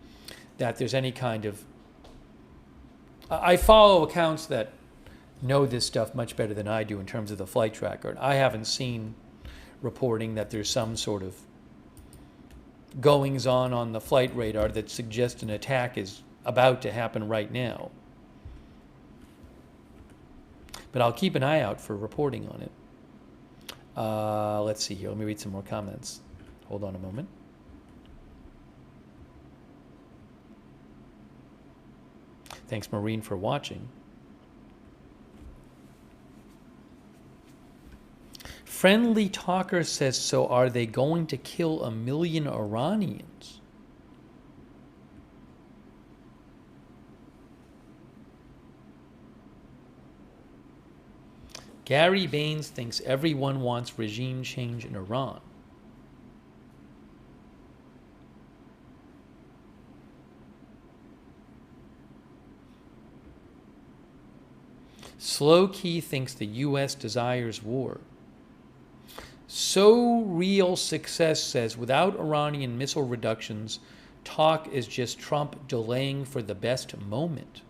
that there's any kind of, I follow accounts that know this stuff much better than I do in terms of the flight tracker. I haven't seen reporting that there's some sort of goings on the flight radar that suggest an attack is about to happen right now. But I'll keep an eye out for reporting on it. Let's see here. Let me read some more comments. Hold on a moment. Thanks, Maureen, for watching. Friendly Talker says, so are they going to kill 1 million Iranians? Gary Baines thinks everyone wants regime change in Iran. Slow Key thinks the U.S. desires war. So Real Success says, without Iranian missile reductions, talk is just Trump delaying for the best moment.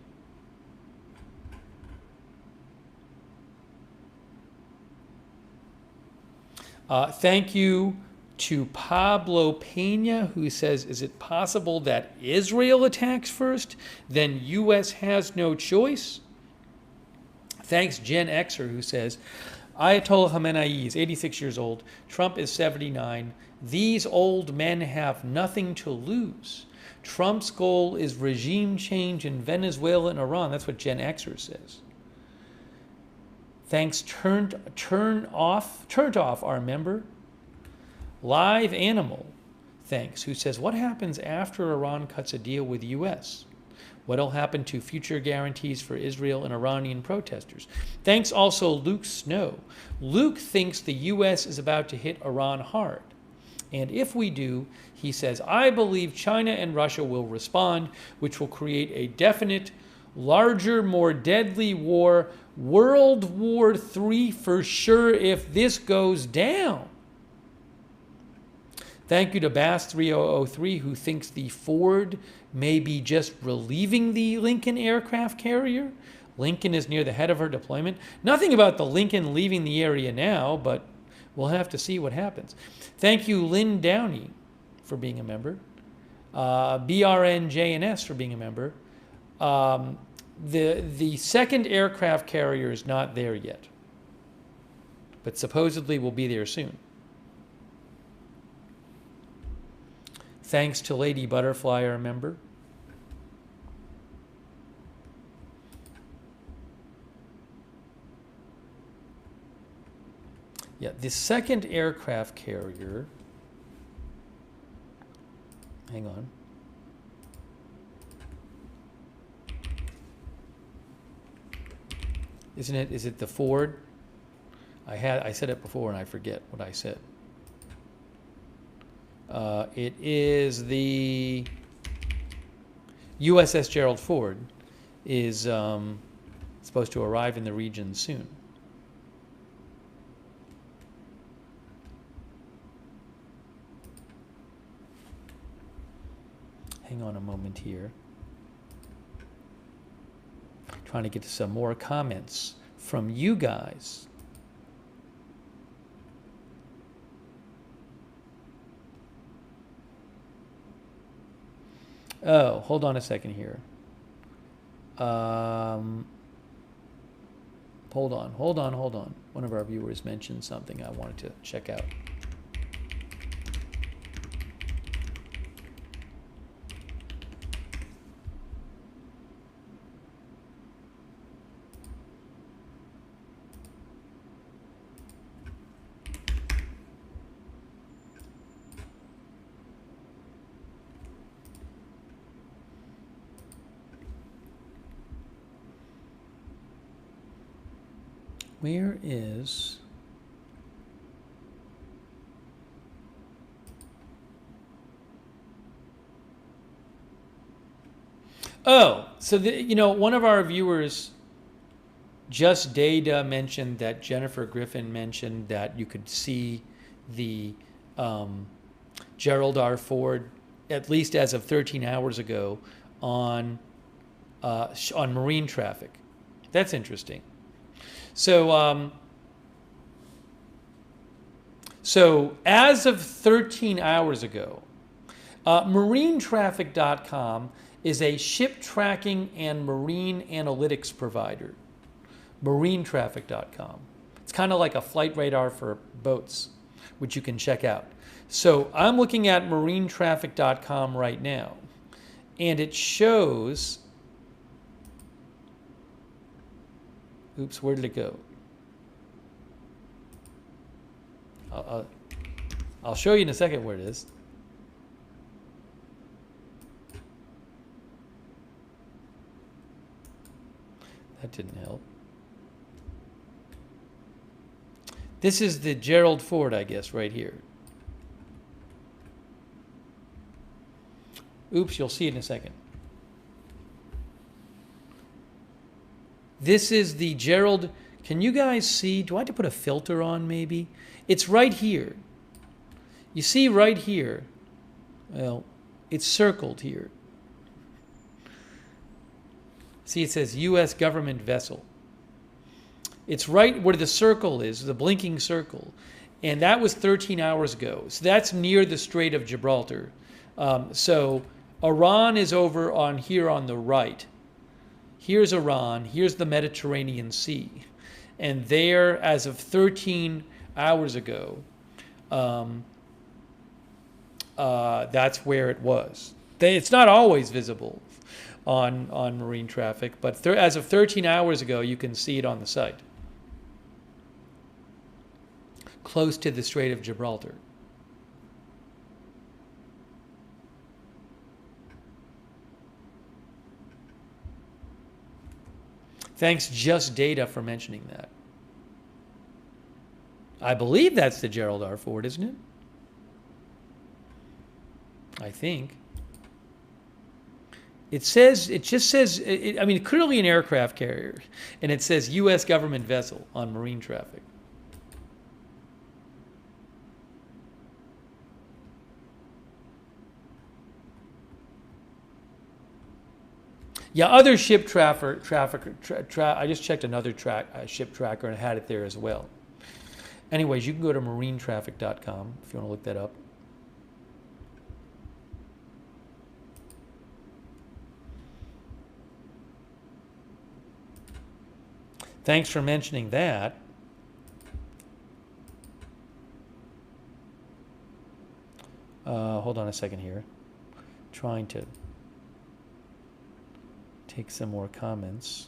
Thank you to Pablo Pena, who says, is it possible that Israel attacks first, then U.S. has no choice? Thanks, Gen Xer, who says, Ayatollah Khamenei is 86 years old. Trump is 79. These old men have nothing to lose. Trump's goal is regime change in Venezuela and Iran. That's what Gen Xer says. Thanks, turned off our member. Live Animal, thanks, who says, what happens after Iran cuts a deal with the U.S.? What'll happen to future guarantees for Israel and Iranian protesters? Thanks also Luke Snow. Luke thinks the U.S. is about to hit Iran hard. And if we do, he says, I believe China and Russia will respond, which will create a definite, larger, more deadly war, World War III for sure if this goes down. Thank you to Bass3003, who thinks the Ford may be just relieving the Lincoln aircraft carrier. Lincoln is near the head of her deployment. Nothing about the Lincoln leaving the area now, but we'll have to see what happens. Thank you, Lynn Downey, for being a member. BRNJNS for being a member. The second aircraft carrier is not there yet, but supposedly will be there soon. Thanks to Lady Butterfly, our member. Yeah, the second aircraft carrier, hang on. Isn't it, is it the Ford? I said it before and I forget what I said. It is the USS Gerald Ford is supposed to arrive in the region soon. Hang on a moment here. Trying to get to some more comments from you guys. Oh, hold on a second here. Hold on. One of our viewers mentioned something I wanted to check out. Where is... Oh, so one of our viewers, Just Data, mentioned that Jennifer Griffin mentioned that you could see the Gerald R. Ford, at least as of 13 hours ago, on marine traffic. That's interesting. So as of 13 hours ago, marinetraffic.com is a ship tracking and marine analytics provider. Marinetraffic.com. It's kind of like a flight radar for boats, which you can check out. So I'm looking at marinetraffic.com right now, and it shows... Oops, where did it go? I'll show you in a second where it is. That didn't help. This is the Gerald Ford, I guess, right here. Oops, you'll see it in a second. This is the Gerald. Can you guys see? Do I have to put a filter on maybe? It's right here. You see right here. Well, it's circled here. See, it says U.S. government vessel. It's right where the circle is, the blinking circle. And that was 13 hours ago. So that's near the Strait of Gibraltar. So Iran is over on here on the right. Here's Iran. Here's the Mediterranean Sea. And there, as of 13 hours ago, that's where it was. It's not always visible on marine traffic, but as of 13 hours ago, you can see it on the site, close to the Strait of Gibraltar. Thanks, Just Data, for mentioning that. I believe that's the Gerald R. Ford, isn't it? I think. It just says, I mean, clearly an aircraft carrier, and it says U.S. government vessel on marine traffic. Yeah, other ship traffic. I just checked another ship tracker and had it there as well. Anyways, you can go to marinetraffic.com if you want to look that up. Thanks for mentioning that. Hold on a second here. Trying to take some more comments.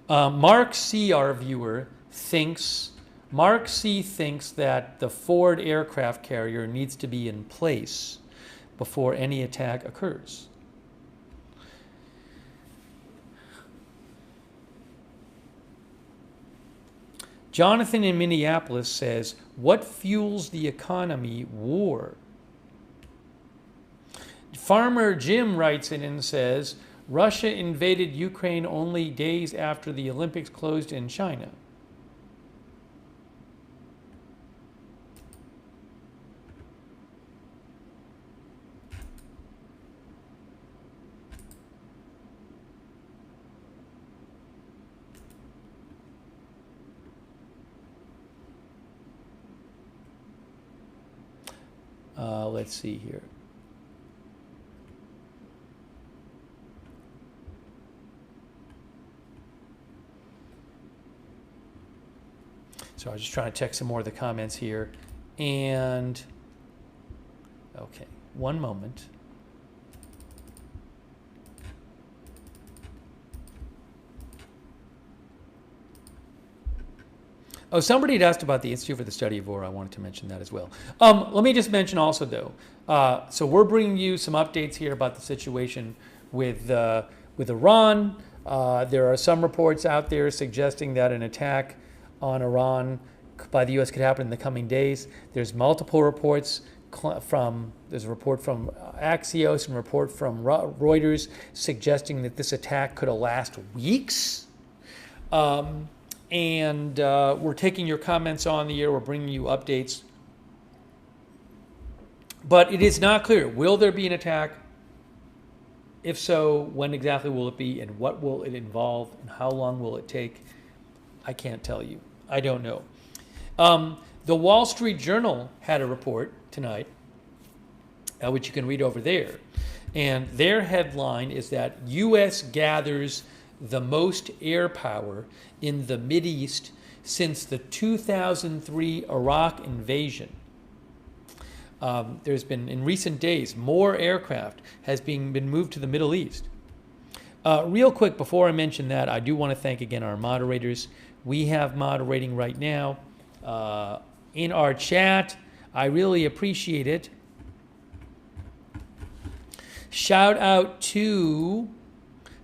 Mark C., our viewer, Mark C. thinks that the Ford aircraft carrier needs to be in place before any attack occurs. Jonathan in Minneapolis says, what fuels the economy? War. Farmer Jim writes in and says, Russia invaded Ukraine only days after the Olympics closed in China. Let's see here. So I was just trying to check some more of the comments here. And, okay, one moment. Oh, somebody had asked about the Institute for the Study of War. I wanted to mention that as well. Let me just mention also, though, so we're bringing you some updates here about the situation with Iran. There are some reports out there suggesting that an attack on Iran by the U.S. could happen in the coming days. There's multiple reports there's a report from Axios and a report from Reuters suggesting that this attack could last weeks. And we're taking your comments on the air. We're bringing you updates. But it is not clear. Will there be an attack? If so, when exactly will it be? And what will it involve? And how long will it take? I can't tell you. I don't know. The Wall Street Journal had a report tonight, which you can read over there. And their headline is that U.S. gathers the most air power in the Mideast since the 2003 Iraq invasion. There's been, in recent days, more aircraft has been moved to the Middle East. Real quick, before I mention that, I do want to thank again our moderators. We have moderating right now in our chat. I really appreciate it. Shout out to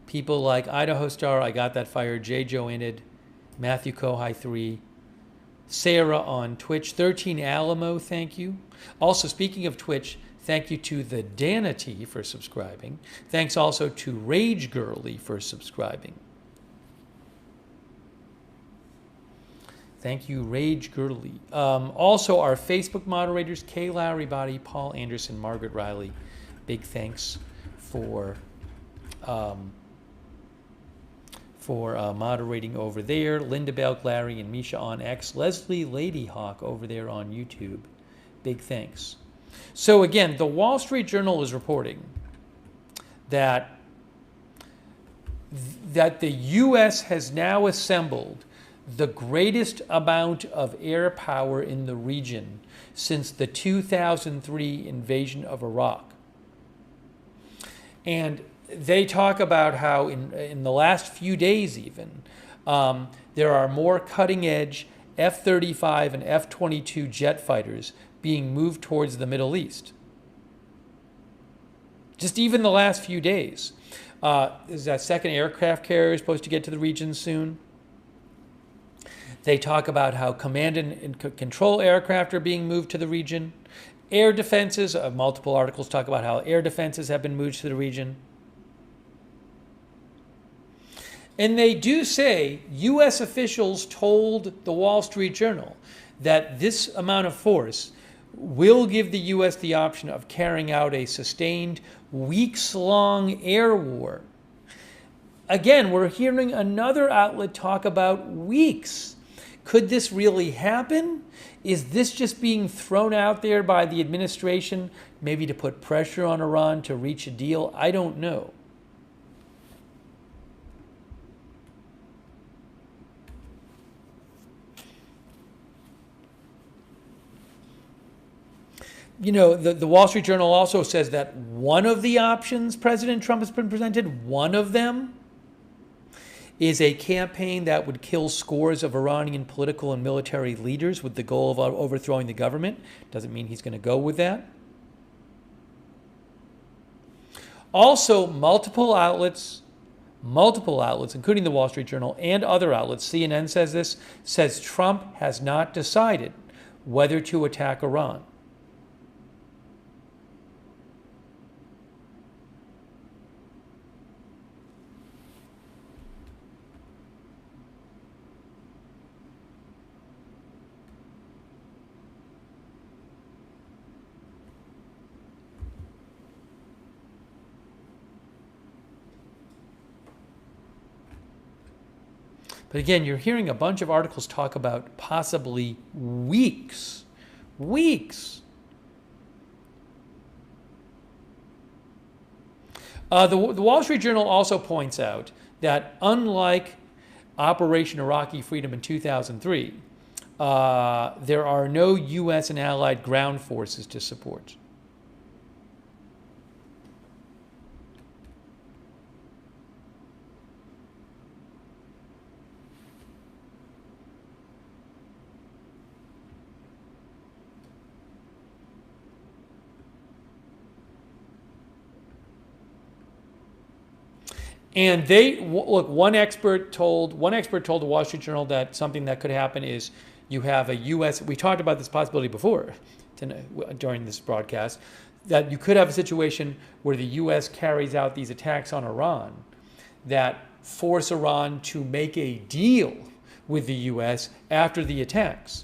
people like Idaho Star, I Got That Fire, J. Joanid, Matthew Kohai 3, Sarah on Twitch, 13 Alamo, thank you. Also, speaking of Twitch, thank you to the Danity for subscribing. Thanks also to Rage Girly for subscribing. Thank you, Rage Girly. Also, our Facebook moderators, Kay Lowry Body, Paul Anderson, Margaret Riley, Big thanks for moderating over there. Linda Belk, Larry, and Misha on X. Leslie Ladyhawk over there on YouTube. Big thanks. So again, the Wall Street Journal is reporting that the U.S. has now assembled the greatest amount of air power in the region since the 2003 invasion of Iraq. And they talk about how in the last few days even, there are more cutting-edge F-35 and F-22 jet fighters being moved towards the Middle East. Just even the last few days. Is that second aircraft carrier supposed to get to the region soon? They talk about how command and control aircraft are being moved to the region. Air defenses, multiple articles talk about how air defenses have been moved to the region. And they do say, U.S. officials told the Wall Street Journal that this amount of force will give the U.S. the option of carrying out a sustained, weeks-long air war. Again, we're hearing another outlet talk about weeks. Could this really happen? Is this just being thrown out there by the administration, maybe to put pressure on Iran to reach a deal? I don't know. You know, the Wall Street Journal also says that one of the options President Trump has been presented, one of them, is a campaign that would kill scores of Iranian political and military leaders with the goal of overthrowing the government. Doesn't mean he's going to go with that. Also, multiple outlets, including the Wall Street Journal and other outlets, CNN says this, says Trump has not decided whether to attack Iran. But again, you're hearing a bunch of articles talk about possibly weeks. Weeks. The Wall Street Journal also points out that unlike Operation Iraqi Freedom in 2003, there are no U.S. and allied ground forces to support. And look, one expert told the Wall Street Journal that something that could happen is you have a U.S. We talked about this possibility before during this broadcast, that you could have a situation where the U.S. carries out these attacks on Iran that force Iran to make a deal with the U.S. after the attacks.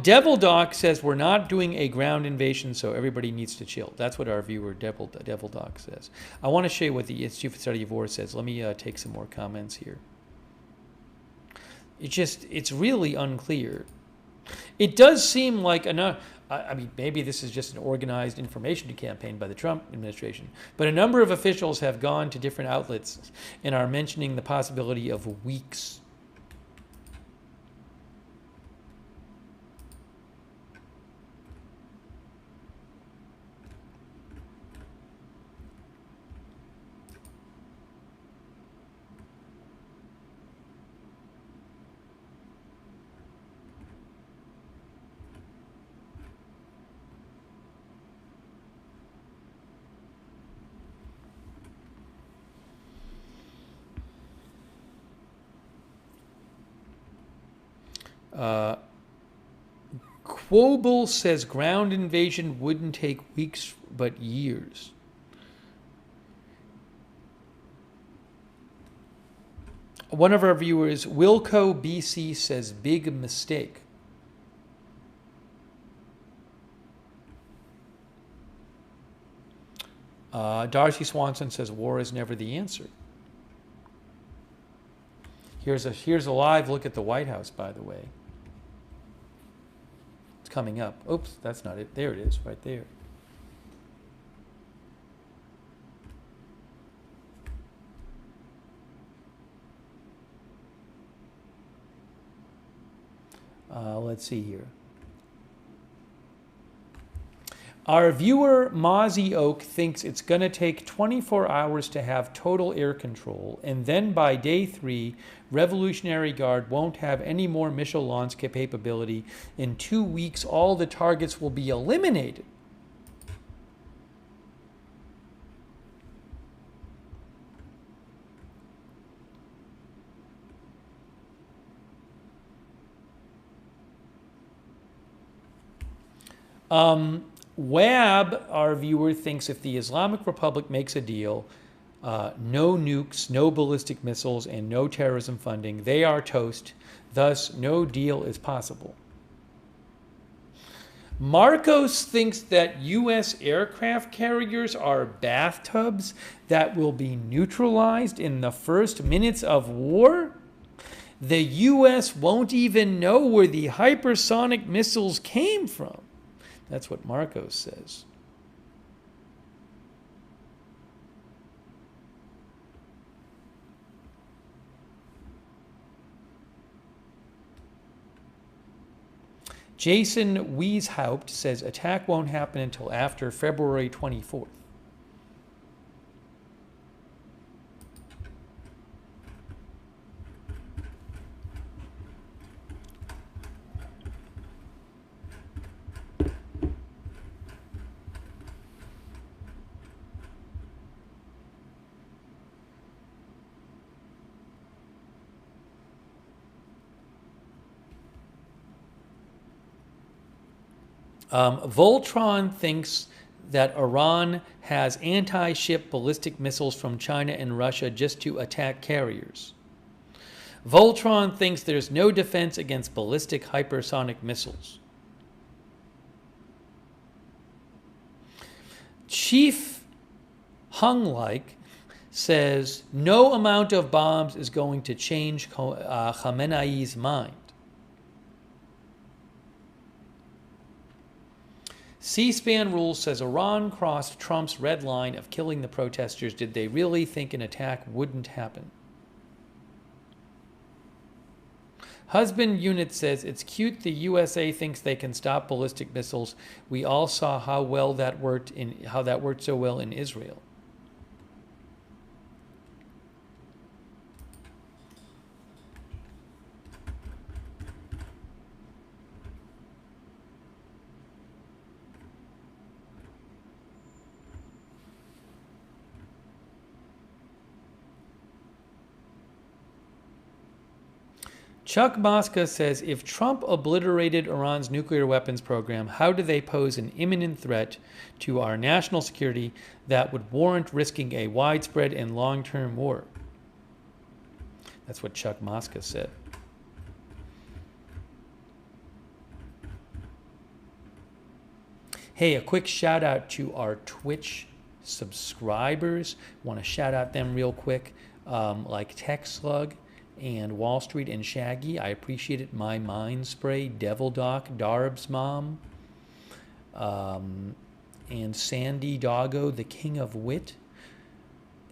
Devil Doc says we're not doing a ground invasion, so everybody needs to chill. That's what our viewer Devil Doc says. I want to show you what the Institute for Study of War says. Let me take some more comments here. It's really unclear. It does seem like enough. I mean, maybe this is just an organized information campaign by the Trump administration, but a number of officials have gone to different outlets and are mentioning the possibility of weeks. Quobel says ground invasion wouldn't take weeks but years. One of our viewers, Wilco BC, says big mistake. Darcy Swanson says war is never the answer. Here's a live look at the White House, by the way. It's coming up. Oops, that's not it. There it is, right there. Let's see here. Our viewer, Mozzie Oak, thinks it's going to take 24 hours to have total air control, and then by day 3, Revolutionary Guard won't have any more missile launch capability. In 2 weeks, all the targets will be eliminated. Wab, our viewer, thinks if the Islamic Republic makes a deal, no nukes, no ballistic missiles, and no terrorism funding, they are toast. Thus, no deal is possible. Marcos thinks that U.S. aircraft carriers are bathtubs that will be neutralized in the first minutes of war. The U.S. won't even know where the hypersonic missiles came from. That's what Marcos says. Jason Wieshaupt says attack won't happen until after February 24th. Voltron thinks that Iran has anti-ship ballistic missiles from China and Russia just to attack carriers. Voltron thinks there's no defense against ballistic hypersonic missiles. Chief Hung-like says no amount of bombs is going to change Khamenei's mind. C-SPAN Rules says Iran crossed Trump's red line of killing the protesters. Did they really think an attack wouldn't happen? Husband Unit says it's cute the USA thinks they can stop ballistic missiles. We all saw how that worked so well in Israel. Chuck Mosca says, if Trump obliterated Iran's nuclear weapons program, how do they pose an imminent threat to our national security that would warrant risking a widespread and long-term war? That's what Chuck Mosca said. Hey, a quick shout out to our Twitch subscribers. Want to shout out them real quick, like Tech Slug and Wall Street and Shaggy. I appreciate it. My Mind Spray, Devil Doc, Darb's Mom, and Sandy Doggo, the King of Wit,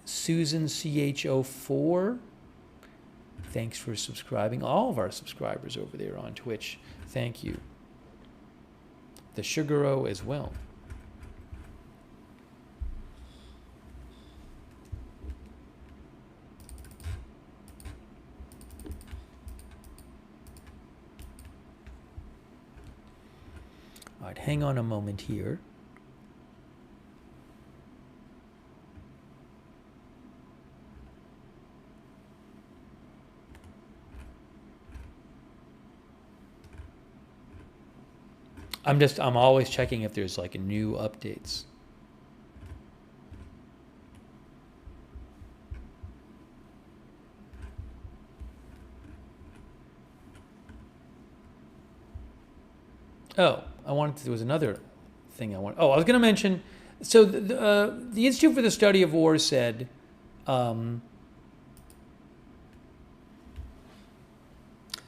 Susan CHO4. Thanks for subscribing. All of our subscribers over there on Twitch, thank you. The Sugaro as well. All right, hang on a moment here. I'm always checking if there's like new updates. Oh, there was another thing I want. Oh, I was going to mention. So the Institute for the Study of War said,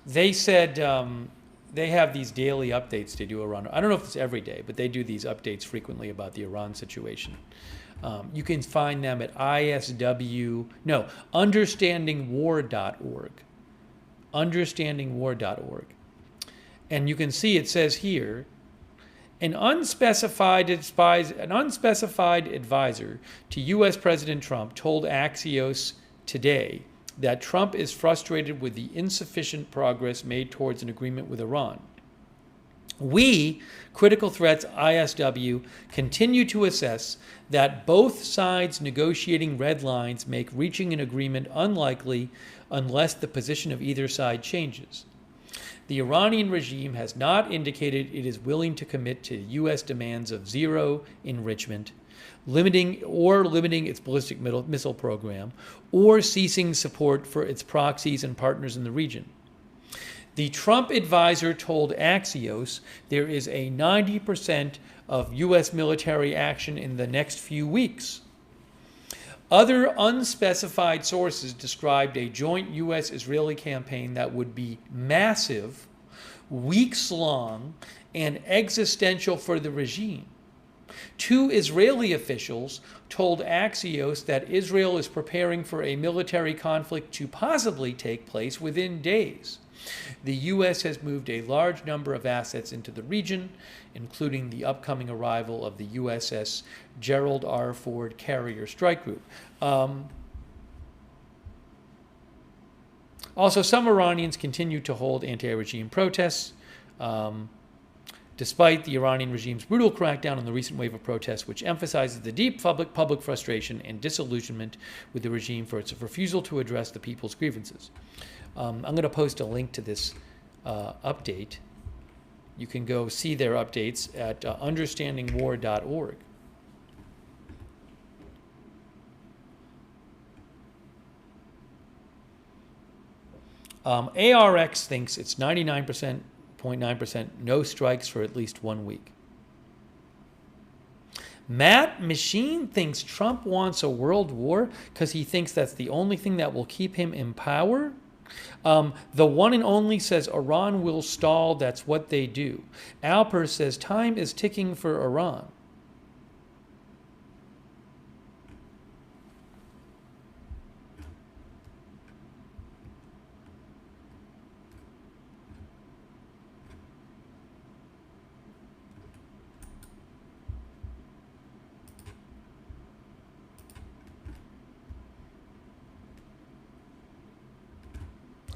they said they have these daily updates they do Iran. I don't know if it's every day, but they do these updates frequently about the Iran situation. You can find them at understandingwar.org. Understandingwar.org. And you can see it says here, an unspecified advisor to U.S. President Trump told Axios today that Trump is frustrated with the insufficient progress made towards an agreement with Iran. We, Critical Threats ISW, continue to assess that both sides' negotiating red lines make reaching an agreement unlikely unless the position of either side changes. The Iranian regime has not indicated it is willing to commit to U.S. demands of zero enrichment, limiting its ballistic missile program, or ceasing support for its proxies and partners in the region. The Trump advisor told Axios there is a 90% of U.S. military action in the next few weeks. Other unspecified sources described a joint U.S.-Israeli campaign that would be massive, weeks-long, and existential for the regime. Two Israeli officials told Axios that Israel is preparing for a military conflict to possibly take place within days. The U.S. has moved a large number of assets into the region, including the upcoming arrival of the USS Gerald R. Ford Carrier Strike Group. Also, some Iranians continue to hold anti-regime protests, despite the Iranian regime's brutal crackdown on the recent wave of protests, which emphasizes the deep public frustration and disillusionment with the regime for its refusal to address the people's grievances. I'm going to post a link to this update. You can go see their updates at understandingwar.org. ARX thinks it's 99.9% no strikes for at least 1 week. Matt Machine thinks Trump wants a world war because he thinks that's the only thing that will keep him in power. The one and only says Iran will stall. That's what they do. Alper says time is ticking for Iran.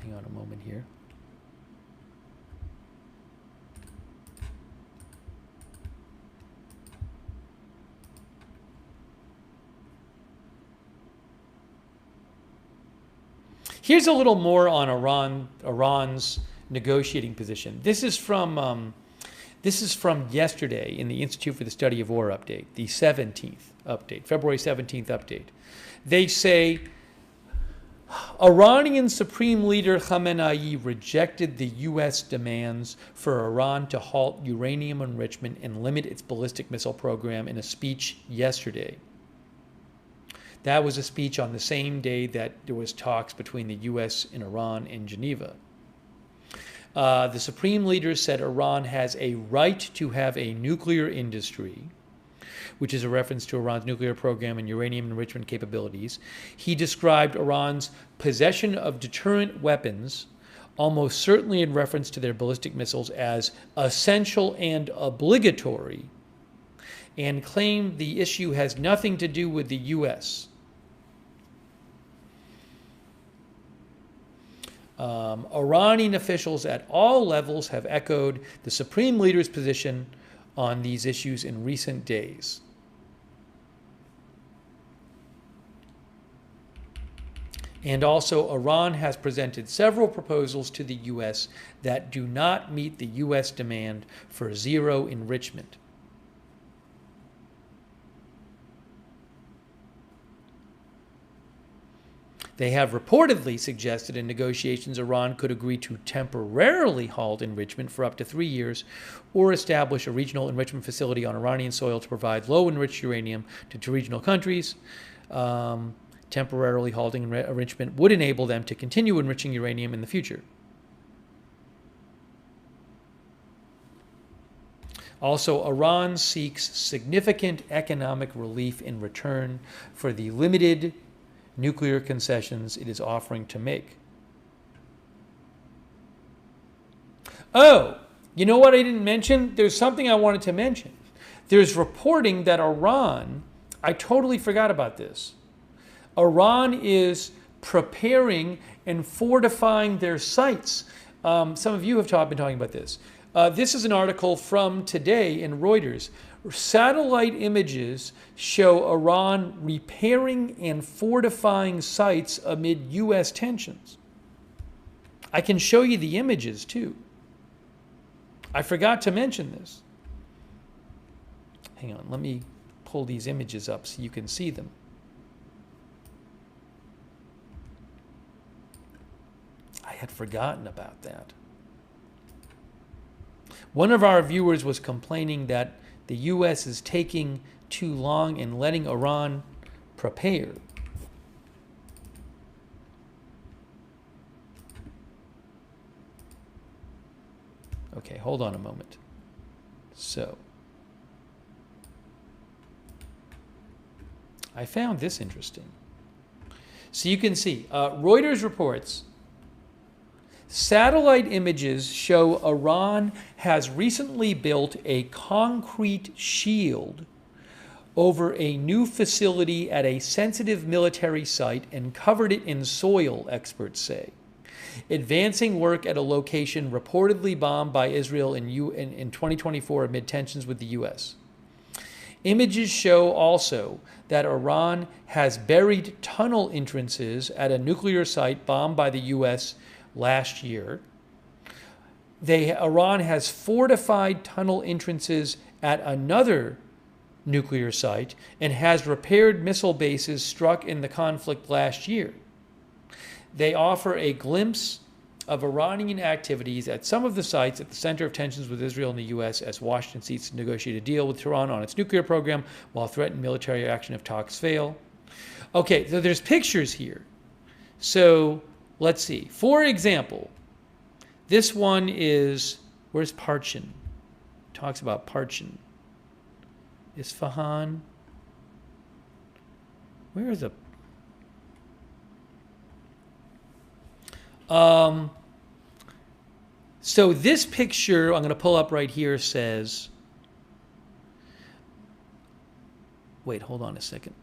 Hang on a moment here. Here's a little more on Iran's negotiating position. This is from yesterday in the Institute for the Study of War update, the 17th update, February 17th update. They say Iranian Supreme Leader Khamenei rejected the U.S. demands for Iran to halt uranium enrichment and limit its ballistic missile program in a speech yesterday. That was a speech on the same day that there was talks between the U.S. and Iran in Geneva. The Supreme Leader said Iran has a right to have a nuclear industry, which is a reference to Iran's nuclear program and uranium enrichment capabilities. He described Iran's possession of deterrent weapons, almost certainly in reference to their ballistic missiles, as essential and obligatory, and claimed the issue has nothing to do with the U.S. Iranian officials at all levels have echoed the Supreme Leader's position on these issues in recent days. And also, Iran has presented several proposals to the U.S. that do not meet the U.S. demand for zero enrichment. They have reportedly suggested in negotiations Iran could agree to temporarily halt enrichment for up to 3 years or establish a regional enrichment facility on Iranian soil to provide low-enriched uranium to regional countries. Temporarily halting enrichment would enable them to continue enriching uranium in the future. Also, Iran seeks significant economic relief in return for the limited nuclear concessions it is offering to make. Oh, you know what I didn't mention? There's something I wanted to mention. There's reporting that Iran, I totally forgot about this. Iran is preparing and fortifying their sites. Some of you have been talking about this. This is an article from today in Reuters. Satellite images show Iran repairing and fortifying sites amid U.S. tensions. I can show you the images too. I forgot to mention this. Hang on, let me pull these images up so you can see them. I had forgotten about that. One of our viewers was complaining that the U.S. is taking too long in letting Iran prepare. Okay, hold on a moment. So, I found this interesting. So you can see, Reuters reports, satellite images show Iran has recently built a concrete shield over a new facility at a sensitive military site and covered it in soil, experts say, advancing work at a location reportedly bombed by Israel in 2024 amid tensions with the U.S. Images show also that Iran has buried tunnel entrances at a nuclear site bombed by the U.S. last year. Iran has fortified tunnel entrances at another nuclear site and has repaired missile bases struck in the conflict last year. They offer a glimpse of Iranian activities at some of the sites at the center of tensions with Israel and the U.S. as Washington seeks to negotiate a deal with Tehran on its nuclear program while threatening military action if talks fail. Okay, so there's pictures here. So let's see. For example, this one is, where's Parchin? Talks about Parchin. Isfahan. Where is the... So this picture, I'm going to pull up right here, says... Wait, hold on a second.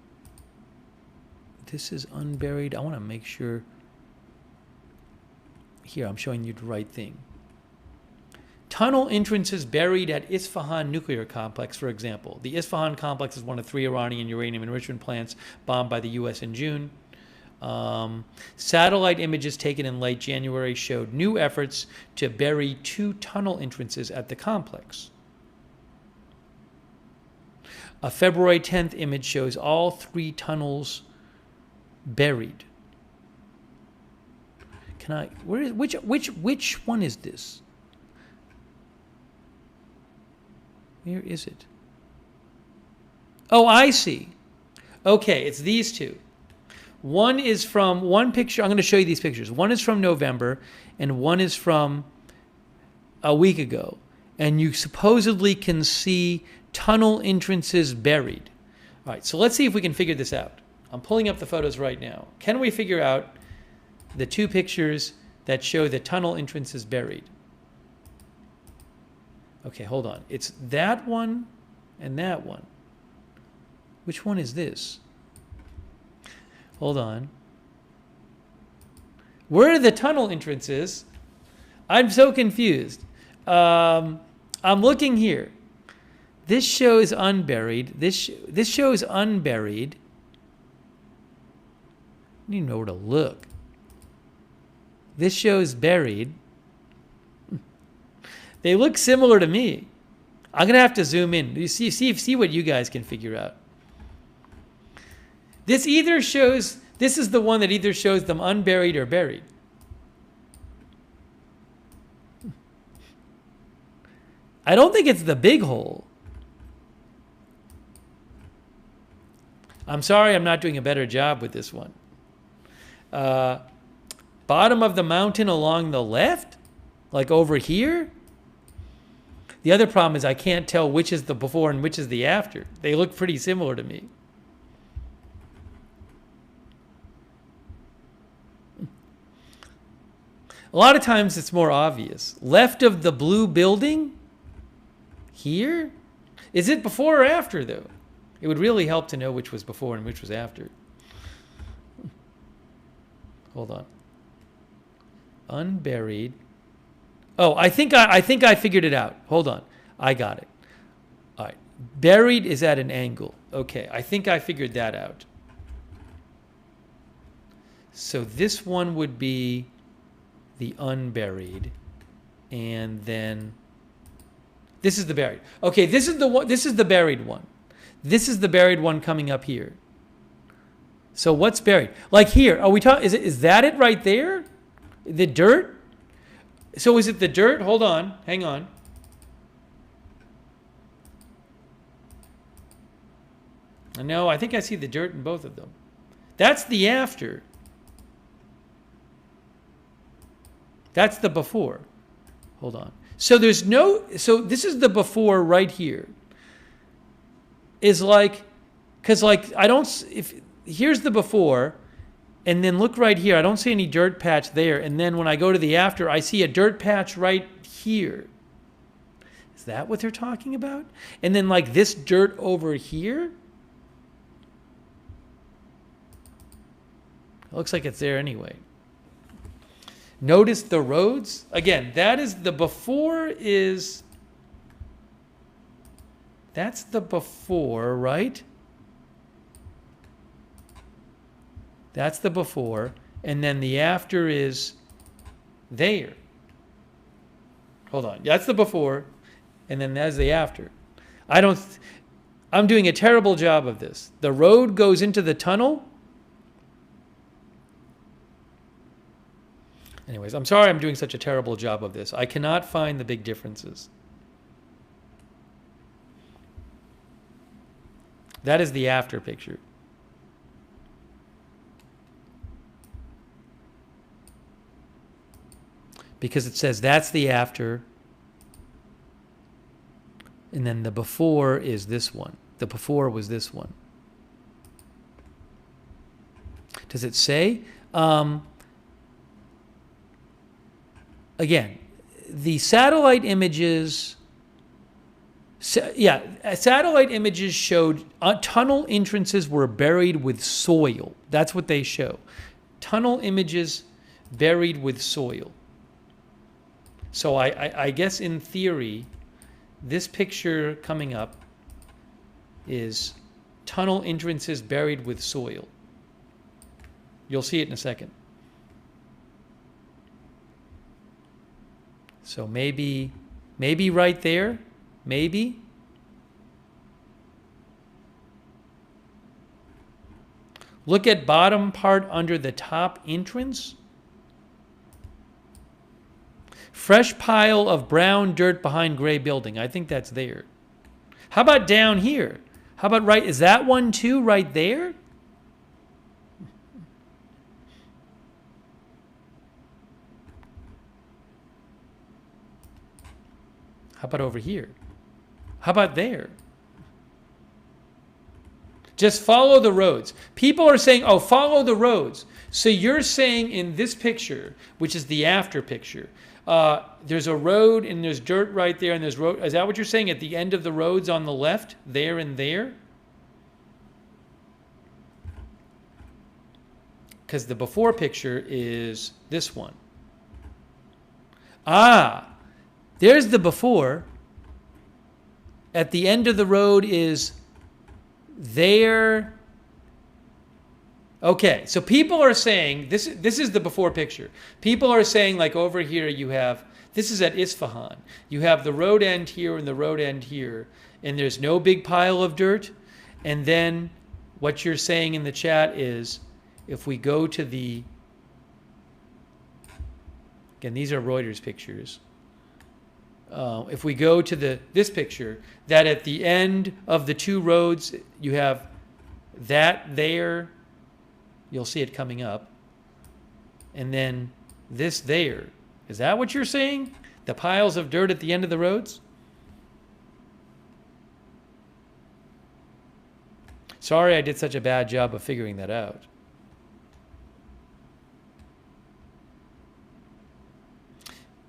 This is unburied. I want to make sure... Here, I'm showing you the right thing. Tunnel entrances buried at Isfahan nuclear complex, for example. The Isfahan complex is one of 3 Iranian uranium enrichment plants bombed by the U.S. in June. Satellite images taken in late January showed new efforts to bury 2 tunnel entrances at the complex. A February 10th image shows all 3 tunnels buried. Can I? Where is which one is this? Where is it? Oh, I see. Okay, it's these 2. One is from one picture. I'm going to show you these pictures. One is from November, and one is from a week ago. And you supposedly can see tunnel entrances buried. All right, so let's see if we can figure this out. I'm pulling up the photos right now. Can we figure out the 2 pictures that show the tunnel entrances buried? Okay, hold on. It's that one and that one. Which one is this? Hold on. Where are the tunnel entrances? I'm so confused. I'm looking here. This shows unburied. This shows unburied. I don't even know where to look. This shows buried. They look similar to me. I'm gonna have to zoom in. You see what you guys can figure out. This either shows This is the one that either shows them unburied or buried. I don't think it's the big hole. I'm sorry I'm not doing a better job with this one. Bottom of the mountain along the left? Like over here? The other problem is I can't tell which is the before and which is the after. They look pretty similar to me. A lot of times it's more obvious. Left of the blue building? Here? Is it before or after, though? It would really help to know which was before and which was after. Hold on. Unburied. Oh, I think I figured it out. Hold on. I got it. All right. Buried is at an angle. Okay, I think I figured that out. So this one would be the unburied, and then this is the buried. Okay, this is the one. This is the buried one. This is the buried one coming up here. So what's buried? Like here, are we talking? Is that it right there? The dirt? So is it the dirt? Hold on, hang on. No, I think I see the dirt in both of them. That's the after. That's the before. Hold on. So there's no, so this is the before right here. Is like, because like, I don't, if, here's the before, and then look right here. I don't see any dirt patch there. And then when I go to the after, I see a dirt patch right here. Is that what they're talking about? And then like this dirt over here. It looks like it's there anyway. Notice the roads. Again, that is the before is, that's the before, right? That's the before. And then the after is there. Hold on. That's the before. And then that's the after. I'm doing a terrible job of this. The road goes into the tunnel. Anyways, I'm sorry I'm doing such a terrible job of this. I cannot find the big differences. That is the after picture. Because it says that's the after. And then the before is this one. The before was this one. Does it say? Again, the satellite images, satellite images showed tunnel entrances were buried with soil. That's what they show. Tunnel images buried with soil. So I guess in theory, this picture coming up is tunnel entrances buried with soil. You'll see it in a second. So maybe right there, maybe. Look at bottom part under the top entrance. Fresh pile of brown dirt behind gray building. I think that's there. How about down here? How about right, is that one too right there? How about over here? How about there? Just follow the roads. People are saying, oh, follow the roads. So you're saying in this picture, which is the after picture, there's a road and there's dirt right there and there's road. Is that what you're saying at the end of the roads on the left, there and there? Because the before picture is this one. Ah, there's the before. At the end of the road is there. Okay, so people are saying, this is the before picture. People are saying like over here you have, this is at Isfahan. You have the road end here and the road end here. And there's no big pile of dirt. And then what you're saying in the chat is if we go to the, again, these are Reuters pictures. If we go to this picture, that at the end of the two roads, you have that there, you'll see it coming up, and then this there. Is that what you're saying? The piles of dirt at the end of the roads? Sorry I did such a bad job of figuring that out.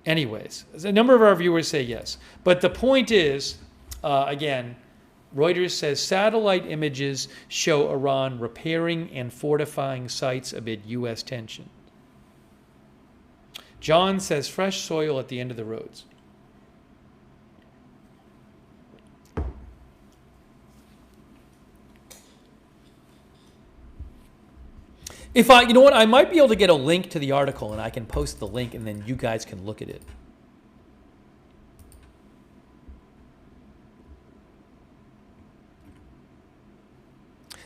Anyways, a number of our viewers say yes. But the point is, again, Reuters says satellite images show Iran repairing and fortifying sites amid U.S. tension. John says fresh soil at the end of the roads. If you know what, I might be able to get a link to the article and I can post the link and then you guys can look at it.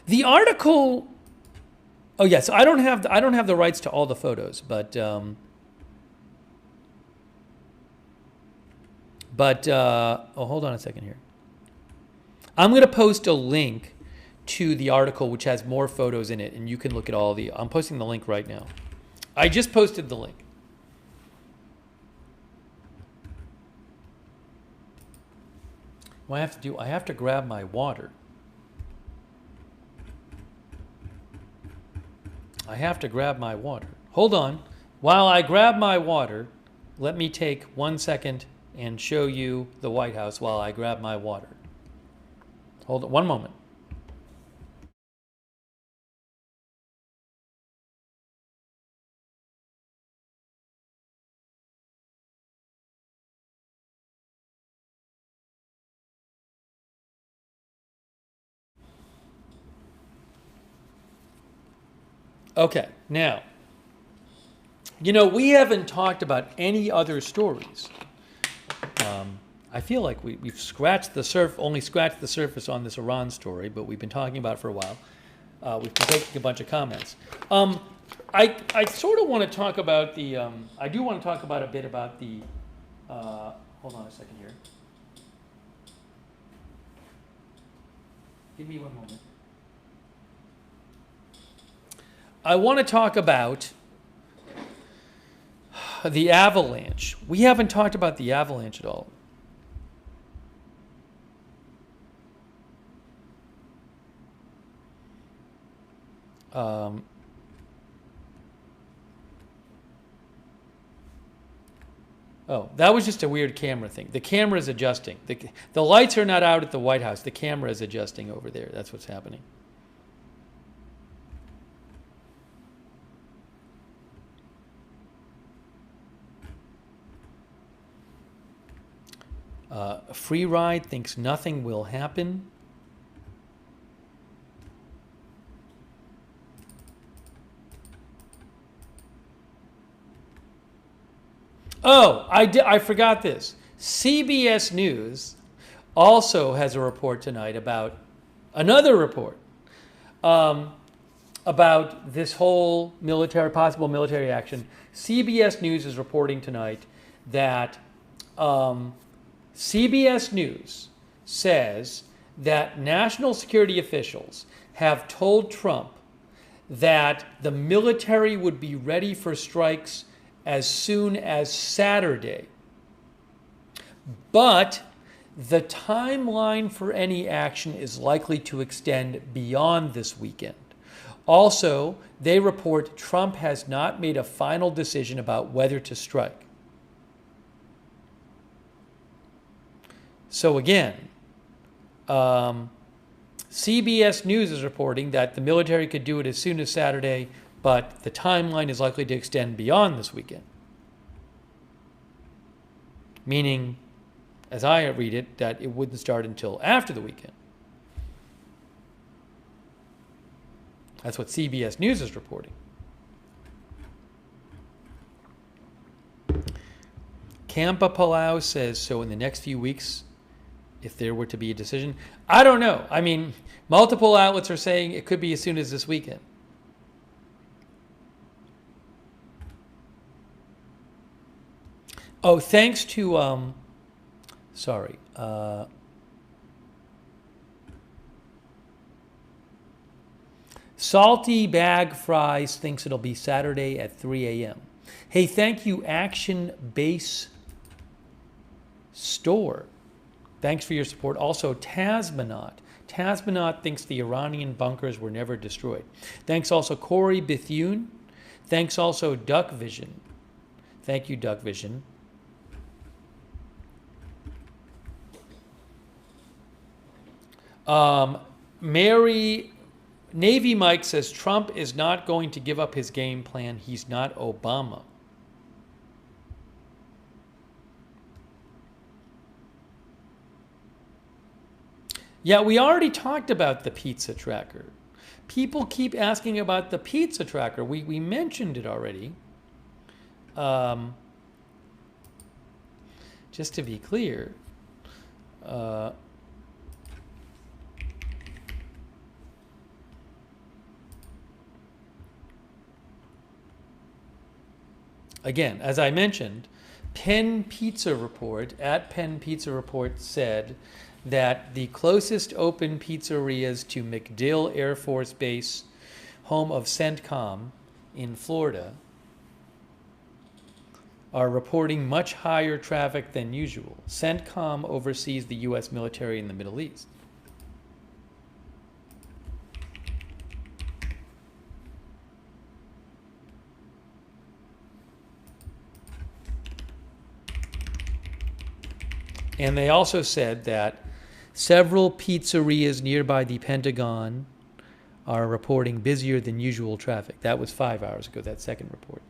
The article, oh yes, I don't have the rights to all the photos, but hold on a second here. I'm going to post a link to the article which has more photos in it, and you can look at all the. I'm posting the link right now. I just posted the link. What I have to do, I have to grab my water. I have to grab my water. Hold on. While I grab my water, let me take 1 second and show you the White House while I grab my water. Hold on, one moment. Okay, now, we haven't talked about any other stories. I feel like we've only scratched the surface on this Iran story, but we've been talking about it for a while. We've been taking a bunch of comments. I sort of want to talk about I do want to talk about a bit about the, hold on a second here. Give me one moment. I want to talk about the avalanche. We haven't talked about the avalanche at all. Oh, that was just a weird camera thing. The camera is adjusting. The lights are not out at the White House. The camera is adjusting over there. That's what's happening. Free Ride thinks nothing will happen. Oh, I forgot this. CBS News also has a report tonight about another report about this whole possible military action. CBS News is reporting tonight that CBS News says that national security officials have told Trump that the military would be ready for strikes as soon as Saturday. But the timeline for any action is likely to extend beyond this weekend. Also, they report Trump has not made a final decision about whether to strike. So again, CBS News is reporting that the military could do it as soon as Saturday, but the timeline is likely to extend beyond this weekend. Meaning, as I read it, that it wouldn't start until after the weekend. That's what CBS News is reporting. Kampa Palau says, so in the next few weeks, if there were to be a decision, I don't know. I mean, multiple outlets are saying it could be as soon as this weekend. Oh, thanks to sorry. Salty Bag Fries thinks it'll be Saturday at 3 a.m. Hey, thank you, Action Base Store. Thanks for your support. Also, Tasmanaut. Tasmanaut thinks the Iranian bunkers were never destroyed. Thanks also, Corey Bethune. Thanks also, Duck Vision. Thank you, Duck Vision. Mary Navy Mike says Trump is not going to give up his game plan. He's not Obama. Yeah, we already talked about the pizza tracker. People keep asking about the pizza tracker. We mentioned it already. Just to be clear, again, as I mentioned, Penn Pizza Report, at Penn Pizza Report, said that the closest open pizzerias to MacDill Air Force Base, home of CENTCOM in Florida, are reporting much higher traffic than usual. CENTCOM oversees the U.S. military in the Middle East. And they also said that several pizzerias nearby the Pentagon are reporting busier than usual traffic. That was 5 hours ago, that second report.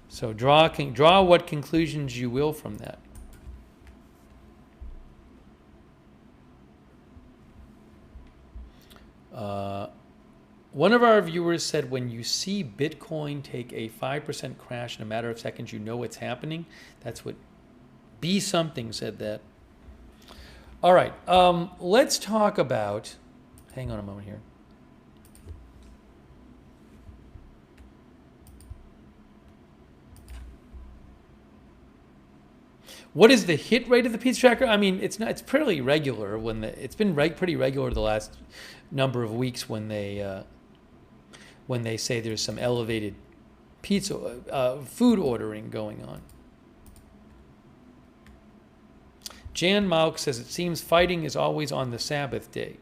So draw what conclusions you will from that. One of our viewers said, when you see Bitcoin take a 5% crash in a matter of seconds, you know what's happening. That's what Be Something said that. All right, let's talk about, hang on a moment here. What is the hit rate of the pizza tracker? I mean, it's pretty regular it's been pretty regular the last number of weeks when they say there's some elevated pizza food ordering going on. Jan Mauk says it seems fighting is always on the Sabbath day.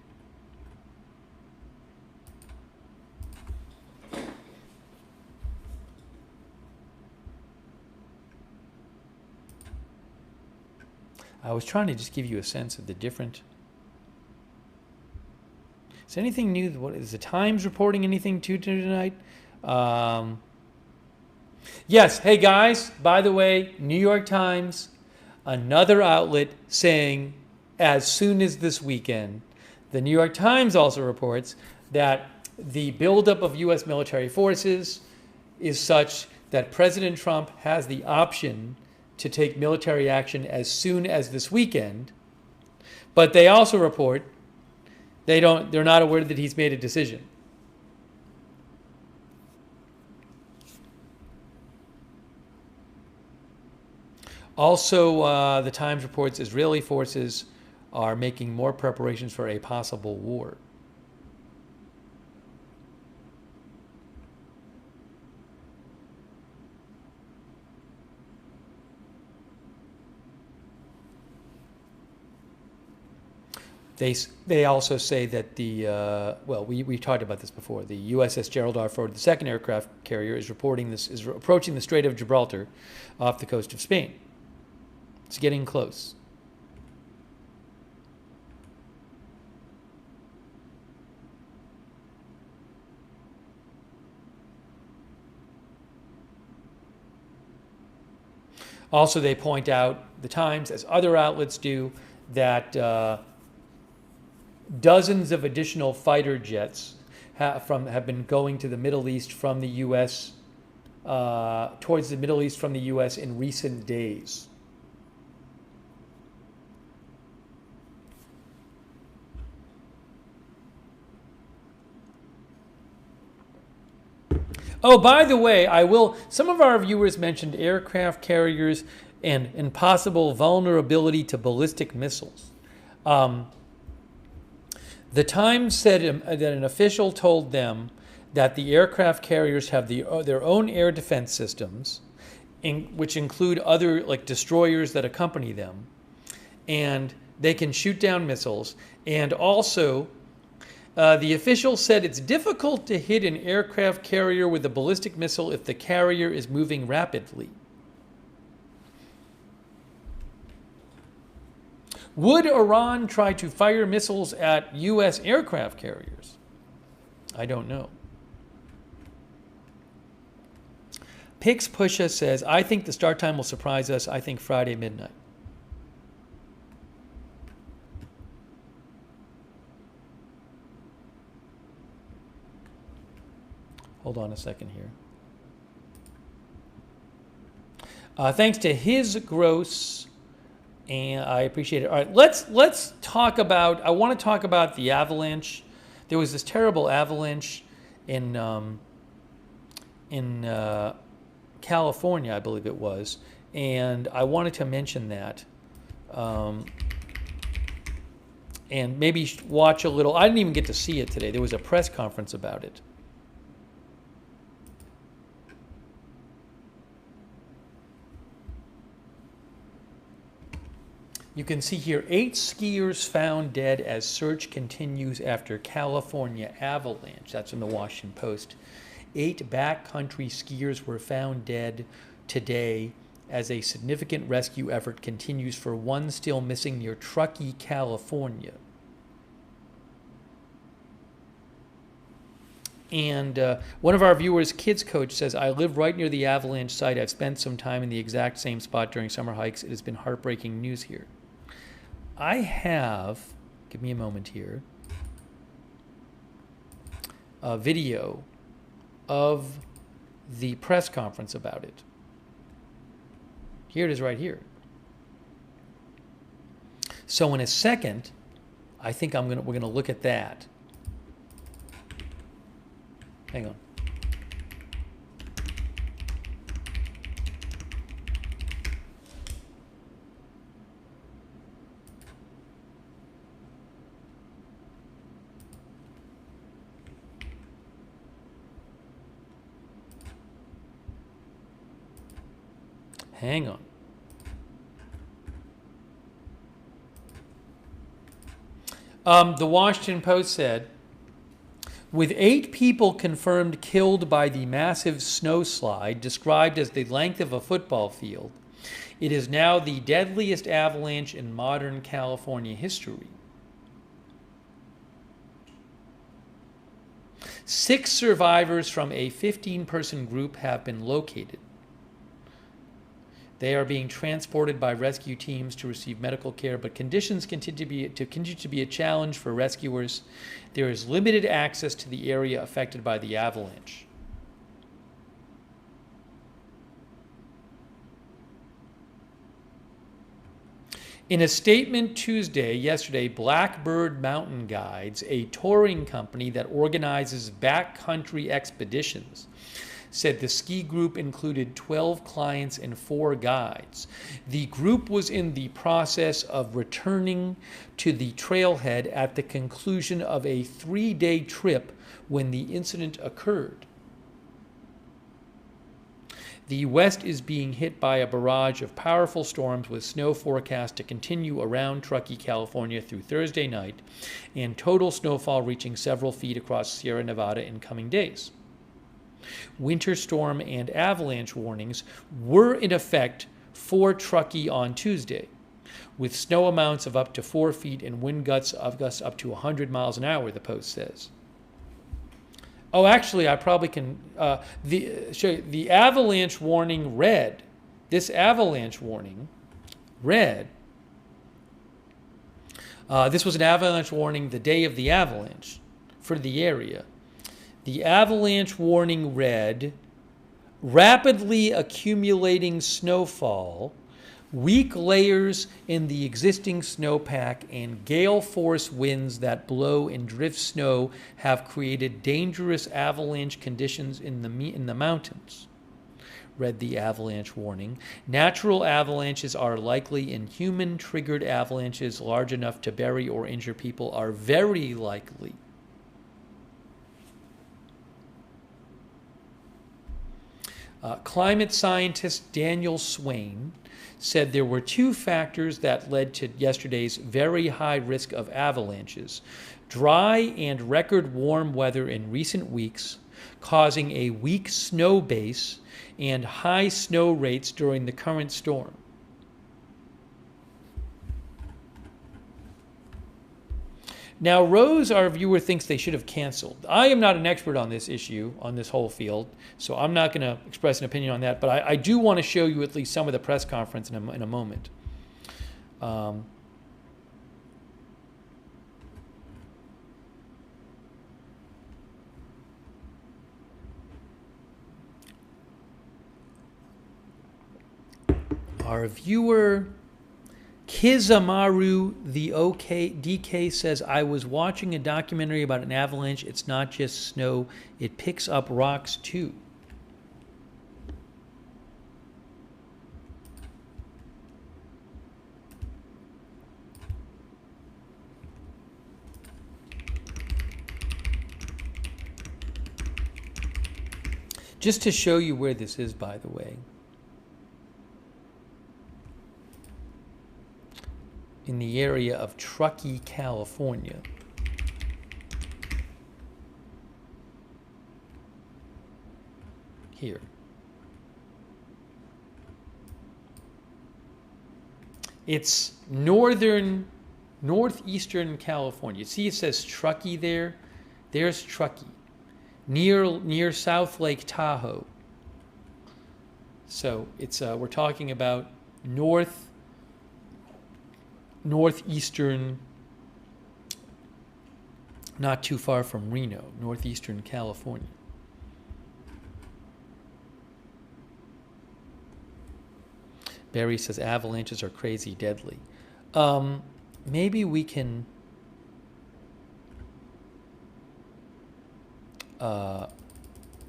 I was trying to just give you a sense of the different. Is anything new? What is the Times reporting anything tonight? Yes. Hey guys, by the way, New York Times, another outlet saying as soon as this weekend. The New York Times also reports that the buildup of U.S. military forces is such that President Trump has the option to take military action as soon as this weekend, but they also report they're not aware that he's made a decision. Also, the Times reports Israeli forces are making more preparations for a possible war. They also say that we talked about this before. The USS Gerald R. Ford, the second aircraft carrier, is approaching the Strait of Gibraltar off the coast of Spain. It's getting close. Also, they point out, the Times, as other outlets do, that dozens of additional fighter jets have been going to the Middle East from the U.S. Towards the Middle East from the U.S. in recent days. Oh, by the way, some of our viewers mentioned aircraft carriers and possible vulnerability to ballistic missiles. The Times said that an official told them that the aircraft carriers have their own air defense systems, which include other like destroyers that accompany them, and they can shoot down missiles. And also, the official said it's difficult to hit an aircraft carrier with a ballistic missile if the carrier is moving rapidly. Would Iran try to fire missiles at U.S. aircraft carriers? I don't know. Pix Pusha says, I think the start time will surprise us. I think Friday midnight. Hold on a second here. Thanks to his gross, and I appreciate it. All right, let's talk about. I want to talk about the avalanche. There was this terrible avalanche in California, I believe it was, and I wanted to mention that. And maybe watch a little. I didn't even get to see it today. There was a press conference about it. You can see here 8 skiers found dead as search continues after California avalanche. That's in the Washington Post. 8 backcountry skiers were found dead today as a significant rescue effort continues for one still missing near Truckee, California. And one of our viewers, Kids Coach, says, I live right near the avalanche site. I've spent some time in the exact same spot during summer hikes. It has been heartbreaking news here. I have, give me a moment here, a video of the press conference about it. Here it is right here. So in a second, I think we're gonna look at that. Hang on. Hang on. The Washington Post said, with 8 people confirmed killed by the massive snowslide described as the length of a football field, it is now the deadliest avalanche in modern California history. 6 survivors from a 15-person group have been located. They are being transported by rescue teams to receive medical care, but conditions continue to be a challenge for rescuers. There is limited access to the area affected by the avalanche. In a statement yesterday, Blackbird Mountain Guides, a touring company that organizes backcountry expeditions, said the ski group included 12 clients and 4 guides. The group was in the process of returning to the trailhead at the conclusion of a 3-day trip when the incident occurred. The West is being hit by a barrage of powerful storms with snow forecast to continue around Truckee, California through Thursday night, and total snowfall reaching several feet across Sierra Nevada in coming days. Winter storm and avalanche warnings were in effect for Truckee on Tuesday, with snow amounts of up to 4 feet and wind gusts up to 100 miles an hour, the Post says. Oh, actually, I probably can show you the avalanche warning red. This avalanche warning red. This was an avalanche warning the day of the avalanche for the area. The avalanche warning read, rapidly accumulating snowfall Weak layers in the existing snowpack and gale force winds that blow and drift snow have created dangerous avalanche conditions in the mountains. Read the avalanche warning. Natural avalanches are likely, and human-triggered avalanches large enough to bury or injure people are very likely. Climate scientist Daniel Swain said there were two factors that led to yesterday's very high risk of avalanches: dry and record warm weather in recent weeks, causing a weak snow base and high snow rates during the current storm. Now, Rose, our viewer, thinks they should have canceled. I am not an expert on this issue, on this whole field, so I'm not going to express an opinion on that, but I do want to show you at least some of the press conference in a moment. Our viewer Kizamaru the DK says, I was watching a documentary about an avalanche. It's not just snow, it picks up rocks too. Just to show you where this is, by the way. In the area of Truckee, California. Here. It's northeastern California. See, it says Truckee there. There's Truckee, near South Lake Tahoe. So it's we're talking about northeastern, not too far from Reno, northeastern California. Barry says avalanches are crazy deadly. Maybe we can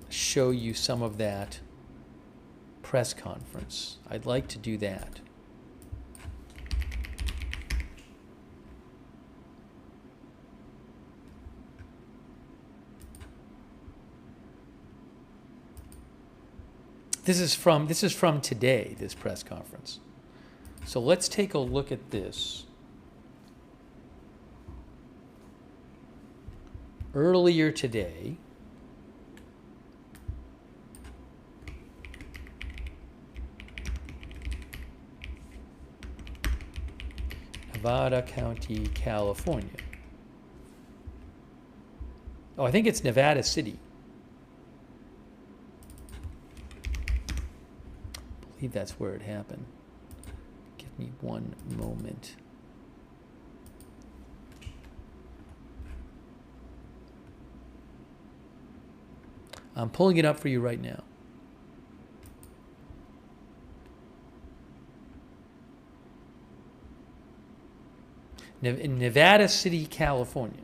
show you some of that press conference. I'd like to do that. This is from today, this press conference. So let's take a look at this. Earlier today, Nevada County, California. Oh, I think it's Nevada City. I believe that's where it happened. Give me one moment. I'm pulling it up for you right now. In Nevada City, California.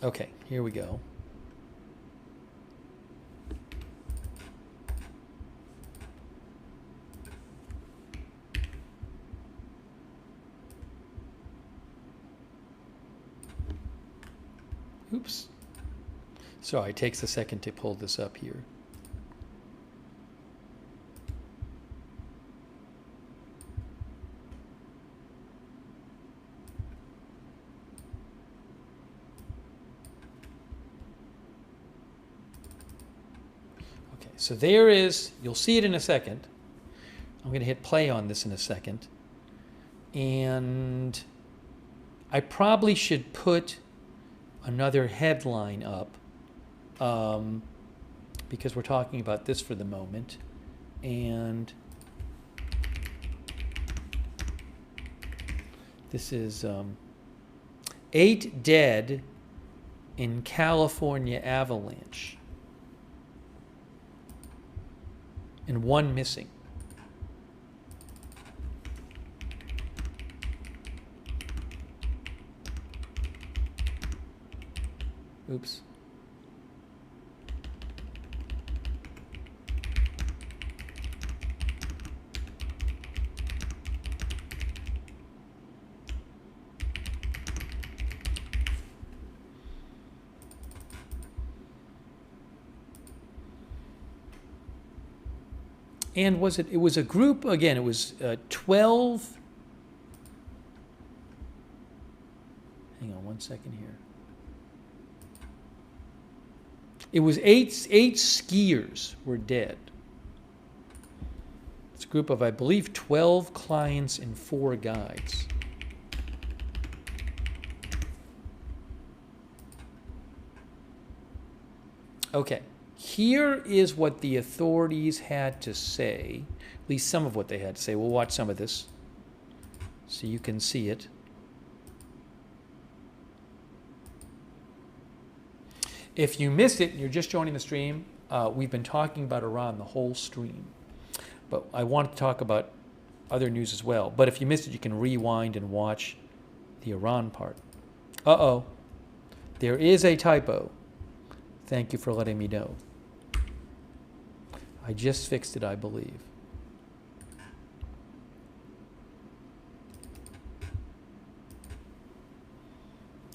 Okay, here we go. Oops. Sorry, it takes a second to pull this up here. Okay, so there is, you'll see it in a second. I'm going to hit play on this in a second. And I probably should put another headline up because we're talking about this for the moment. And This is 8 dead in California avalanche and 1 missing. Oops. And it was a group, again, it was 12. Hang on 1 second here. It was eight skiers were dead. It's a group of, I believe, 12 clients and 4 guides. Okay. Here is what the authorities had to say, at least some of what they had to say. We'll watch some of this so you can see it. If you missed it and you're just joining the stream, we've been talking about Iran the whole stream. But I want to talk about other news as well. But if you missed it, you can rewind and watch the Iran part. Uh-oh. There is a typo. Thank you for letting me know. I just fixed it, I believe.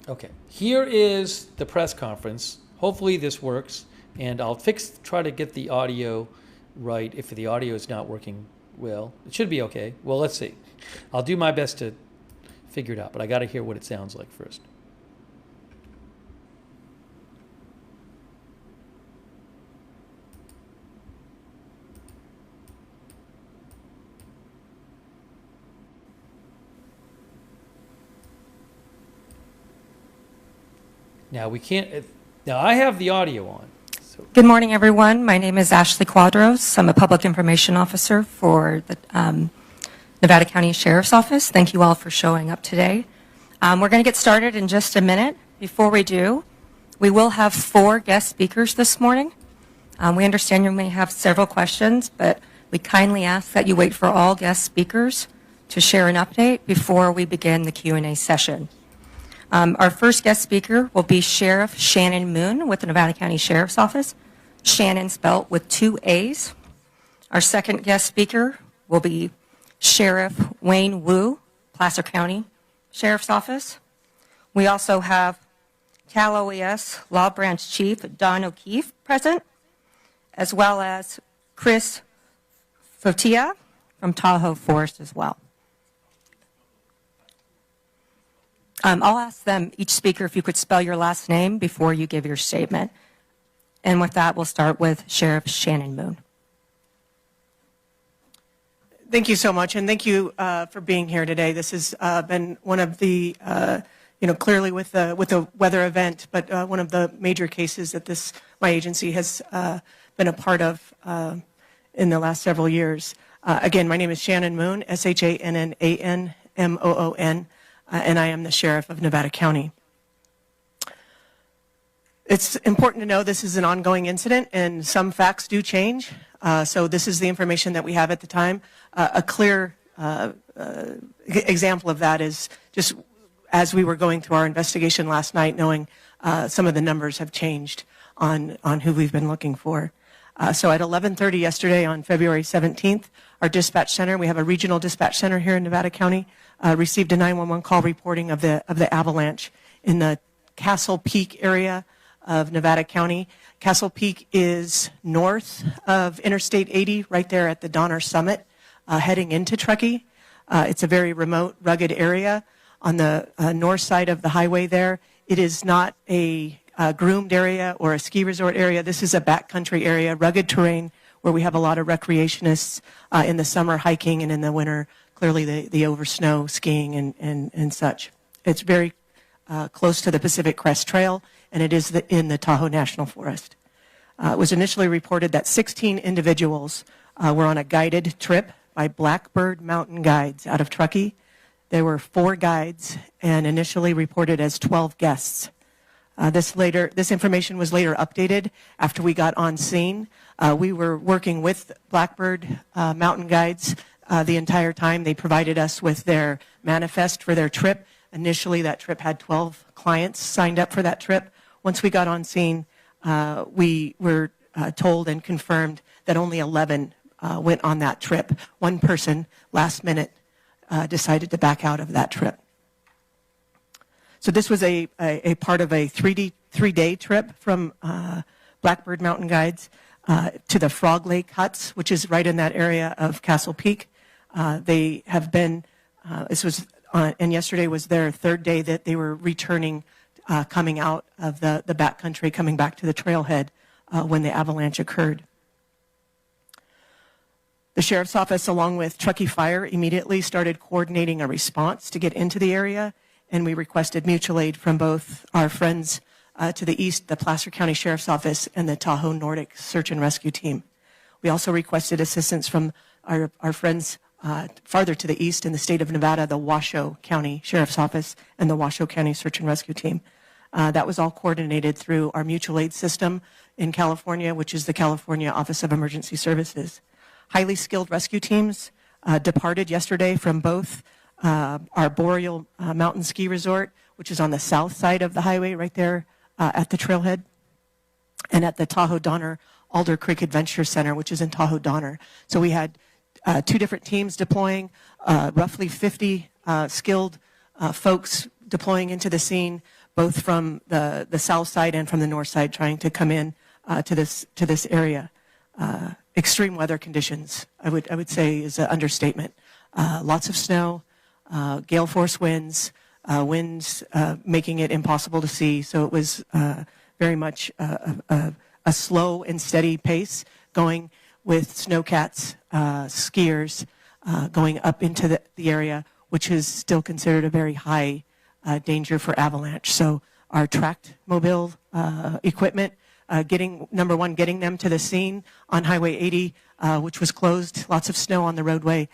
Okay, here is the press conference. Hopefully this works, and I'll try to get the audio right if the audio is not working well. It should be okay. Well, let's see. I'll do my best to figure it out, but I got to hear what it sounds like first. Now we can't. Now I have the audio on. So. Good morning, everyone. My name is Ashley Quadros. I'm a public information officer for the Nevada County Sheriff's Office. Thank you all for showing up today. We're going to get started in just a minute. Before we do, we will have 4 guest speakers this morning. We understand you may have several questions, but we kindly ask that you wait for all guest speakers to share an update before we begin the Q&A session. Our first guest speaker will be Sheriff Shannon Moon with the Nevada County Sheriff's Office. Shannon spelled with 2 A's. Our second guest speaker will be Sheriff Wayne Wu, Placer County Sheriff's Office. We also have Cal OES Law Branch Chief Don O'Keefe present, as well as Chris Fotia from Tahoe Forest as well. I'll ask them, each speaker, if you could spell your last name before you give your statement. And with that, we'll start with Sheriff Shannon Moon. Thank you so much, and thank you for being here today. This has been one of the, clearly with the weather event, but one of the major cases that my agency has been a part of in the last several years. Again, my name is Shannon Moon, SHANNANMOON. And I am the Sheriff of Nevada County. It's important to know this is an ongoing incident, and some facts do change. So this is the information that we have at the time. A clear example of that is just as we were going through our investigation last night, knowing some of the numbers have changed on who we've been looking for. So at 11:30 yesterday on February 17th, our dispatch center, we have a regional dispatch center here in Nevada County, received a 911 call reporting of the avalanche in the Castle Peak area of Nevada County. Castle Peak is north of Interstate 80, right there at the Donner Summit, heading into Truckee. It's a very remote, rugged area on the north side of the highway there. It is not a groomed area or a ski resort area. This is a backcountry area, rugged terrain, where we have a lot of recreationists in the summer hiking, and in the winter, clearly the over snow skiing and such. It's very close to the Pacific Crest Trail, and it is in the Tahoe National Forest. It was initially reported that 16 individuals were on a guided trip by Blackbird Mountain Guides out of Truckee. There were 4 guides and initially reported as 12 guests. This information was later updated after we got on scene. We were working with Blackbird Mountain Guides the entire time. They provided us with their manifest for their trip. Initially, that trip had 12 clients signed up for that trip. Once we got on scene, we were told and confirmed that only 11 went on that trip. One person, last minute, decided to back out of that trip. So this was a part of a 3-day trip from Blackbird Mountain Guides to the Frog Lake Huts, which is right in that area of Castle Peak. They have been, and yesterday was their 3rd day that they were returning, coming out of the backcountry, coming back to the trailhead when the avalanche occurred. The Sheriff's Office, along with Truckee Fire, immediately started coordinating a response to get into the area, and we requested mutual aid from both our friends to the east, the Placer County Sheriff's Office, and the Tahoe Nordic Search and Rescue Team. We also requested assistance from our friends farther to the east in the state of Nevada, the Washoe County Sheriff's Office and the Washoe County Search and Rescue Team. That was all coordinated through our mutual aid system in California, which is the California Office of Emergency Services. Highly skilled rescue teams departed yesterday from both our Boreal Mountain Ski Resort, which is on the south side of the highway right there at the trailhead, and at the Tahoe Donner Alder Creek Adventure Center, which is in Tahoe Donner. So we had 2 different teams deploying, roughly 50 skilled folks deploying into the scene, both from the south side and from the north side, trying to come in to this area. Extreme weather conditions, I would say, is an understatement. Lots of snow, gale force winds, winds making it impossible to see. So it was very much a slow and steady pace, going with snowcats, skiers, going up into the area, which is still considered a very high danger for avalanche. So our tracked mobile equipment, getting them to the scene on Highway 80, which was closed, lots of snow on the roadway.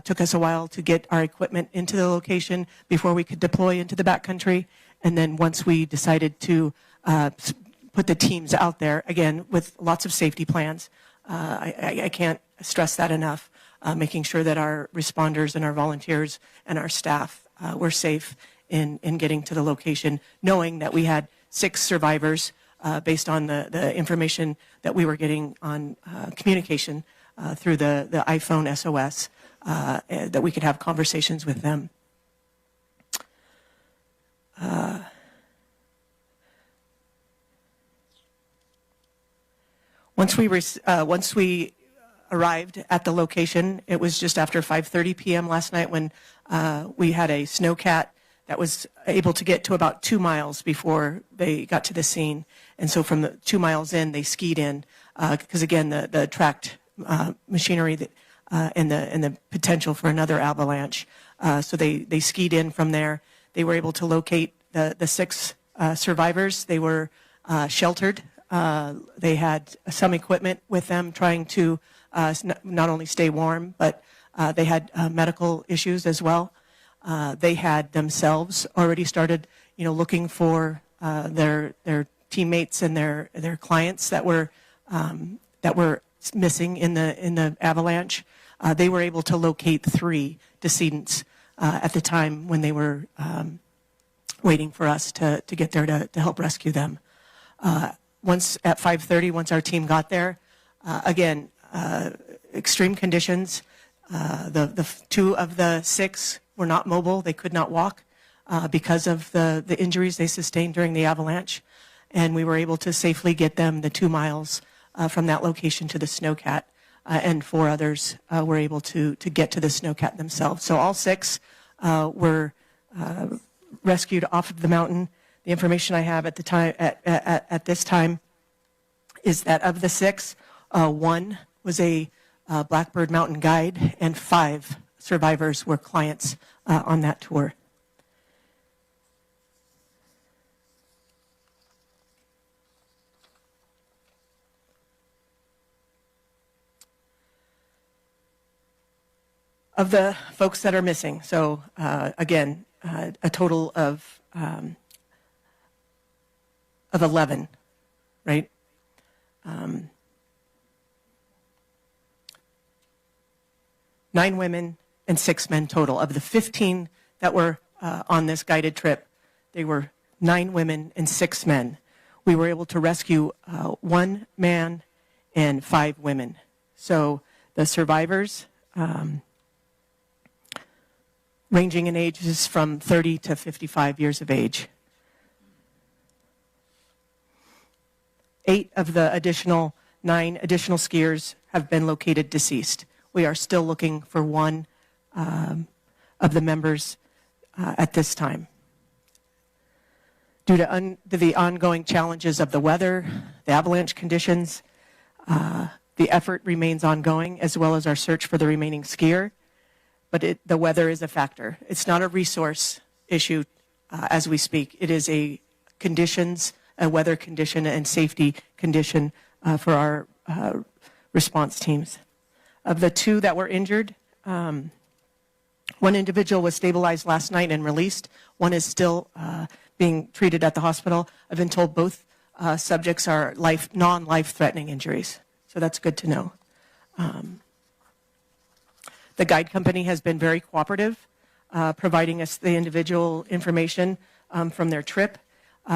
Took us a while to get our equipment into the location before we could deploy into the backcountry. And then once we decided to put the teams out there, again, with lots of safety plans, I can't stress that enough, making sure that our responders and our volunteers and our staff were safe in getting to the location, knowing that we had 6 survivors based on the information that we were getting on communication through the iPhone SOS, that we could have conversations with them. Once we arrived at the location, it was just after 5:30 p.m. last night when we had a snowcat that was able to get to about 2 miles before they got to the scene. And so from the 2 miles in, they skied in, because again, the tracked machinery that, and the potential for another avalanche. So they skied in from there. They were able to locate the 6 survivors. They were sheltered. They had some equipment with them trying to not only stay warm, but they had medical issues as well. They had themselves already started, looking for their teammates and their clients that were missing in the avalanche. They were able to locate 3 decedents at the time when they were waiting for us to get there to help rescue them. Once at 5:30, once our team got there, again, extreme conditions. The 2 of the 6 were not mobile. They could not walk because of the injuries they sustained during the avalanche. And we were able to safely get them the 2 miles from that location to the snowcat. And 4 others were able to get to the snowcat themselves. So all 6 were rescued off of the mountain. The information I have at the time at this time is that of the 6, 1 was a Blackbird Mountain guide, and 5 survivors were clients on that tour. of the folks that are missing. So again, a total of 11, right? 9 women and 6 men total. Of the 15 that were on this guided trip, they were 9 women and 6 men. We were able to rescue 1 man and 5 women. So the survivors, ranging in ages from 30 to 55 years of age. 8 of the additional 9 additional skiers have been located deceased. We are still looking for 1 of the members at this time. Due to the ongoing challenges of the weather, the avalanche conditions, the effort remains ongoing, as well as our search for the remaining skier. But the weather is a factor. It's not a resource issue as we speak. It is a weather condition and safety condition for our response teams. Of the 2 that were injured, 1 individual was stabilized last night and released. 1 is still being treated at the hospital. I've been told both subjects are non-life-threatening injuries, so that's good to know. The guide company has been very cooperative, providing us the individual information from their trip.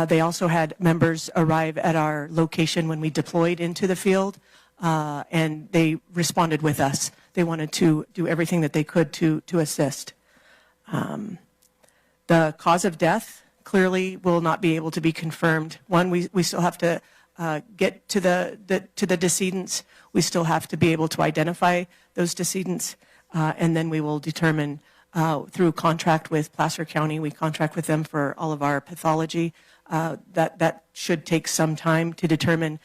They also had members arrive at our location when we deployed into the field, and they responded with us. They wanted to do everything that they could to assist. The cause of death clearly will not be able to be confirmed. One, we still have to get to the decedents. We still have to be able to identify those decedents, and then we will determine through contract with Placer County. We contract with them for all of our pathology. That should take some time to determine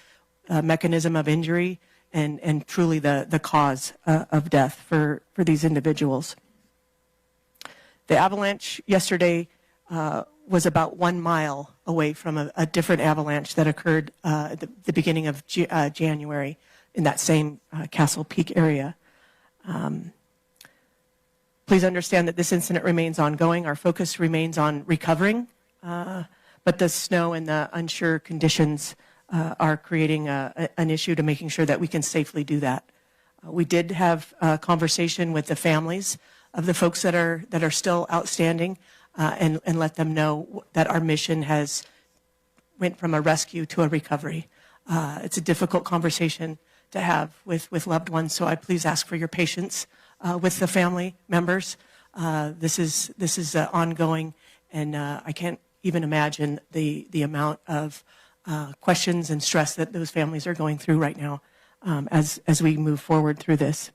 mechanism of injury and truly the cause of death for these individuals. The avalanche yesterday was about 1 mile away from a different avalanche that occurred at the beginning of January in that same Castle Peak area. Please understand that this incident remains ongoing. Our focus remains on recovering, but the snow and the unsure conditions are creating an issue to making sure that we can safely do that. We did have a conversation with the families of the folks that are still outstanding and let them know that our mission has went from a rescue to a recovery. It's a difficult conversation to have with loved ones, so I please ask for your patience with the family members. This is ongoing, and I can't even imagine the amount of questions and stress that those families are going through right now as we move forward through this.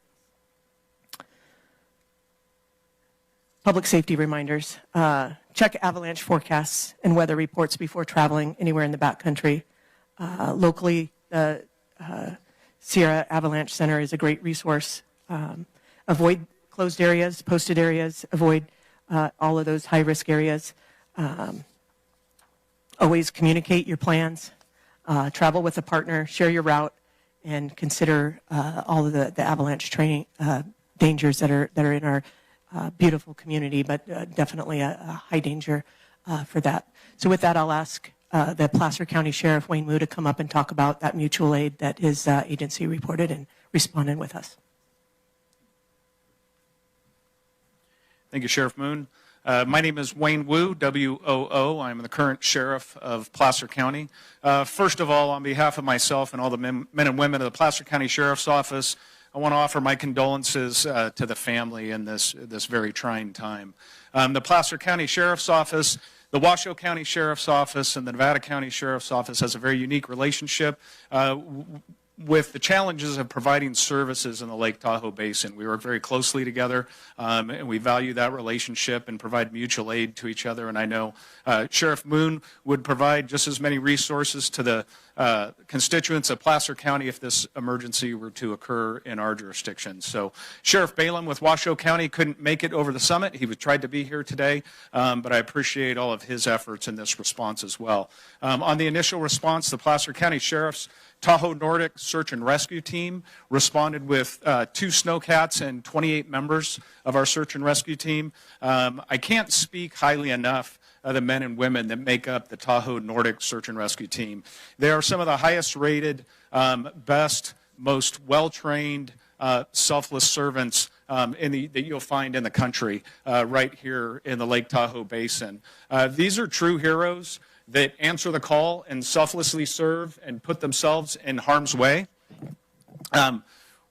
Public safety reminders. Check avalanche forecasts and weather reports before traveling anywhere in the backcountry. Locally, the Sierra Avalanche Center is a great resource. Avoid closed areas, posted areas, avoid all of those high-risk areas. Always communicate your plans. Travel with a partner, share your route, and consider all of the avalanche training dangers that are in our beautiful community, but definitely a high danger for that. So with that, I'll ask the Placer County Sheriff, Wayne Wu, to come up and talk about that mutual aid that his agency reported and responded with us. Thank you, Sheriff Moon. My name is Wayne Wu, W-O-O. I'm the current sheriff of Placer County. First of all, on behalf of myself and all the men and women of the Placer County Sheriff's Office, I want to offer my condolences to the family in this very trying time. The Placer County Sheriff's Office, the Washoe County Sheriff's Office, and the Nevada County Sheriff's Office has a very unique relationship with the challenges of providing services in the Lake Tahoe Basin. We work very closely together, and we value that relationship and provide mutual aid to each other. And I know Sheriff Moon would provide just as many resources to the constituents of Placer County if this emergency were to occur in our jurisdiction. So Sheriff Balaam with Washoe County couldn't make it over the summit. He tried to be here today, but I appreciate all of his efforts in this response as well. On the initial response, the Placer County Sheriff's Tahoe Nordic Search and Rescue Team responded with 2 snowcats and 28 members of our search and rescue team. I can't speak highly enough the men and women that make up the Tahoe Nordic Search and Rescue Team. They are some of the highest rated, best, most well-trained, selfless servants that you'll find in the country right here in the Lake Tahoe Basin. These are true heroes that answer the call and selflessly serve and put themselves in harm's way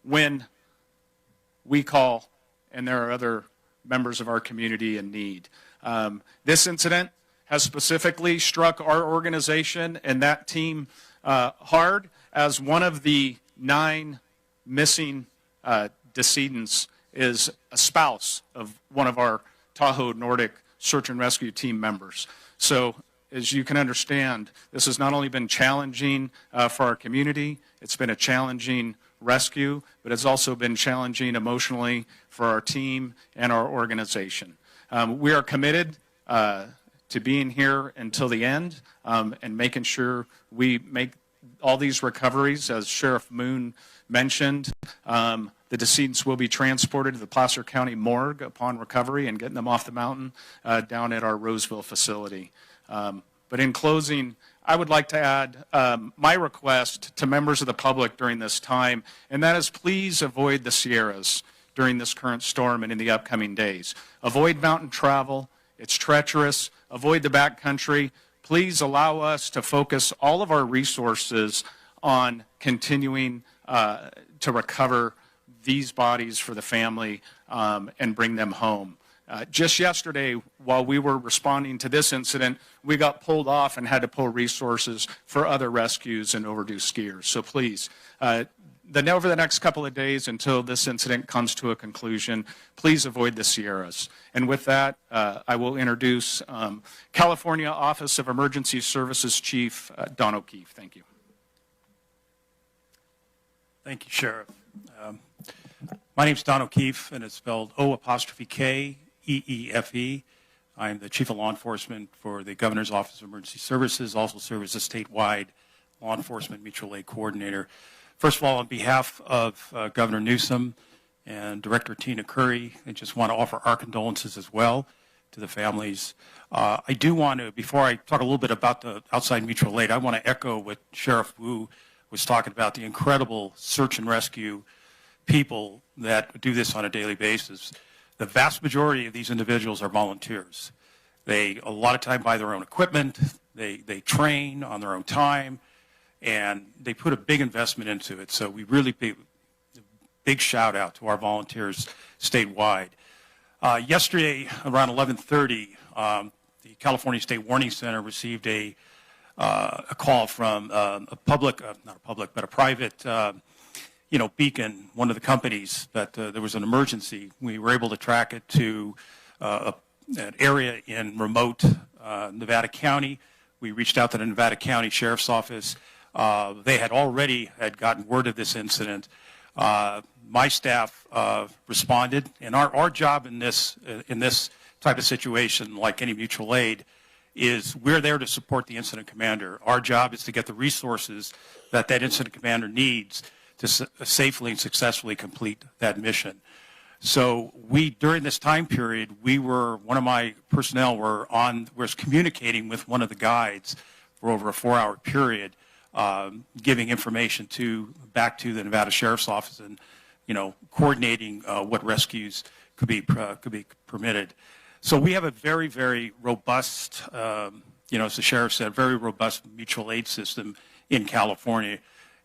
when we call and there are other members of our community in need. This incident has specifically struck our organization and that team hard, as one of the 9 missing decedents is a spouse of one of our Tahoe Nordic Search and Rescue Team members. So as you can understand, this has not only been challenging for our community, it's been a challenging rescue, but it's also been challenging emotionally for our team and our organization. We are committed to being here until the end and making sure we make all these recoveries. As Sheriff Moon mentioned, the decedents will be transported to the Placer County morgue upon recovery and getting them off the mountain down at our Roseville facility. But in closing, I would like to add my request to members of the public during this time, and that is please avoid the Sierras during this current storm and in the upcoming days. Avoid mountain travel. It's treacherous. Avoid the backcountry. Please allow us to focus all of our resources on continuing to recover these bodies for the family and bring them home. Just yesterday, while we were responding to this incident, we got pulled off and had to pull resources for other rescues and overdue skiers. So please, over the next couple of days until this incident comes to a conclusion, please avoid the Sierras. And with that, I will introduce California Office of Emergency Services Chief Don O'Keefe. Thank you. Thank you, Sheriff. My name is Don O'Keefe, and it's spelled O''K EEFE. I'm the Chief of Law Enforcement for the Governor's Office of Emergency Services, also serve as a statewide law enforcement mutual aid coordinator. First of all, on behalf of Governor Newsom and Director Tina Curry, I just want to offer our condolences as well to the families. I do want to, before I talk a little bit about the outside mutual aid, I want to echo what Sheriff Wu was talking about, the incredible search and rescue people that do this on a daily basis. The vast majority of these individuals are volunteers. They, a lot of time, buy their own equipment, they train on their own time, and they put a big investment into it. So we really big shout out to our volunteers statewide. Yesterday, around 11:30, the California State Warning Center received a call from a private Beacon, one of the companies, that there was an emergency. We were able to track it to an area in remote Nevada County. We reached out to the Nevada County Sheriff's Office. They had already gotten word of this incident. My staff responded, and our job in this type of situation, like any mutual aid, is we're there to support the incident commander. Our job is to get the resources that incident commander needs to safely and successfully complete that mission. So during this time period, one of my personnel was communicating with one of the guides for over a 4-hour period, giving information back to the Nevada Sheriff's Office and, coordinating what rescues could be permitted. So we have a very, very robust, as the sheriff said, very robust mutual aid system in California.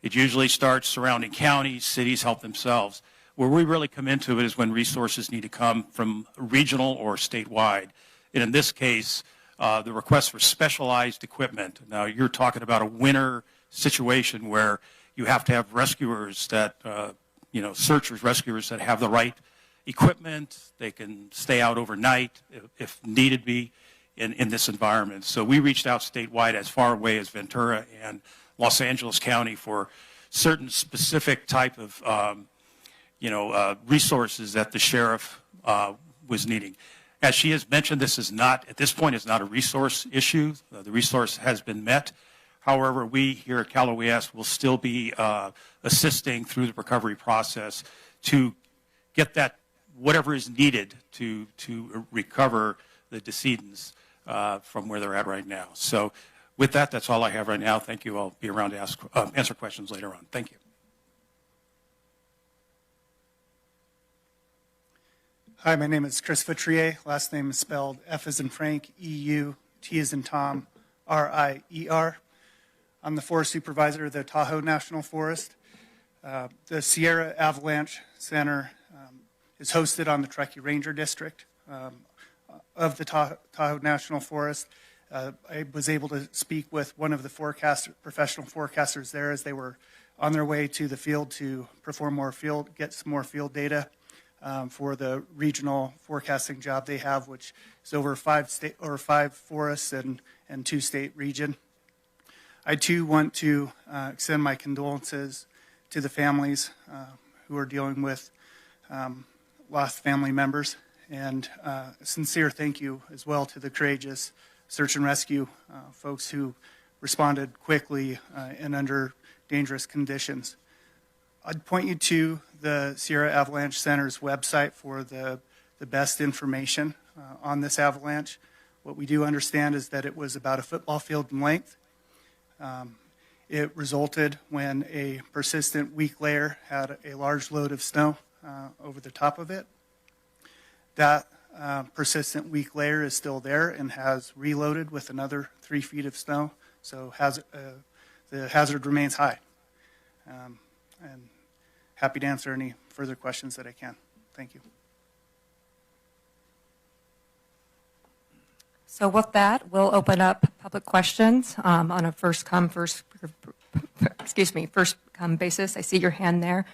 It usually starts surrounding counties, cities help themselves. Where we really come into it is when resources need to come from regional or statewide. And in this case, the request for specialized equipment. Now, you're talking about a winter situation where you have to have rescuers that, searchers, rescuers that have the right equipment. They can stay out overnight if needed be in this environment. So we reached out statewide as far away as Ventura and Los Angeles County for certain specific type of resources that the sheriff was needing. As she has mentioned, this is not, at this point, is not a resource issue. The resource has been met. However, we here at Cal OES will still be assisting through the recovery process to get that, whatever is needed to recover the decedents from where they're at right now. So with that, that's all I have right now. Thank you. I'll be around to answer questions later on. Thank you. Hi, my name is Chris Vitrier. Last name is spelled F as in Frank, E-U, T as in Tom, R-I-E-R. I'm the forest supervisor of the Tahoe National Forest. The Sierra Avalanche Center is hosted on the Truckee Ranger District of the Tahoe National Forest. I was able to speak with one of the professional forecasters there as they were on their way to the field to get some more field data for the regional forecasting job they have, which is over five forests and 2 state region. I too want to extend my condolences to the families who are dealing with lost family members, and a sincere thank you as well to the courageous search and rescue folks who responded quickly and under dangerous conditions. I'd point you to the Sierra Avalanche Center's website for the best information on this avalanche. What we do understand is that it was about a football field in length. It resulted when a persistent weak layer had a large load of snow over the top of it. That persistent weak layer is still there and has reloaded with another 3 feet of snow, so the hazard remains high. And happy to answer any further questions that I can. Thank you. So with that, we'll open up public questions on a first come basis. I see your hand there.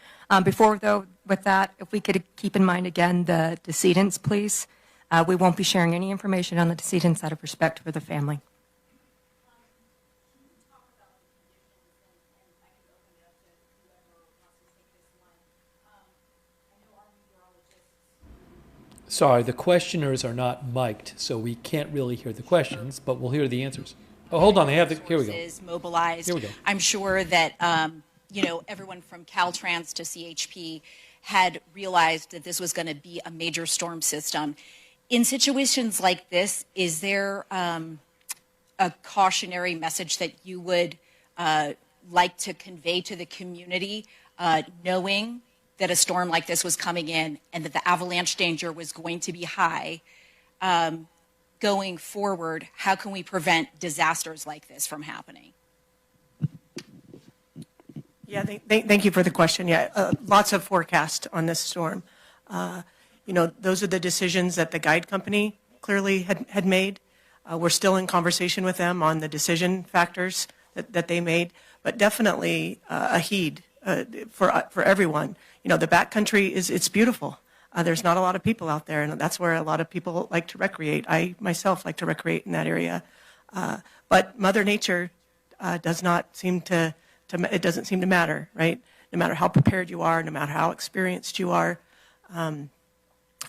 Before though, with that, if we could keep in mind again the decedents, please. We won't be sharing any information on the decedents out of respect for the family. Sorry, the questioners are not mic'd, so we can't really hear the questions, but we'll hear the answers. Oh, hold on, they have the, here we go. Mobilized. Here we go. I'm sure that, everyone from Caltrans to CHP had realized that this was going to be a major storm system. In situations like this, is there a cautionary message that you would like to convey to the community, knowing that a storm like this was coming in and that the avalanche danger was going to be high going forward? How can we prevent disasters like this from happening? Yeah, thank you for the question. Yeah, lots of forecast on this storm. Those are the decisions that the guide company clearly had made. We're still in conversation with them on the decision factors that they made, but definitely a heed for everyone. The backcountry it's beautiful. There's not a lot of people out there, and that's where a lot of people like to recreate. I myself like to recreate in that area. But Mother Nature does not seem to it doesn't seem to matter, right? No matter how prepared you are, no matter how experienced you are. And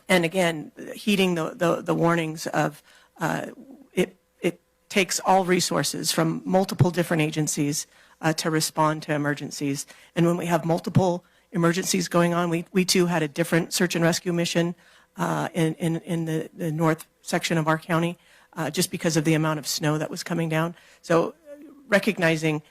again, heeding the warnings of it takes all resources from multiple different agencies to respond to emergencies. And when we have multiple emergencies going on, we too had a different search and rescue mission in the north section of our county just because of the amount of snow that was coming down. So recognizing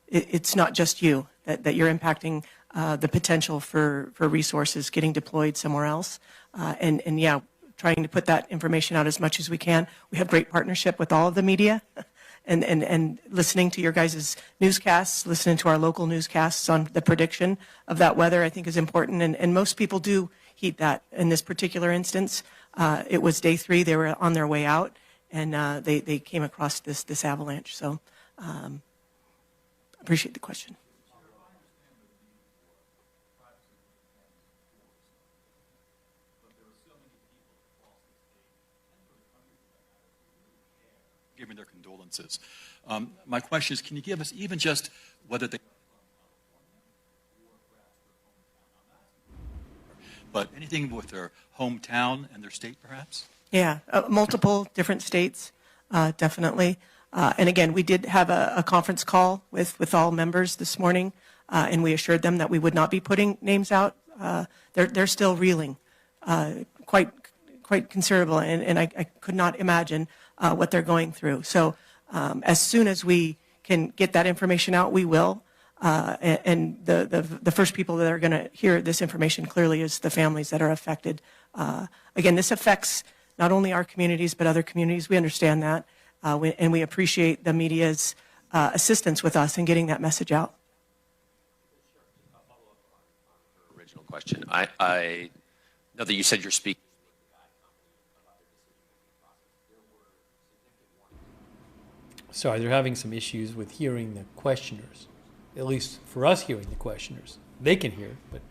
it's not just you, that you're impacting the potential for resources getting deployed somewhere else. And yeah, trying to put that information out as much as we can. We have great partnership with all of the media and listening to your guys' newscasts, listening to our local newscasts on the prediction of that weather, I think is important. And most people do heed that. In this particular instance, it was day 3. They were on their way out, and they came across this avalanche. So appreciate the question. giving their condolences. My question is, can you give us even just whether they, but anything with their hometown and their state, perhaps? Yeah, multiple different states, definitely. And again, we did have a conference call with all members this morning, and we assured them that we would not be putting names out. They're still reeling, quite considerable, and I could not imagine what they're going through. So as soon as we can get that information out, we will. And the first people that are going to hear this information clearly is the families that are affected. Again, this affects not only our communities but other communities. We understand that, and we appreciate the media's assistance with us in getting that message out. Original question. I know that you said you're speaking. Sorry, they're having some issues with hearing the questioners. At least for us hearing the questioners. They can hear, but...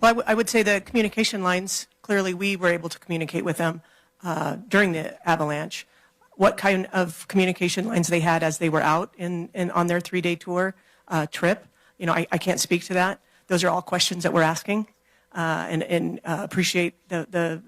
Well, I would say the communication lines, clearly we were able to communicate with them during the avalanche. What kind of communication lines they had as they were out on their 3-day tour trip, I can't speak to that. Those are all questions that we're asking, and appreciate the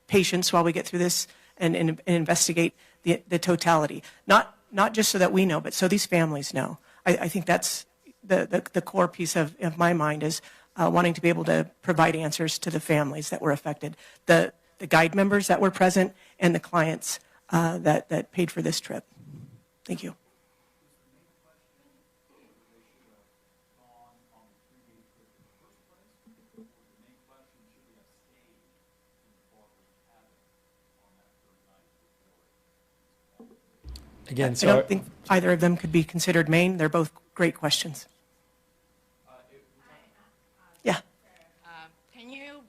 patience while we get through this and investigate the totality. Not just so that we know, but so these families know. I think that's the core piece of my mind is wanting to be able to provide answers to the families that were affected, the guide members that were present, and the clients that paid for this trip. Thank you. Again, I don't think either of them could be considered main. They're both great questions. Yeah. Can you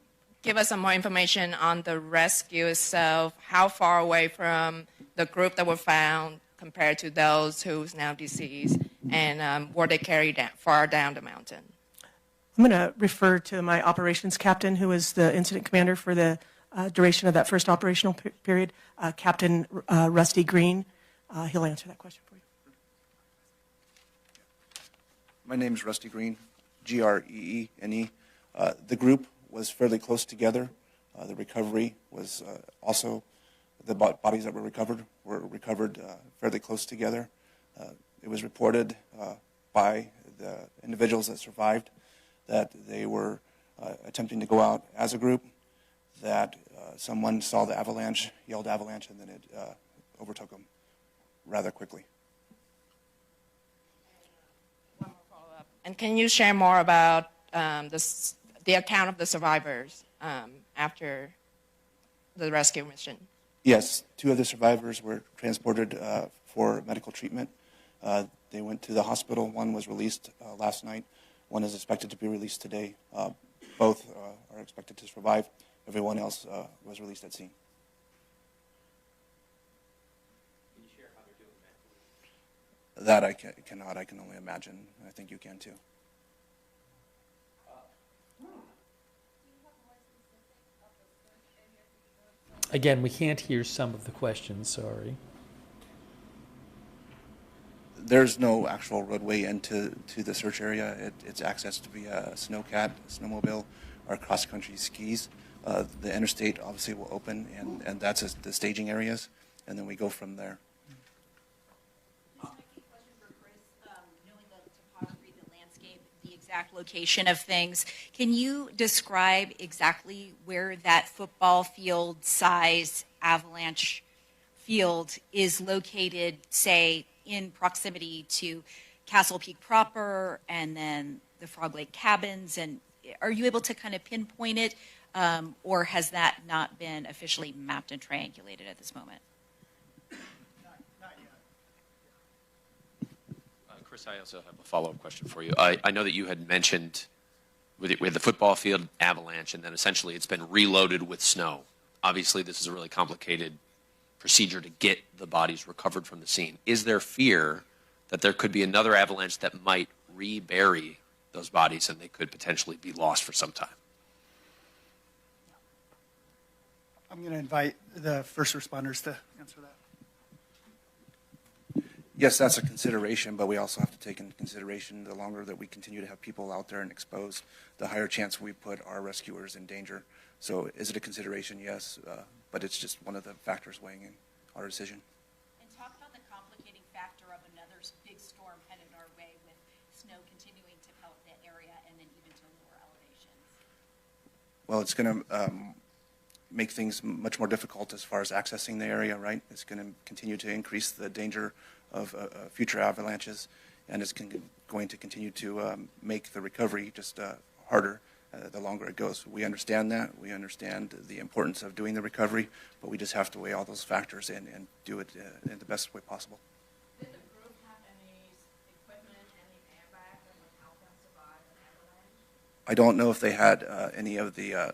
give us some more information on the rescue itself? How far away from the group that were found compared to those who's now deceased, and were they carried far down the mountain? I'm going to refer to my operations captain, who is the incident commander for the duration of that first operational period, Captain Rusty Green. He'll answer that question for you. My name is Rusty Green, Greene. The group was fairly close together. The recovery was also, the bodies that were recovered fairly close together. It was reported by the individuals that survived that they were attempting to go out as a group, that someone saw the avalanche, yelled avalanche, and then it overtook them rather quickly. One more follow-up. And can you share more about the account of the survivors after the rescue mission? Yes, 2 of the survivors were transported for medical treatment. They went to the hospital. 1 was released last night. 1 is expected to be released today. Both are expected to survive. Everyone else was released at scene. That I cannot. I can only imagine. I think you can too. Again, we can't hear some of the questions, sorry. There's no actual roadway into the search area. It's accessed via a snowcat, a snowmobile, or cross-country skis. The interstate obviously will open, and that's the staging areas, and then we go from there. Exact location of things. Can you describe exactly where that football field size avalanche field is located, say, in proximity to Castle Peak proper and then the Frog Lake cabins? And are you able to kind of pinpoint it, or has that not been officially mapped and triangulated at this moment? Chris, I also have a follow-up question for you. I know that you had mentioned we had the football field avalanche, and then essentially it's been reloaded with snow. Obviously, this is a really complicated procedure to get the bodies recovered from the scene. Is there fear that there could be another avalanche that might rebury those bodies and they could potentially be lost for some time? I'm going to invite the first responders to answer that. Yes, that's a consideration, but we also have to take into consideration the longer that we continue to have people out there and exposed, the higher chance we put our rescuers in danger. So is it a consideration? Yes, but it's just one of the factors weighing in our decision. And talk about the complicating factor of another big storm headed our way with snow continuing to pelt that area and then even to lower elevations. Well, it's going to make things much more difficult as far as accessing the area, right? It's going to continue to increase the danger of future avalanches, and it's going to continue to make the recovery just harder the longer it goes. We understand that. We understand the importance of doing the recovery, but we just have to weigh all those factors in and do it in the best way possible. Did the group have any equipment, any airbag that would help them survive an avalanche? I don't know if they had any of the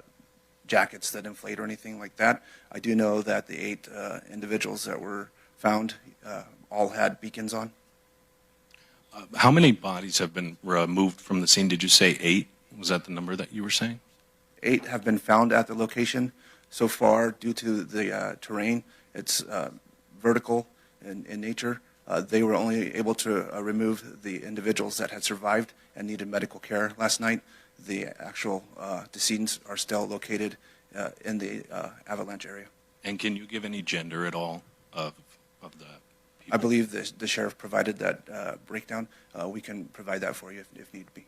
jackets that inflate or anything like that. I do know that the 8 individuals that were found all had beacons on. How many bodies have been removed from the scene? Did you say 8? Was that the number that you were saying? 8 have been found at the location. So far, due to the terrain, it's vertical in nature. They were only able to remove the individuals that had survived and needed medical care last night. The actual decedents are still located in the avalanche area. And can you give any gender at all of the people? I believe the sheriff provided that breakdown. We can provide that for you if need be.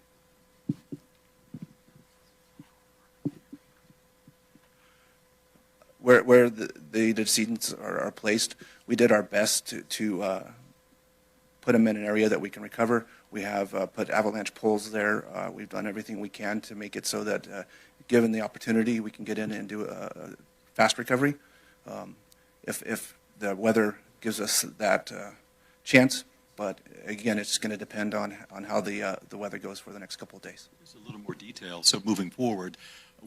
Where the decedents are placed, we did our best to put them in an area that we can recover. We have put avalanche poles there. We've done everything we can to make it so that, given the opportunity, we can get in and do a fast recovery. If the weather gives us that chance, but again, it's going to depend on how the weather goes for the next couple of days. Just a little more detail. So moving forward,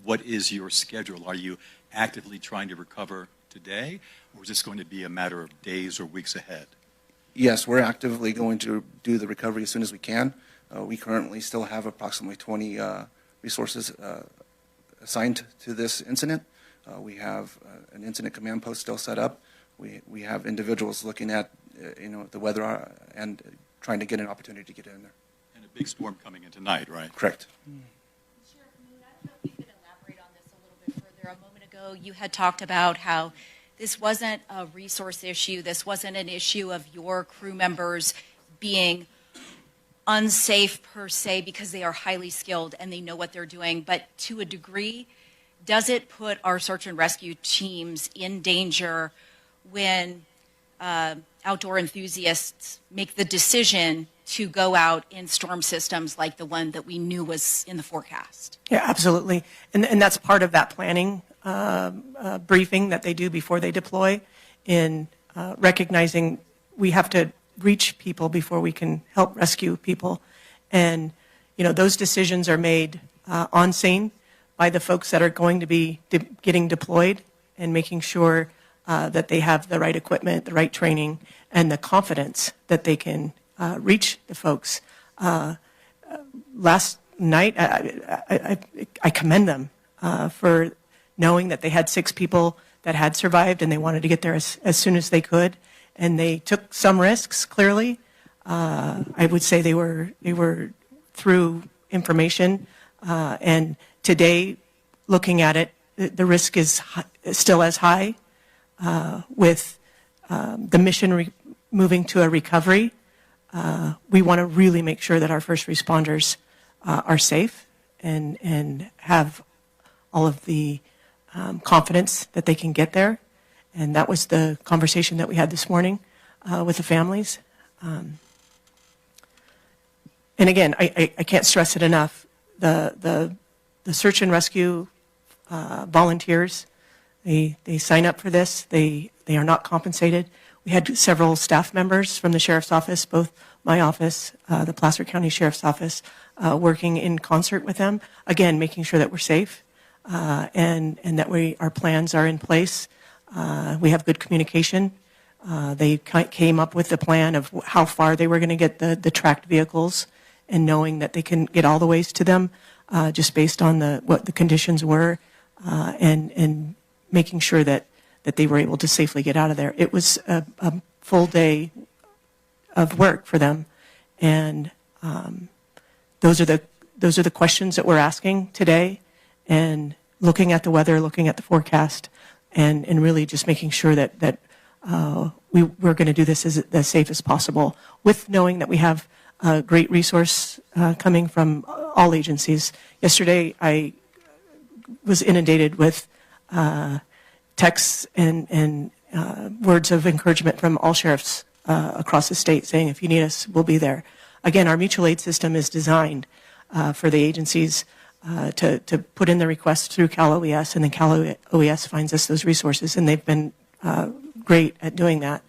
what is your schedule? Are you actively trying to recover today, or is this going to be a matter of days or weeks ahead? Yes, we're actively going to do the recovery as soon as we can. We currently still have approximately 20 resources assigned to this incident. We have an incident command post still set up. We have individuals looking at the weather and trying to get an opportunity to get in there. And a big storm coming in tonight, right? Correct. Sheriff Moon, I don't know if you could elaborate on this a little bit further. A moment ago, you had talked about how this wasn't a resource issue. This wasn't an issue of your crew members being unsafe per se because they are highly skilled and they know what they're doing. But to a degree, does it put our search and rescue teams in danger when outdoor enthusiasts make the decision to go out in storm systems like the one that we knew was in the forecast? Yeah, absolutely. And that's part of that planning briefing that they do before they deploy, in recognizing we have to reach people before we can help rescue people. And, those decisions are made on scene by the folks that are going to be getting deployed, and making sure that they have the right equipment, the right training, and the confidence that they can reach the folks. Last night, I commend them for knowing that they had 6 people that had survived and they wanted to get there as soon as they could. And they took some risks, clearly. I would say they were through information. And today, looking at it, the risk is still as high. With the mission moving to a recovery, we want to really make sure that our first responders are safe and have all of the confidence that they can get there. And that was the conversation that we had this morning with the families. And again, I can't stress it enough. The search and rescue volunteers, they sign up for this. They are not compensated. We had several staff members from the Sheriff's Office, both my office, the Placer County Sheriff's Office, working in concert with them. Again, making sure that we're safe and that our plans are in place. We have good communication. They came up with the plan of how far they were going to get the tracked vehicles, and knowing that they can get all the ways to them just based on what the conditions were, and making sure that they were able to safely get out of there. It was a full day of work for them, and those are the questions that we're asking today, and looking at the weather, looking at the forecast, and really just making sure that we're going to do this as safe as possible, with knowing that we have a great resource coming from all agencies. Yesterday, I was inundated with texts and words of encouragement from all sheriffs across the state saying, if you need us, we'll be there. Again, our mutual aid system is designed for the agencies to put in the requests through Cal OES, and then Cal OES finds us those resources, and they've been great at doing that.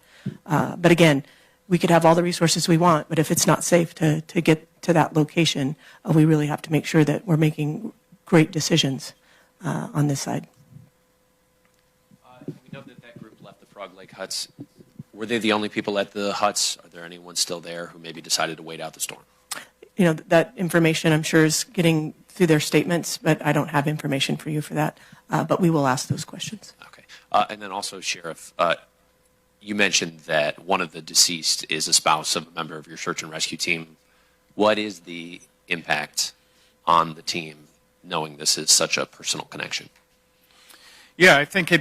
But again, we could have all the resources we want, but if it's not safe to get to that location, we really have to make sure that we're making great decisions on this side. We know that group left the Frog Lake huts. Were they the only people at the huts? Are there anyone still there who maybe decided to wait out the storm? You know, that information I'm sure is getting through their statements, but I don't have information for you for that. But we will ask those questions. Okay. And then also, Sheriff, you mentioned that one of the deceased is a spouse of a member of your search and rescue team. What is the impact on the team knowing this is such a personal connection? Yeah, I think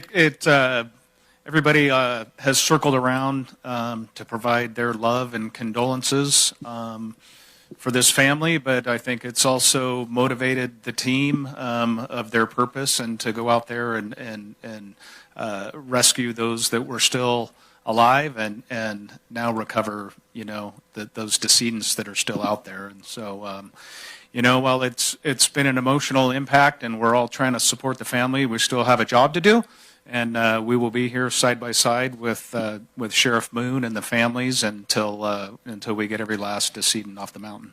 everybody has circled around to provide their love and condolences for this family, but I think it's also motivated the team of their purpose and to go out there and rescue those that were still alive and now recover, you know, those decedents that are still out there. And so, you know, while it's been an emotional impact and we're all trying to support the family, we still have a job to do. And we will be here side by side with Sheriff Moon and the families until we get every last decedent off the mountain.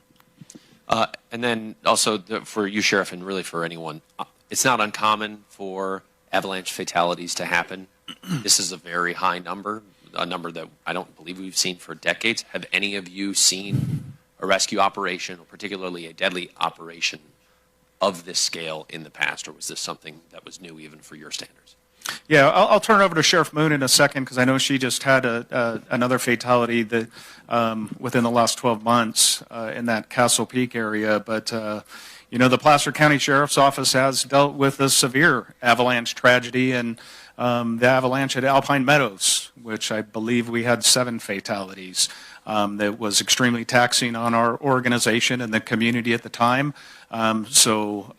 And then also for you, Sheriff, and really for anyone, it's not uncommon for avalanche fatalities to happen. This is a very high number, a number that I don't believe we've seen for decades. Have any of you seen a rescue operation, or particularly a deadly operation of this scale in the past, or was this something that was new even for your standards? Yeah, I'll turn it over to Sheriff Moon in a second because I know she just had another fatality that within the last 12 months in that Castle Peak area. But, you know, the Placer County Sheriff's Office has dealt with a severe avalanche tragedy, and the avalanche at Alpine Meadows, which I believe we had 7 fatalities. That was extremely taxing on our organization and the community at the time. So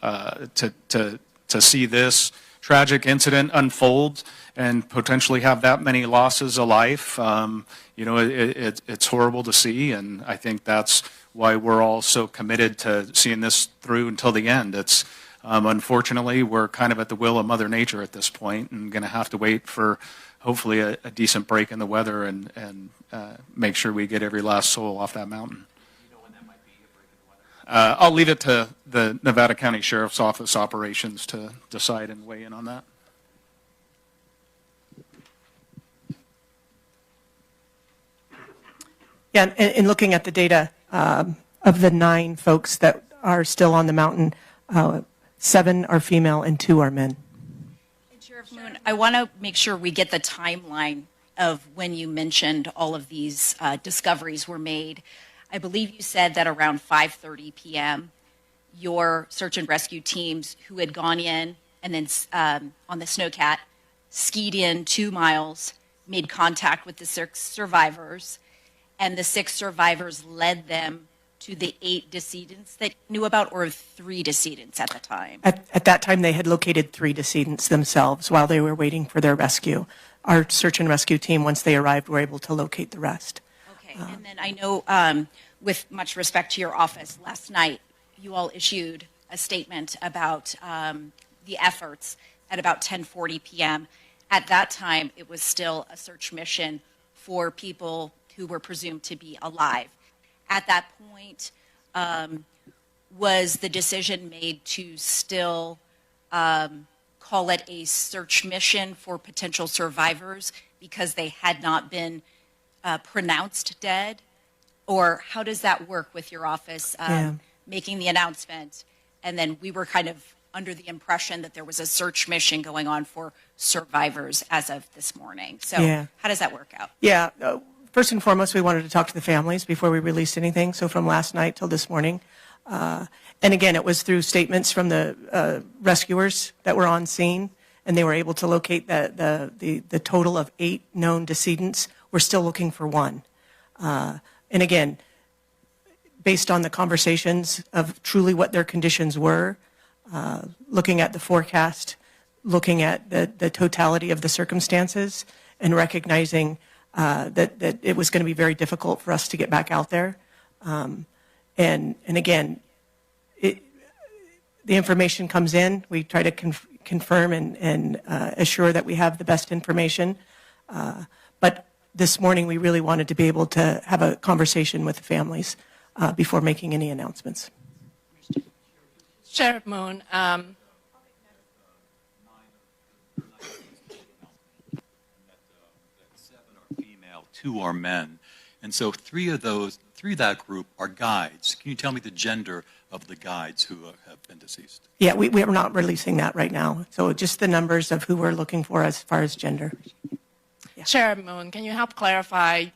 to see this tragic incident unfold and potentially have that many losses of life, you know, it's horrible to see, and I think that's why we're all so committed to seeing this through until the end. It's unfortunately, we're kind of at the will of Mother Nature at this point, and going to have to wait for hopefully a decent break in the weather and make sure we get every last soul off that mountain. I'll leave it to the Nevada County Sheriff's Office operations to decide and weigh in on that. Yeah, and looking at the data of the 9 folks that are still on the mountain, 7 are female and 2 are men. And Sheriff Moon, I want to make sure we get the timeline of when you mentioned all of these discoveries were made. I believe you said that around 5:30 p.m., your search and rescue teams who had gone in and then on the Snowcat skied in 2 miles, made contact with the 6 survivors, and the 6 survivors led them to the 8 decedents that you knew about, or 3 decedents at the time? At that time, they had located 3 decedents themselves while they were waiting for their rescue. Our search and rescue team, once they arrived, were able to locate the rest. Okay, and then I know, with much respect to your office, last night you all issued a statement about the efforts at about 10:40 p.m. At that time, it was still a search mission for people who were presumed to be alive. At that point, was the decision made to still call it a search mission for potential survivors because they had not been pronounced dead? Or how does that work with your office making the announcement, and then we were kind of under the impression that there was a search mission going on for survivors as of this morning. So Yeah. how does that work out? Yeah. First and foremost, we wanted to talk to the families before we released anything. So from last night till this morning. And again, it was through statements from the rescuers that were on scene, and they were able to locate the total of 8 known decedents. We're still looking for 1. And again, based on the conversations of truly what their conditions were, looking at the forecast, looking at the totality of the circumstances, and recognizing that it was going to be very difficult for us to get back out there. And again, the information comes in. We try to confirm and assure that we have the best information. But this morning, we really wanted to be able to have a conversation with the families before making any announcements. Sheriff Moon, 7 are female, 2 are men. And so 3 of that group are guides. Can you tell me the gender of the guides who have been deceased? Yeah, we are not releasing that right now. So just the numbers of who we're looking for as far as gender. Yeah. Sheriff Moon, can you help clarify?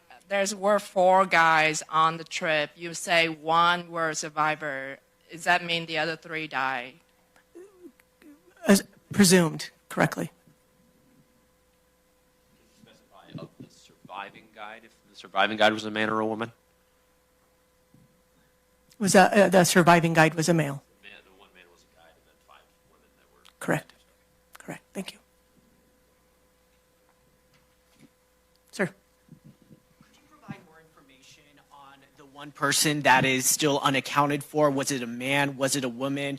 Were 4 guys on the trip. You say 1 were a survivor. Does that mean the other 3 died? As presumed correctly. Specify of the surviving guide, if the surviving guide was a man or a woman? Was the surviving guide was a male. The 1 man was a guide, and then 5 women that were. Correct. Correct. Thank you. Sir. Could you provide more information on the 1 person that is still unaccounted for? Was it a man? Was it a woman?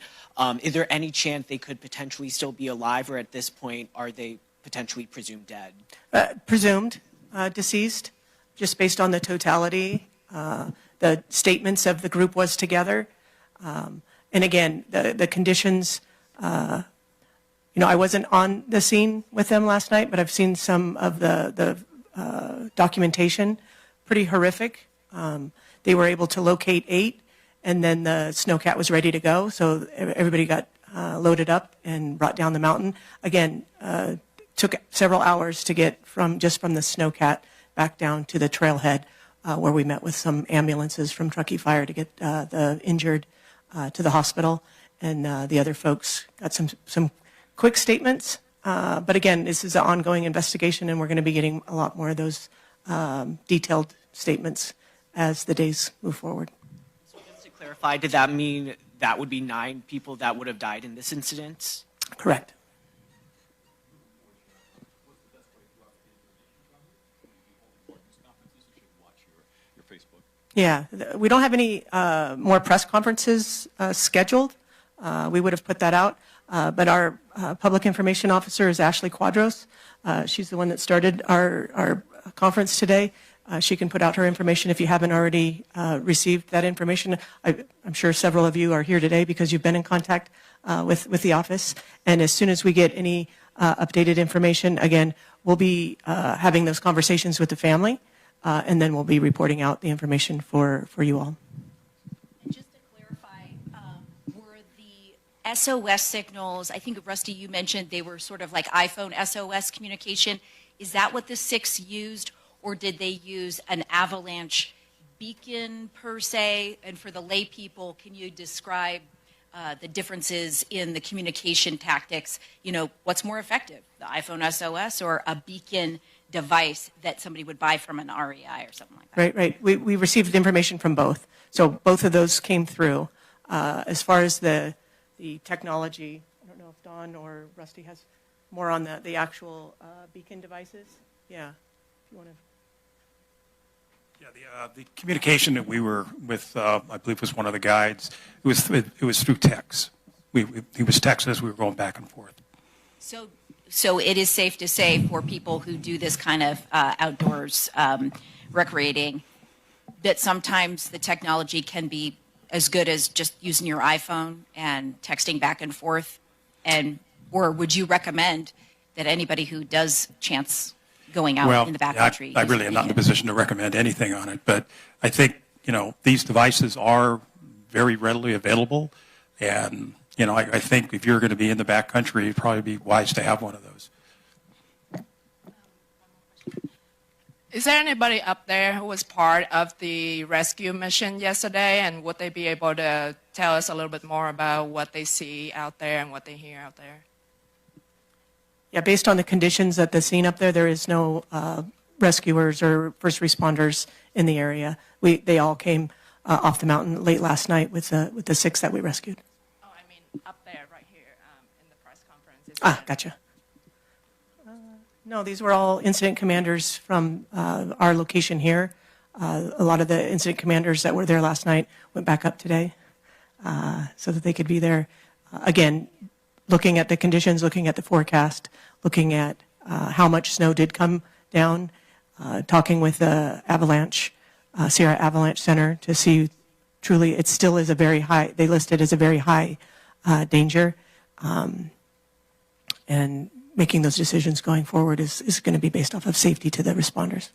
Is there any chance they could potentially still be alive, or at this point, are they potentially presumed dead? Presumed deceased, just based on the totality. The statements of the group was together. And again, the conditions, I wasn't on the scene with them last night, but I've seen some of the documentation, pretty horrific. They were able to locate 8, and then the snowcat was ready to go. So everybody got loaded up and brought down the mountain. Again, took several hours to get from the snowcat back down to the trailhead, where we met with some ambulances from Truckee Fire to get the injured to the hospital. And the other folks got some quick statements. But again, this is an ongoing investigation, and we're going to be getting a lot more of those detailed statements as the days move forward. So just to clarify, did that mean that would be 9 people that would have died in this incident? Correct. Yeah, we don't have any more press conferences scheduled. We would have put that out. But our public information officer is Ashley Quadros. She's the one that started our conference today. She can put out her information if you haven't already received that information. I'm sure several of you are here today because you've been in contact with the office. And as soon as we get any updated information, again, we'll be having those conversations with the family. And then we'll be reporting out the information for you all. And just to clarify, were the SOS signals, I think, Rusty, you mentioned they were sort of like iPhone SOS communication. Is that what the 6 used, or did they use an avalanche beacon per se? And for the lay people, can you describe the differences in the communication tactics? What's more effective, the iPhone SOS or a beacon device that somebody would buy from an REI or something like that? Right. We received information from both. So both of those came through. As far as the technology, I don't know if Don or Rusty has more on the actual beacon devices. Yeah, if you want to. Yeah, the communication that we were with, I believe, was one of the guides. It was through text. He was texting as we were going back and forth. So it is safe to say for people who do this kind of outdoors recreating that sometimes the technology can be as good as just using your iPhone and texting back and forth, or would you recommend that anybody who does chance going out in the backcountry? I really am not in a position to recommend anything on it, but I think these devices are very readily available, and I think if you're going to be in the backcountry, it'd probably be wise to have one of those. Is there anybody up there who was part of the rescue mission yesterday, and would they be able to tell us a little bit more about what they see out there and what they hear out there? Yeah, based on the conditions at the scene up there, there is no rescuers or first responders in the area. They all came off the mountain late last night with the 6 that we rescued. Oh, I mean up there, right here, in the press conference. Gotcha. No, these were all incident commanders from our location here. A lot of the incident commanders that were there last night went back up today so that they could be there. Again, looking at the conditions, looking at the forecast, looking at how much snow did come down, talking with the Sierra Avalanche Center to see truly it still is a very high, they list it as a very high danger. And making those decisions going forward is going to be based off of safety to the responders.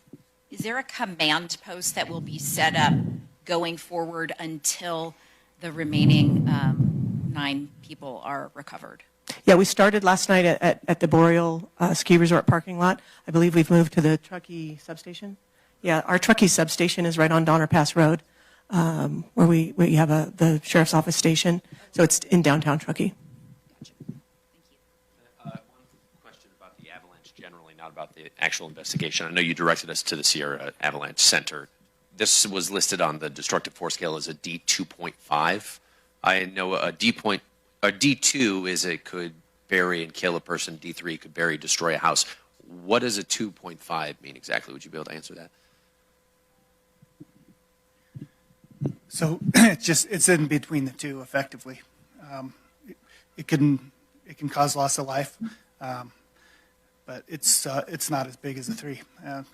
Is there a command post that will be set up going forward until the remaining 9 people are recovered? Yeah, we started last night at the Boreal Ski Resort parking lot. I believe we've moved to the Truckee substation. Yeah, our Truckee substation is right on Donner Pass Road, where we have the sheriff's office station. So it's in downtown Truckee. Not about the actual investigation. I know you directed us to the Sierra Avalanche Center. This was listed on the destructive force scale as a D2.5. I know a D2 is it could bury and kill a person. D3 could bury, destroy a house. What does a 2.5 mean exactly? Would you be able to answer that? So it's in between the two, effectively. It can cause loss of life. But it's not as big as a 3.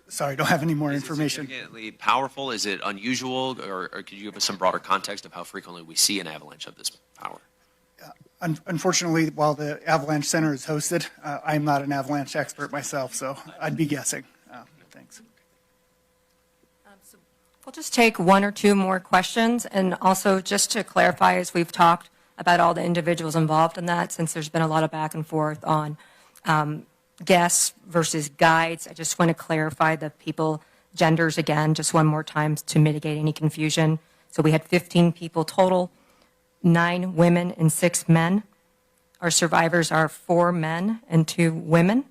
Sorry, don't have any more information. Is it significantly powerful? Is it unusual? Or could you give us some broader context of how frequently we see an avalanche of this power? Unfortunately, while the Avalanche Center is hosted, I'm not an avalanche expert myself, so I'd be guessing. Thanks. We'll just take 1 or 2 more questions. And also, just to clarify, as we've talked about all the individuals involved in that, since there's been a lot of back and forth on guests versus guides, I just want to clarify the people genders again just one more time to mitigate any confusion. So we had 15 people total, 9 women and 6 men. Our survivors are 4 men and 2 women.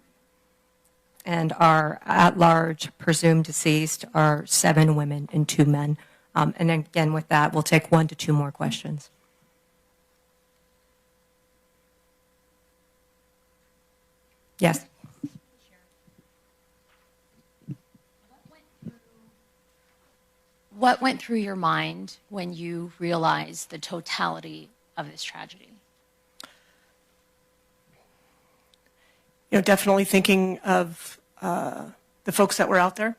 And our at-large presumed deceased are 7 women and 2 men. And again, with that, we'll take 1 to 2 more questions. Yes. What went through your mind when you realized the totality of this tragedy? Definitely thinking of the folks that were out there.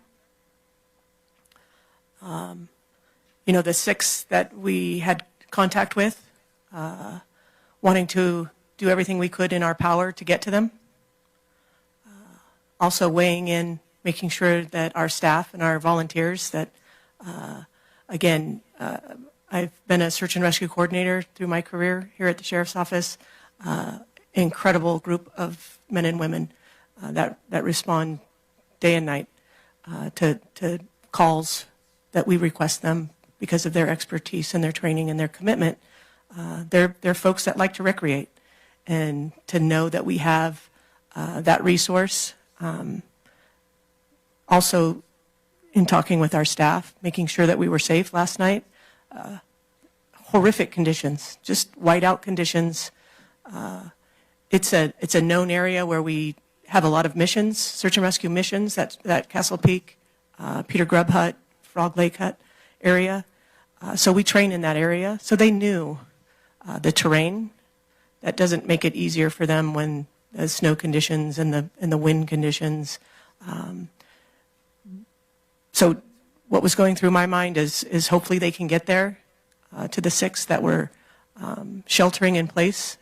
The 6 that we had contact with, wanting to do everything we could in our power to get to them. Also weighing in, making sure that our staff and our volunteers that, again, I've been a search and rescue coordinator through my career here at the Sheriff's Office. Incredible group of men and women that respond day and night to calls that we request them because of their expertise and their training and their commitment. They're folks that like to recreate, and to know that we have that resource. Also, in talking with our staff, making sure that we were safe last night. Horrific conditions, just whiteout conditions. It's a known area where we have a lot of missions, search and rescue missions. That Castle Peak, Peter Grubb Hut, Frog Lake Hut area. So we train in that area. So they knew the terrain. That doesn't make it easier for them when the snow conditions and the wind conditions. So what was going through my mind is hopefully they can get there to the 6 that were sheltering in place.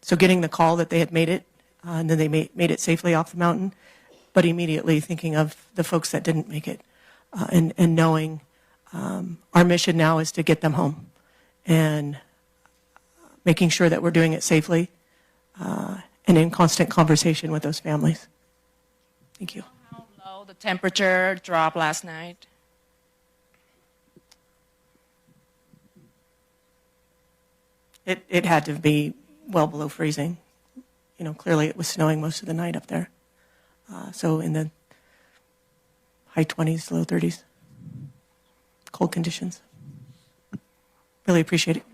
So getting the call that they had made it, and then they made it safely off the mountain, but immediately thinking of the folks that didn't make it, and knowing our mission now is to get them home. And making sure that we're doing it safely and in constant conversation with those families. Thank you. How low the temperature dropped last night? It had to be well below freezing. You know, clearly it was snowing most of the night up there. So in the high 20s, low 30s, cold conditions. Really appreciate it.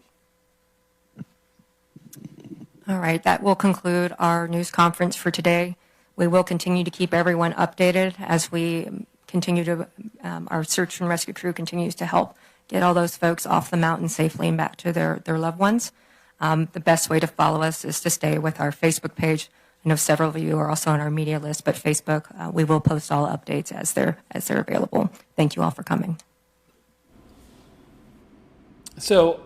All right, that will conclude our news conference for today. We will continue to keep everyone updated as we continue to, our search and rescue crew continues to help get all those folks off the mountain safely and back to their loved ones. The best way to follow us is to stay with our Facebook page. I know several of you are also on our media list, but Facebook, we will post all updates as they're available. Thank you all for coming. So,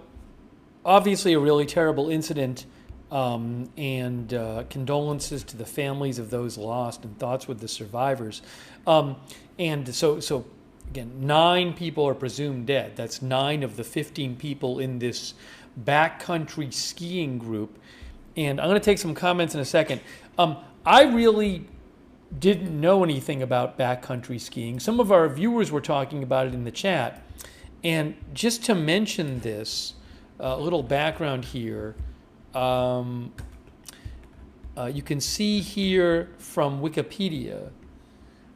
obviously a really terrible incident, and condolences to the families of those lost and thoughts with the survivors. And so again, 9 people are presumed dead. That's 9 of the 15 people in this backcountry skiing group. And I'm going to take some comments in a second. I really didn't know anything about backcountry skiing. Some of our viewers were talking about it in the chat. And just to mention this, a little background here. You can see here from Wikipedia,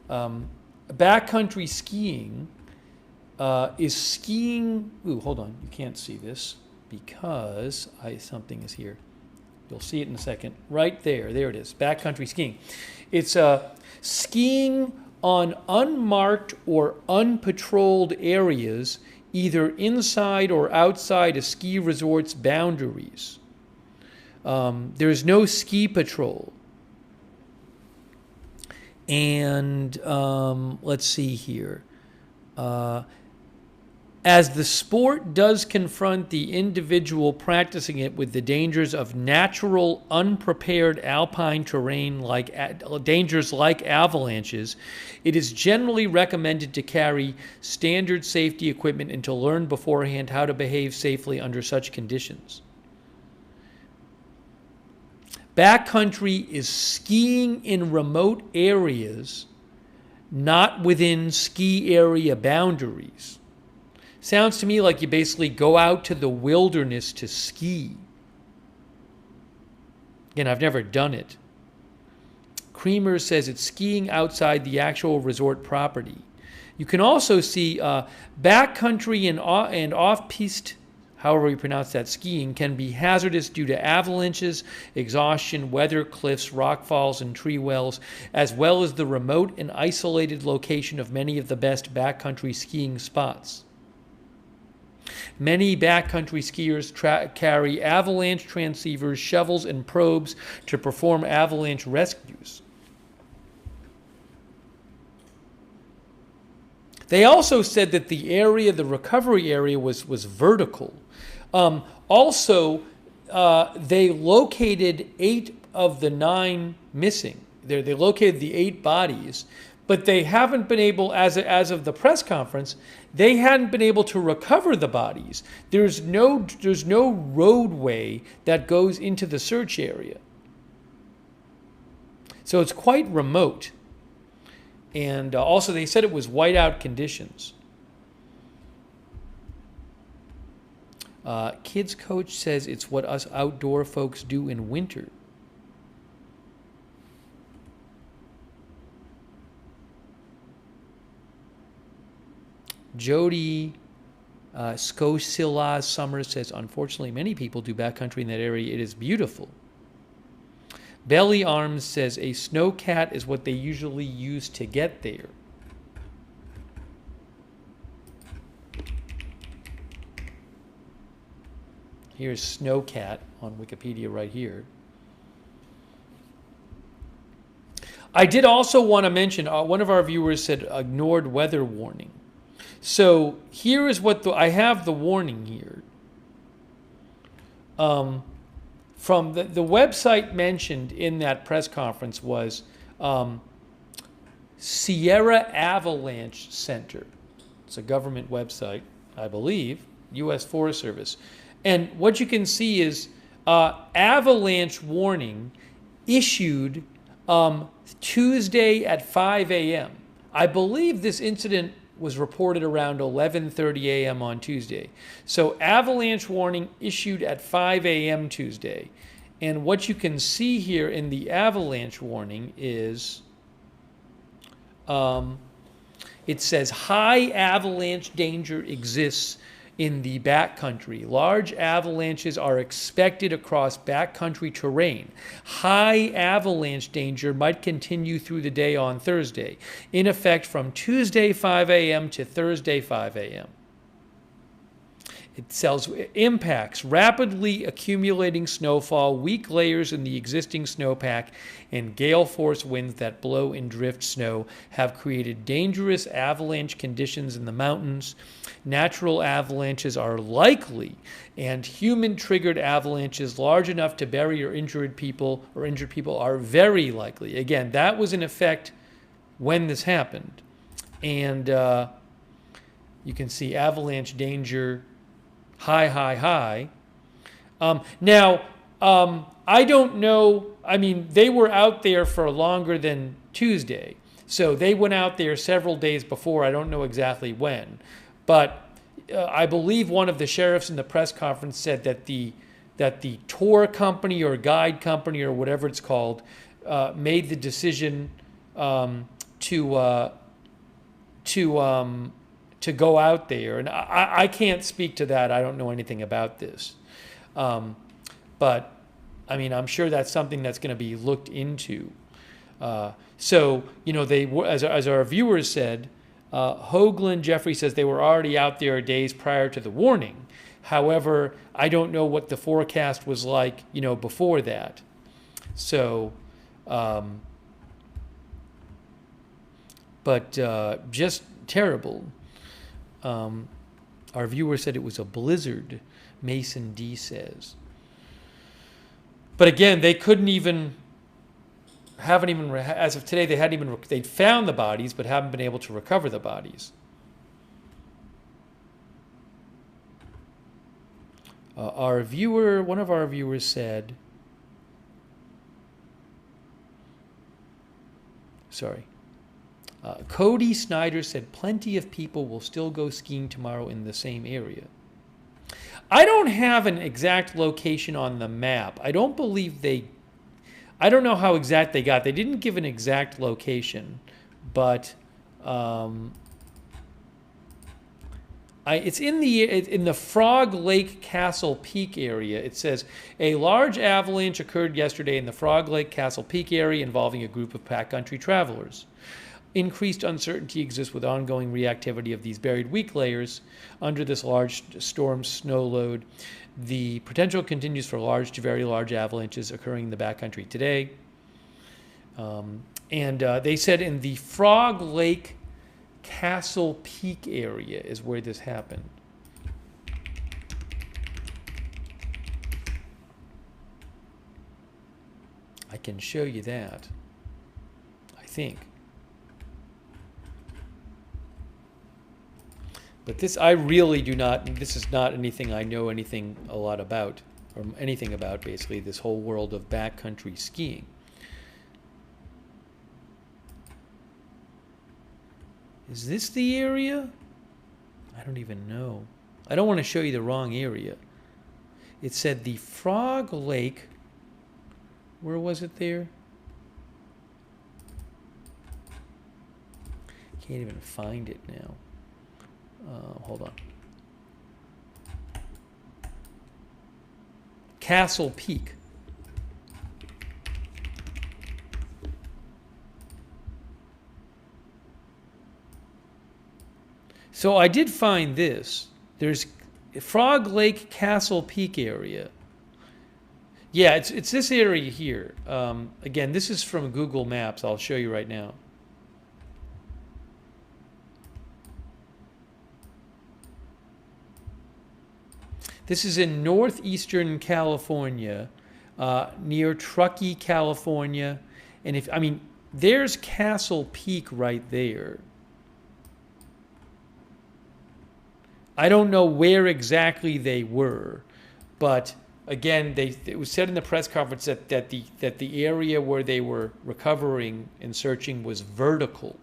backcountry skiing is skiing. Ooh, hold on, you can't see this because something is here. You'll see it in a second. Right there, there it is. Backcountry skiing. It's skiing on unmarked or unpatrolled areas, either inside or outside a ski resort's boundaries. There's no ski patrol. And let's see here. As the sport does confront the individual practicing it with the dangers of natural, unprepared alpine terrain dangers like avalanches, it is generally recommended to carry standard safety equipment and to learn beforehand how to behave safely under such conditions. Backcountry is skiing in remote areas, not within ski area boundaries. Sounds to me like you basically go out to the wilderness to ski. Again, I've never done it. Creamer says it's skiing outside the actual resort property. You can also see backcountry and off-piste, however you pronounce that, skiing can be hazardous due to avalanches, exhaustion, weather, cliffs, rock falls, and tree wells, as well as the remote and isolated location of many of the best backcountry skiing spots. Many backcountry skiers carry avalanche transceivers, shovels, and probes to perform avalanche rescues. They also said that the recovery area was vertical. Also, they located 8 of the 9 missing. They located the 8 bodies, but they haven't been able, as of the press conference, they hadn't been able to recover the bodies. There's no roadway that goes into the search area. So it's quite remote. And also they said it was whiteout conditions. Kids coach says it's what us outdoor folks do in winter. Jody Skosilas Summers says, unfortunately, many people do backcountry in that area. It is beautiful. Belly Arms says, a snowcat is what they usually use to get there. Here's snowcat on Wikipedia right here. I did also want to mention, one of our viewers said ignored weather warning. So here is what I have the warning here. From the website mentioned in that press conference was Sierra Avalanche Center. It's a government website, I believe, U.S. Forest Service. And what you can see is avalanche warning issued Tuesday at 5 a.m. I believe this incident was reported around 11:30 a.m. on Tuesday. So avalanche warning issued at 5 a.m. Tuesday. And what you can see here in the avalanche warning is it says high avalanche danger exists in the backcountry. Large avalanches are expected across backcountry terrain. High avalanche danger might continue through the day on Thursday, in effect from Tuesday 5 a.m. to Thursday 5 a.m. It says impacts rapidly accumulating snowfall, weak layers in the existing snowpack, and gale force winds that blow and drift snow have created dangerous avalanche conditions in the mountains. Natural avalanches are likely, and human-triggered avalanches large enough to bury or injured people are very likely. Again, that was in effect when this happened. And you can see avalanche danger high, high, high. Now, I don't know. I mean, they were out there for longer than Tuesday. So they went out there several days before. I don't know exactly when. But I believe one of the sheriffs in the press conference said that the tour company or guide company or whatever it's called made the decision to go out there. And I can't speak to that. I don't know anything about this. But, I mean, I'm sure that's something that's going to be looked into. So, you know, they as our viewers said, Hoagland Jeffrey says they were already out there days prior to the warning. However, I don't know what the forecast was like, you know, before that. So, but just terrible. Our viewer said it was a blizzard, Mason D says. But again, they haven't even, as of today, they'd found the bodies, but haven't been able to recover the bodies. One of our viewers said, Cody Snyder said plenty of people will still go skiing tomorrow in the same area. I don't have an exact location on the map. I don't know how exact they got. They didn't give an exact location, but it's in the Frog Lake Castle Peak area. It says a large avalanche occurred yesterday in the Frog Lake Castle Peak area involving a group of backcountry travelers. Increased uncertainty exists with ongoing reactivity of these buried weak layers under this large storm snow load. The potential continues for large to very large avalanches occurring in the backcountry today. And they said in the Frog Lake Castle Peak area is where this happened. I can show you that, I think. But this, I really do not, this is not anything I know anything a lot about, or anything about, basically, this whole world of backcountry skiing. Is this the area? I don't even know. I don't want to show you the wrong area. It said the Frog Lake, where was it there? Can't even find it now. Hold on. Castle Peak. So I did find this. There's Frog Lake Castle Peak area. Yeah, it's this area here. Again, this is from Google Maps. I'll show you right now. This is in northeastern California, near Truckee, California. And there's Castle Peak right there. I don't know where exactly they were, but again, it was said in the press conference that the area where they were recovering and searching was vertical.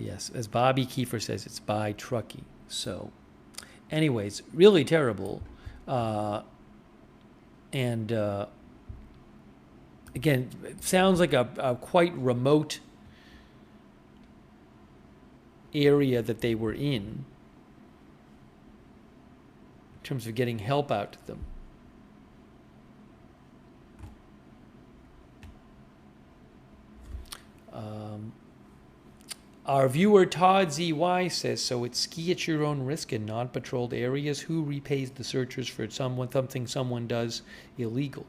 Yes, as Bobby Kiefer says, it's by Truckee. So, anyways, really terrible. And again, it sounds like a quite remote area that they were in terms of getting help out to them. Our viewer Todd ZY says, so it's ski at your own risk in non-patrolled areas. Who repays the searchers for something someone does illegal?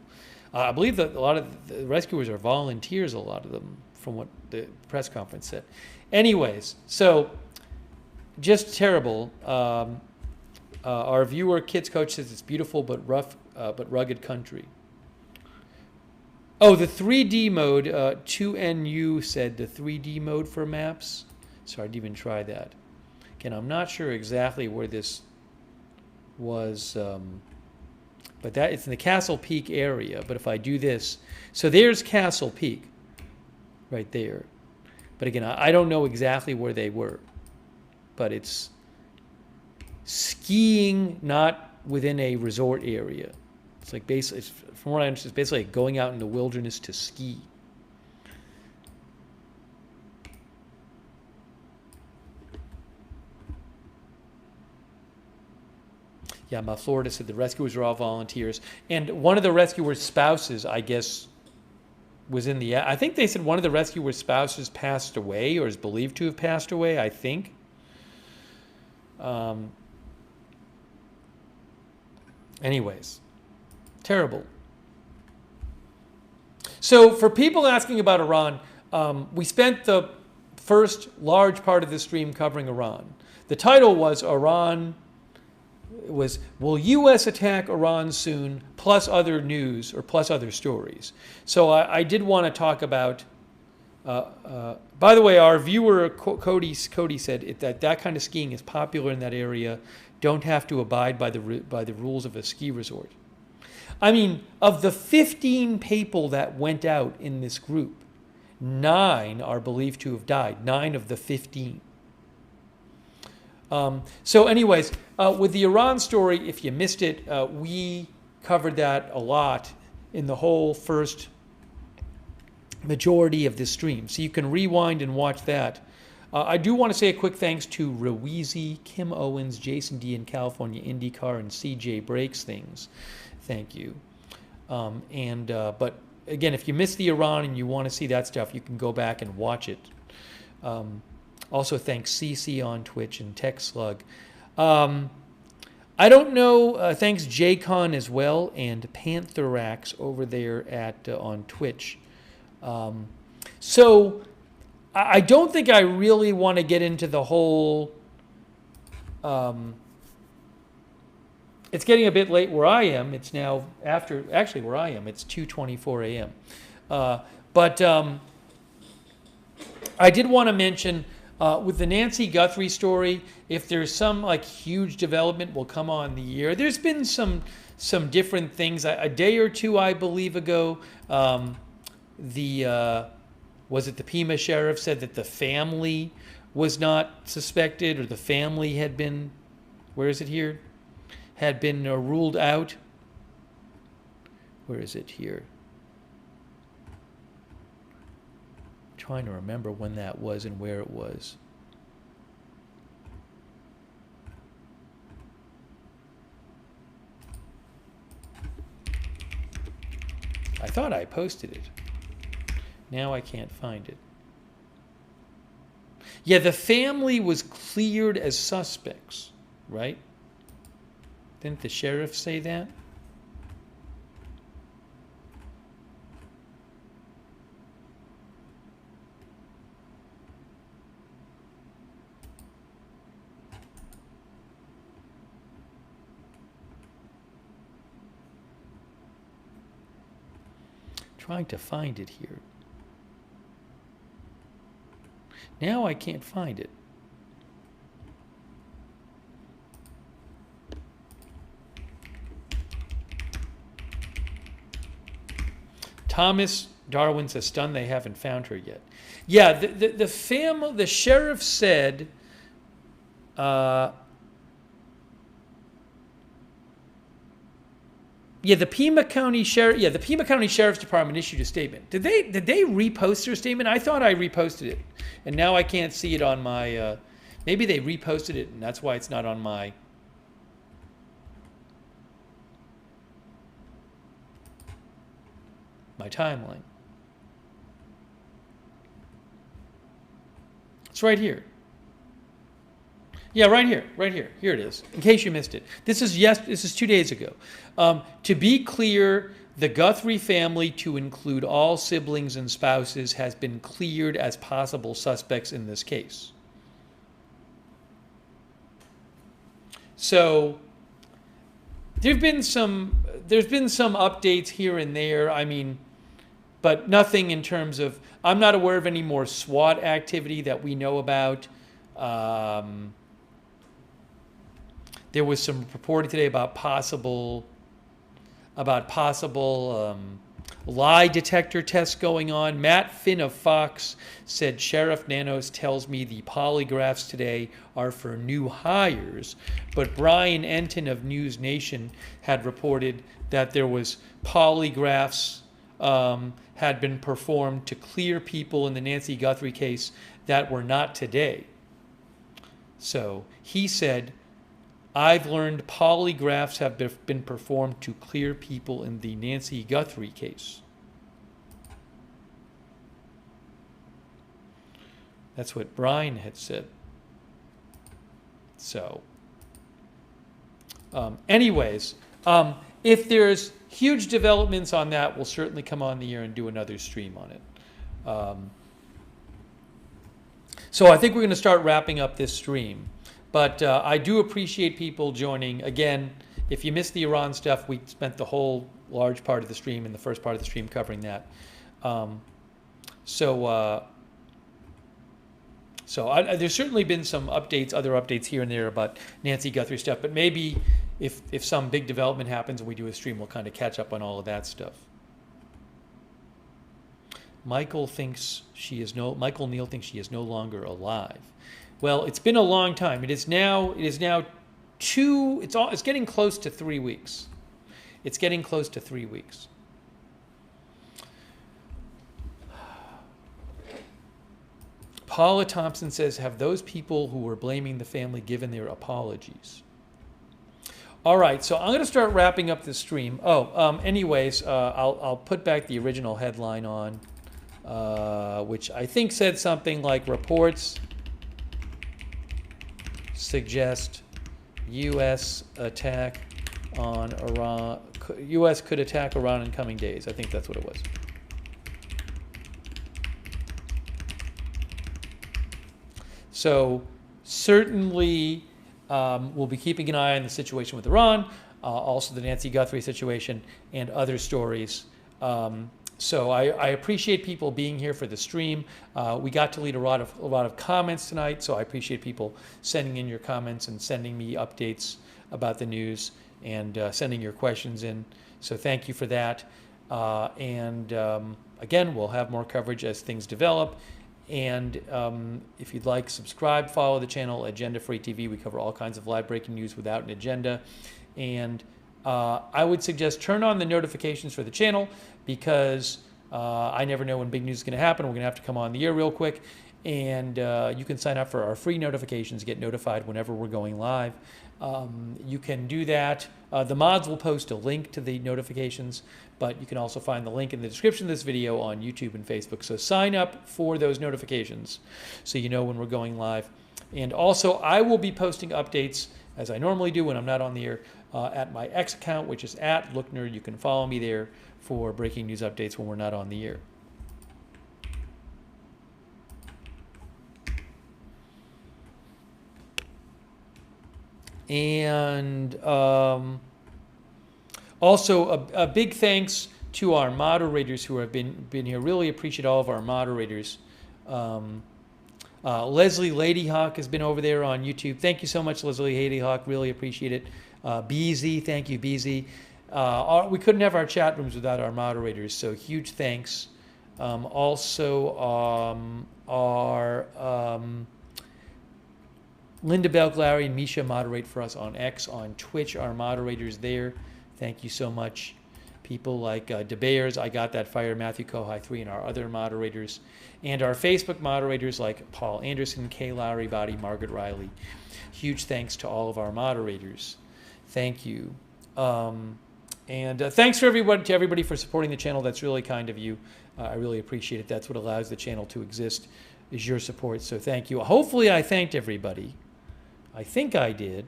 I believe that a lot of the rescuers are volunteers, a lot of them, from what the press conference said. Anyways, so just terrible. Our viewer Kids Coach says it's beautiful but rough, but rugged country. Oh, the 3D mode, 2NU said the 3D mode for maps. So I didn't even try that. Again, I'm not sure exactly where this was, but that it's in the Castle Peak area. But if I do this, so there's Castle Peak right there. But again, I don't know exactly where they were, but it's skiing not within a resort area. It's like basically, from what I understand, it's basically like going out in the wilderness to ski. Yeah, Florida said the rescuers are all volunteers. And one of the rescuers' spouses, I guess, was in the... I think they said one of the rescuers' spouses passed away or is believed to have passed away, I think. Anyways, terrible. So for people asking about Iran, we spent the first large part of the stream covering Iran. The title was Will U.S. attack Iran soon, plus other news or plus other stories. So I did want to talk about, by the way, our viewer Cody said that kind of skiing is popular in that area. Don't have to abide by the rules of a ski resort. I mean, of the 15 people that went out in this group, 9 are believed to have died. 9 of the 15. So anyways, with the Iran story, if you missed it, we covered that a lot in the whole first majority of this stream. So you can rewind and watch that. I do want to say a quick thanks to Ruizi, Kim Owens, Jason D. in California IndyCar, and CJ Breaks Things. Thank you. But again, if you missed the Iran and you want to see that stuff, you can go back and watch it. Also, thanks CC on Twitch and TechSlug. I don't know. Thanks JCon as well and Pantherax over there at on Twitch. So I don't think I really want to get into the whole. It's getting a bit late where I am. It's now after actually where I am. It's 2:24 a.m. But I did want to mention. With the Nancy Guthrie story, if there's some like huge development, will come on the air. There's been some different things. A day or two, I believe ago, was it the Pima sheriff said that the family was not suspected, or the family had been, where is it here? Had been ruled out. Where is it here? Trying to remember when that was and where it was. I thought I posted it. Now I can't find it. Yeah, the family was cleared as suspects, right? Didn't the sheriff say that? Trying to find it here. Now I can't find it. Thomas Darwin says, stunned they haven't found her yet. Yeah, the sheriff said, yeah, the Pima County Sheriff. Yeah, the Pima County Sheriff's Department issued a statement. Did they repost their statement? I thought I reposted it, and now I can't see it on my. Maybe they reposted it, and that's why it's not on my. My timeline. It's right here. Yeah, right here. Here it is. In case you missed it, this is 2 days ago. To be clear, the Guthrie family, to include all siblings and spouses, has been cleared as possible suspects in this case. So there's been some updates here and there. I mean, but nothing in terms of. I'm not aware of any more SWAT activity that we know about. There was some reporting today about possible lie detector tests going on. Matt Finn of Fox said Sheriff Nanos tells me the polygraphs today are for new hires, but Brian Enton of News Nation had reported that there was polygraphs had been performed to clear people in the Nancy Guthrie case that were not today. So he said, I've learned polygraphs have been performed to clear people in the Nancy Guthrie case. That's what Brian had said. So, anyways, if there's huge developments on that, we'll certainly come on the air and do another stream on it. So I think we're going to start wrapping up this stream. But I do appreciate people joining. Again, if you missed the Iran stuff, we spent the whole large part of the stream and the first part of the stream covering that. There's certainly been some updates, other updates here and there about Nancy Guthrie stuff. But maybe if some big development happens and we do a stream, we'll kind of catch up on all of that stuff. Michael Neal thinks she is no longer alive. Well, it's been a long time. It's getting close to 3 weeks. It's getting close to 3 weeks. Paula Thompson says, have those people who were blaming the family given their apologies? All right, so I'm going to start wrapping up this stream. Anyways, I'll put back the original headline on, which I think said something like reports suggest U.S. attack on Iran. U.S. could attack Iran in coming days. I think that's what it was. So certainly we'll be keeping an eye on the situation with Iran, also the Nancy Guthrie situation, and other stories. So I appreciate people being here for the stream. We got to lead a lot of comments tonight, so I appreciate people sending in your comments and sending me updates about the news and sending your questions in. So thank you for that. Again, we'll have more coverage as things develop. And if you'd like, subscribe, follow the channel, Agenda Free TV. We cover all kinds of live breaking news without an agenda. And I would suggest turn on the notifications for the channel because I never know when big news is going to happen. We're going to have to come on the air real quick. And you can sign up for our free notifications, get notified whenever we're going live. You can do that. The mods will post a link to the notifications, but you can also find the link in the description of this video on YouTube and Facebook. So sign up for those notifications so you know when we're going live. And also, I will be posting updates, as I normally do when I'm not on the air, at my X account, which is @Lookner. You can follow me there for breaking news updates when we're not on the air. And also a big thanks to our moderators who have been here. Really appreciate all of our moderators. Leslie Ladyhawk has been over there on YouTube. Thank you so much, Leslie Ladyhawk. Really appreciate it. BZ, thank you, BZ. We couldn't have our chat rooms without our moderators, so huge thanks. Our Linda Belglary and Misha moderate for us on X, on Twitch, our moderators there. Thank you so much. People like DeBayers, I Got That Fire, Matthew Kohai 3, and our other moderators. And our Facebook moderators like Paul Anderson, Kay Lowry, Body, Margaret Riley. Huge thanks to all of our moderators. Thank you. And thanks to everybody for supporting the channel. That's really kind of you. I really appreciate it. That's what allows the channel to exist, is your support. So thank you. Hopefully I thanked everybody. I think I did.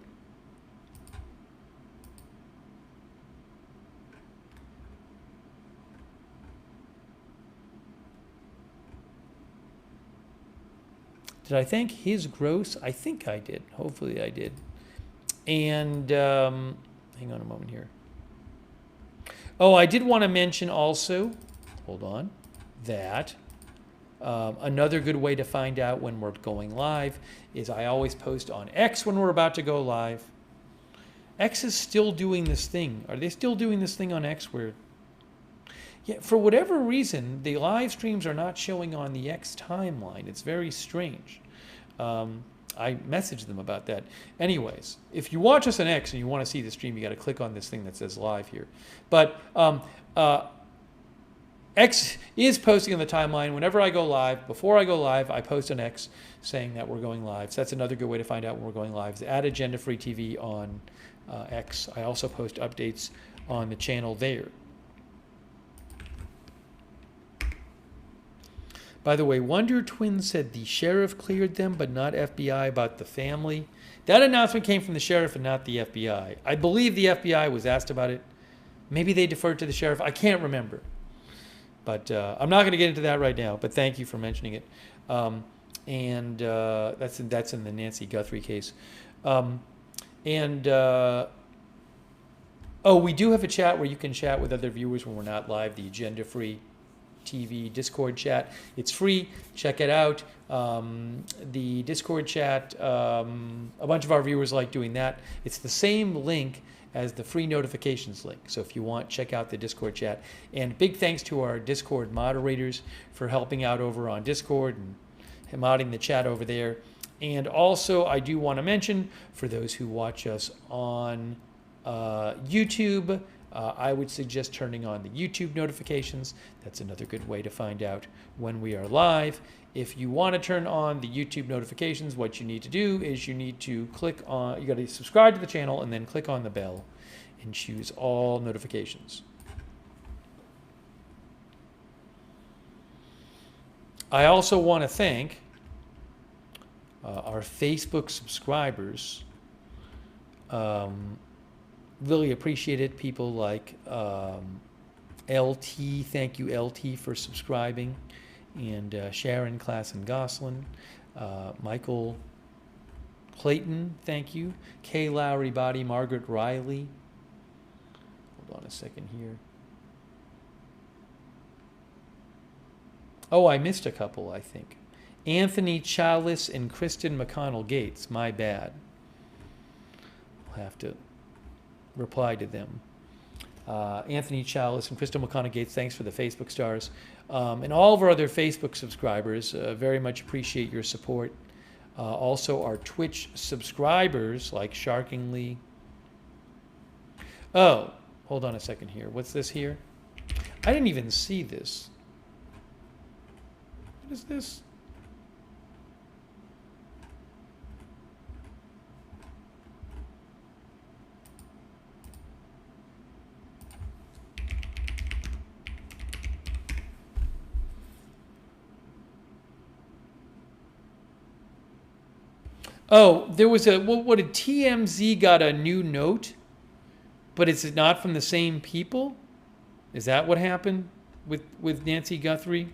Did I thank his gross? I think I did. Hopefully I did. And hang on a moment here. Oh, I did want to mention also, hold on, that another good way to find out when we're going live is I always post on X when we're about to go live. X is still doing this thing. Are they still doing this thing on X where, yeah, for whatever reason, the live streams are not showing on the X timeline. It's very strange. I messaged them about that. Anyways, if you watch us on X and you want to see the stream, you got to click on this thing that says live here. But X is posting on the timeline. Whenever I go live, before I go live, I post on X saying that we're going live. So that's another good way to find out when we're going live, is add Agenda Free TV on X. I also post updates on the channel there. By the way, Wonder Twin said the sheriff cleared them, but not FBI about the family. That announcement came from the sheriff and not the FBI. I believe the FBI was asked about it. Maybe they deferred to the sheriff. I can't remember. But I'm not going to get into that right now, but thank you for mentioning it. That's in the Nancy Guthrie case. Oh, we do have a chat where you can chat with other viewers when we're not live, the Agenda Free TV Discord chat. It's free. Check it out. The Discord chat, a bunch of our viewers like doing that. It's the same link as the free notifications link. So if you want, check out the Discord chat. And big thanks to our Discord moderators for helping out over on Discord and modding the chat over there. And also, I do want to mention, for those who watch us on YouTube, I would suggest turning on the YouTube notifications. That's another good way to find out when we are live. If you want to turn on the YouTube notifications, what you need to do is you need to click on, you got to subscribe to the channel and then click on the bell and choose all notifications. I also want to thank our Facebook subscribers. Really appreciate it. People like LT, thank you LT for subscribing, and Sharon Klassen Goslin, Michael Clayton, thank you, Kay Lowry Body, Margaret Riley. Hold on a second here. Oh, I missed a couple, I think. Anthony Chalice and Kristen McConnell Gates, my bad. I'll have to reply to them. Anthony Chalice and Crystal McConnell Gates, thanks for the Facebook stars. And all of our other Facebook subscribers, very much appreciate your support. Also our Twitch subscribers like Sharkingly. Oh, hold on a second here. What's this here? I didn't even see this. What is this? Oh, there was a, what did TMZ got a new note, but it's not from the same people? Is that what happened with Nancy Guthrie?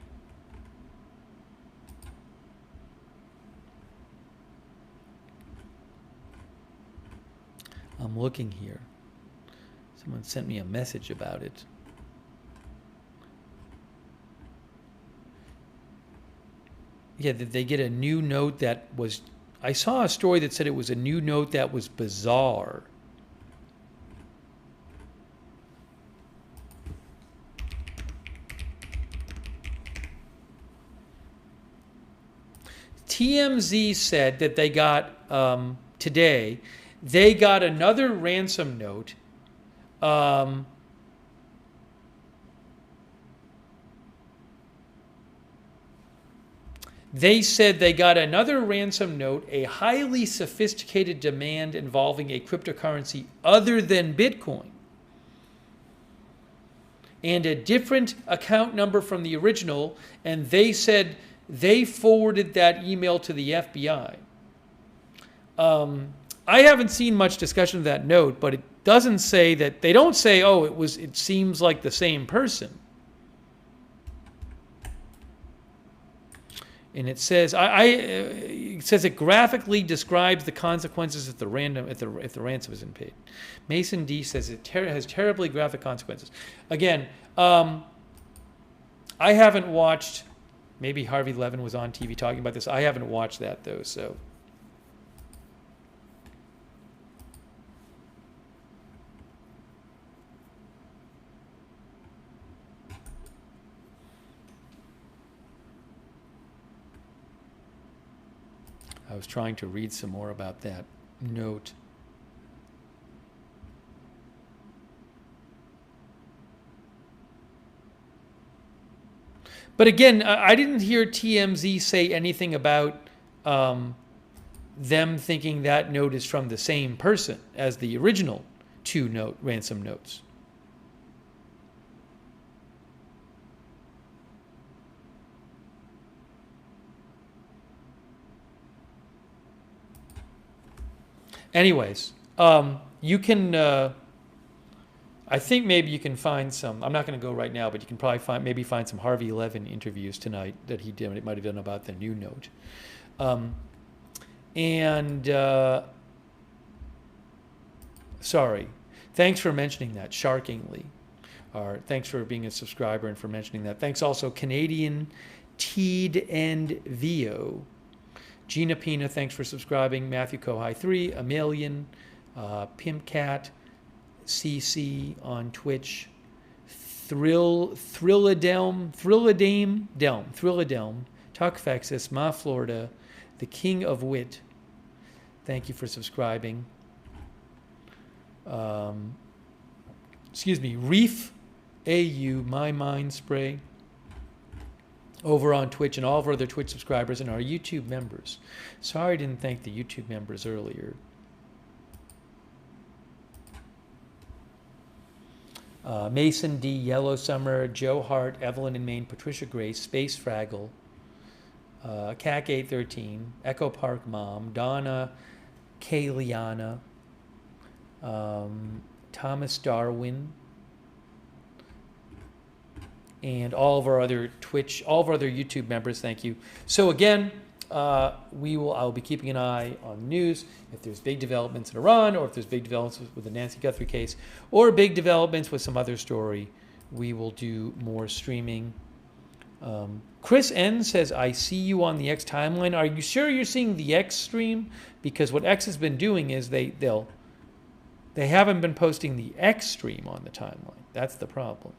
I'm looking here. Someone sent me a message about it. Yeah, did they get a new note that was... I saw a story that said it was a new note that was bizarre. TMZ said that they got, today, they got another ransom note. They said they got another ransom note, a highly sophisticated demand involving a cryptocurrency other than Bitcoin, and a different account number from the original, and they said they forwarded that email to the FBI. I haven't seen much discussion of that note, but it doesn't say that, they don't say, oh, it seems like the same person. And it says, it says it graphically describes the consequences if the ransom isn't paid. Mason D says it has terribly graphic consequences. Again, I haven't watched, maybe Harvey Levin was on TV talking about this. I haven't watched that though, so. I was trying to read some more about that note. But again, I didn't hear TMZ say anything about them thinking that note is from the same person as the original two ransom notes. Anyways, you can, I think maybe you can find some, I'm not going to go right now, but you can probably find some Harvey Levin interviews tonight that he did, it might have done about the new note. Sorry, thanks for mentioning that, Sharkingly. Or thanks for being a subscriber and for mentioning that. Thanks also, Canadian Teed and Vio. Gina Pina, thanks for subscribing. Matthew Kohai 3, Amelian, Pimpcat, CC on Twitch, Thrilladelm, Tuckfexus, Ma Florida, the King of Wit. Thank you for subscribing. Excuse me, Reef AU, My Mind Spray. Over on Twitch, and all of our other Twitch subscribers and our YouTube members. Sorry I didn't thank the YouTube members earlier. Mason D, Yellow Summer, Joe Hart, Evelyn in Maine, Patricia Grace, Space Fraggle, CAC 813, Echo Park Mom, Donna Kayliana, Thomas Darwin, and all of our other Twitch, all of our other YouTube members, thank you. So again, I'll be keeping an eye on the news. If there's big developments in Iran, or if there's big developments with the Nancy Guthrie case, or big developments with some other story, we will do more streaming. Chris N says, I see you on the X timeline. Are you sure you're seeing the X stream? Because what X has been doing is they haven't been posting the X stream on the timeline. That's the problem.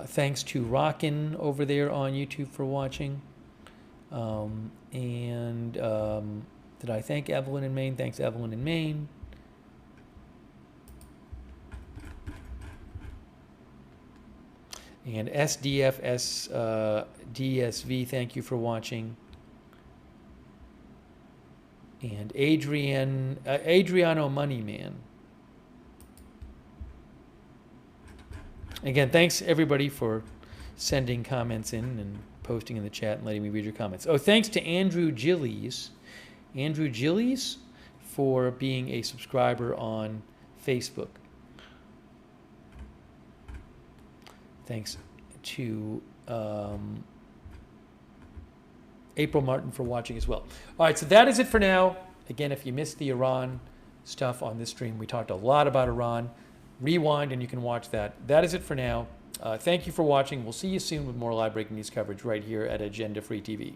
Thanks to Rockin' over there on YouTube for watching. Did I thank Evelyn in Maine? Thanks, Evelyn in Maine. And SDFS DSV, thank you for watching. And Adriano Moneyman. Again, thanks everybody for sending comments in and posting in the chat and letting me read your comments. Oh, thanks to Andrew Gillies for being a subscriber on Facebook. Thanks to April Martin for watching as well. All right, so that is it for now. Again, if you missed the Iran stuff on this stream, we talked a lot about Iran. rewind and you can watch that. That is it for now. Thank you for watching. We'll see you soon with more live breaking news coverage right here at Agenda Free TV.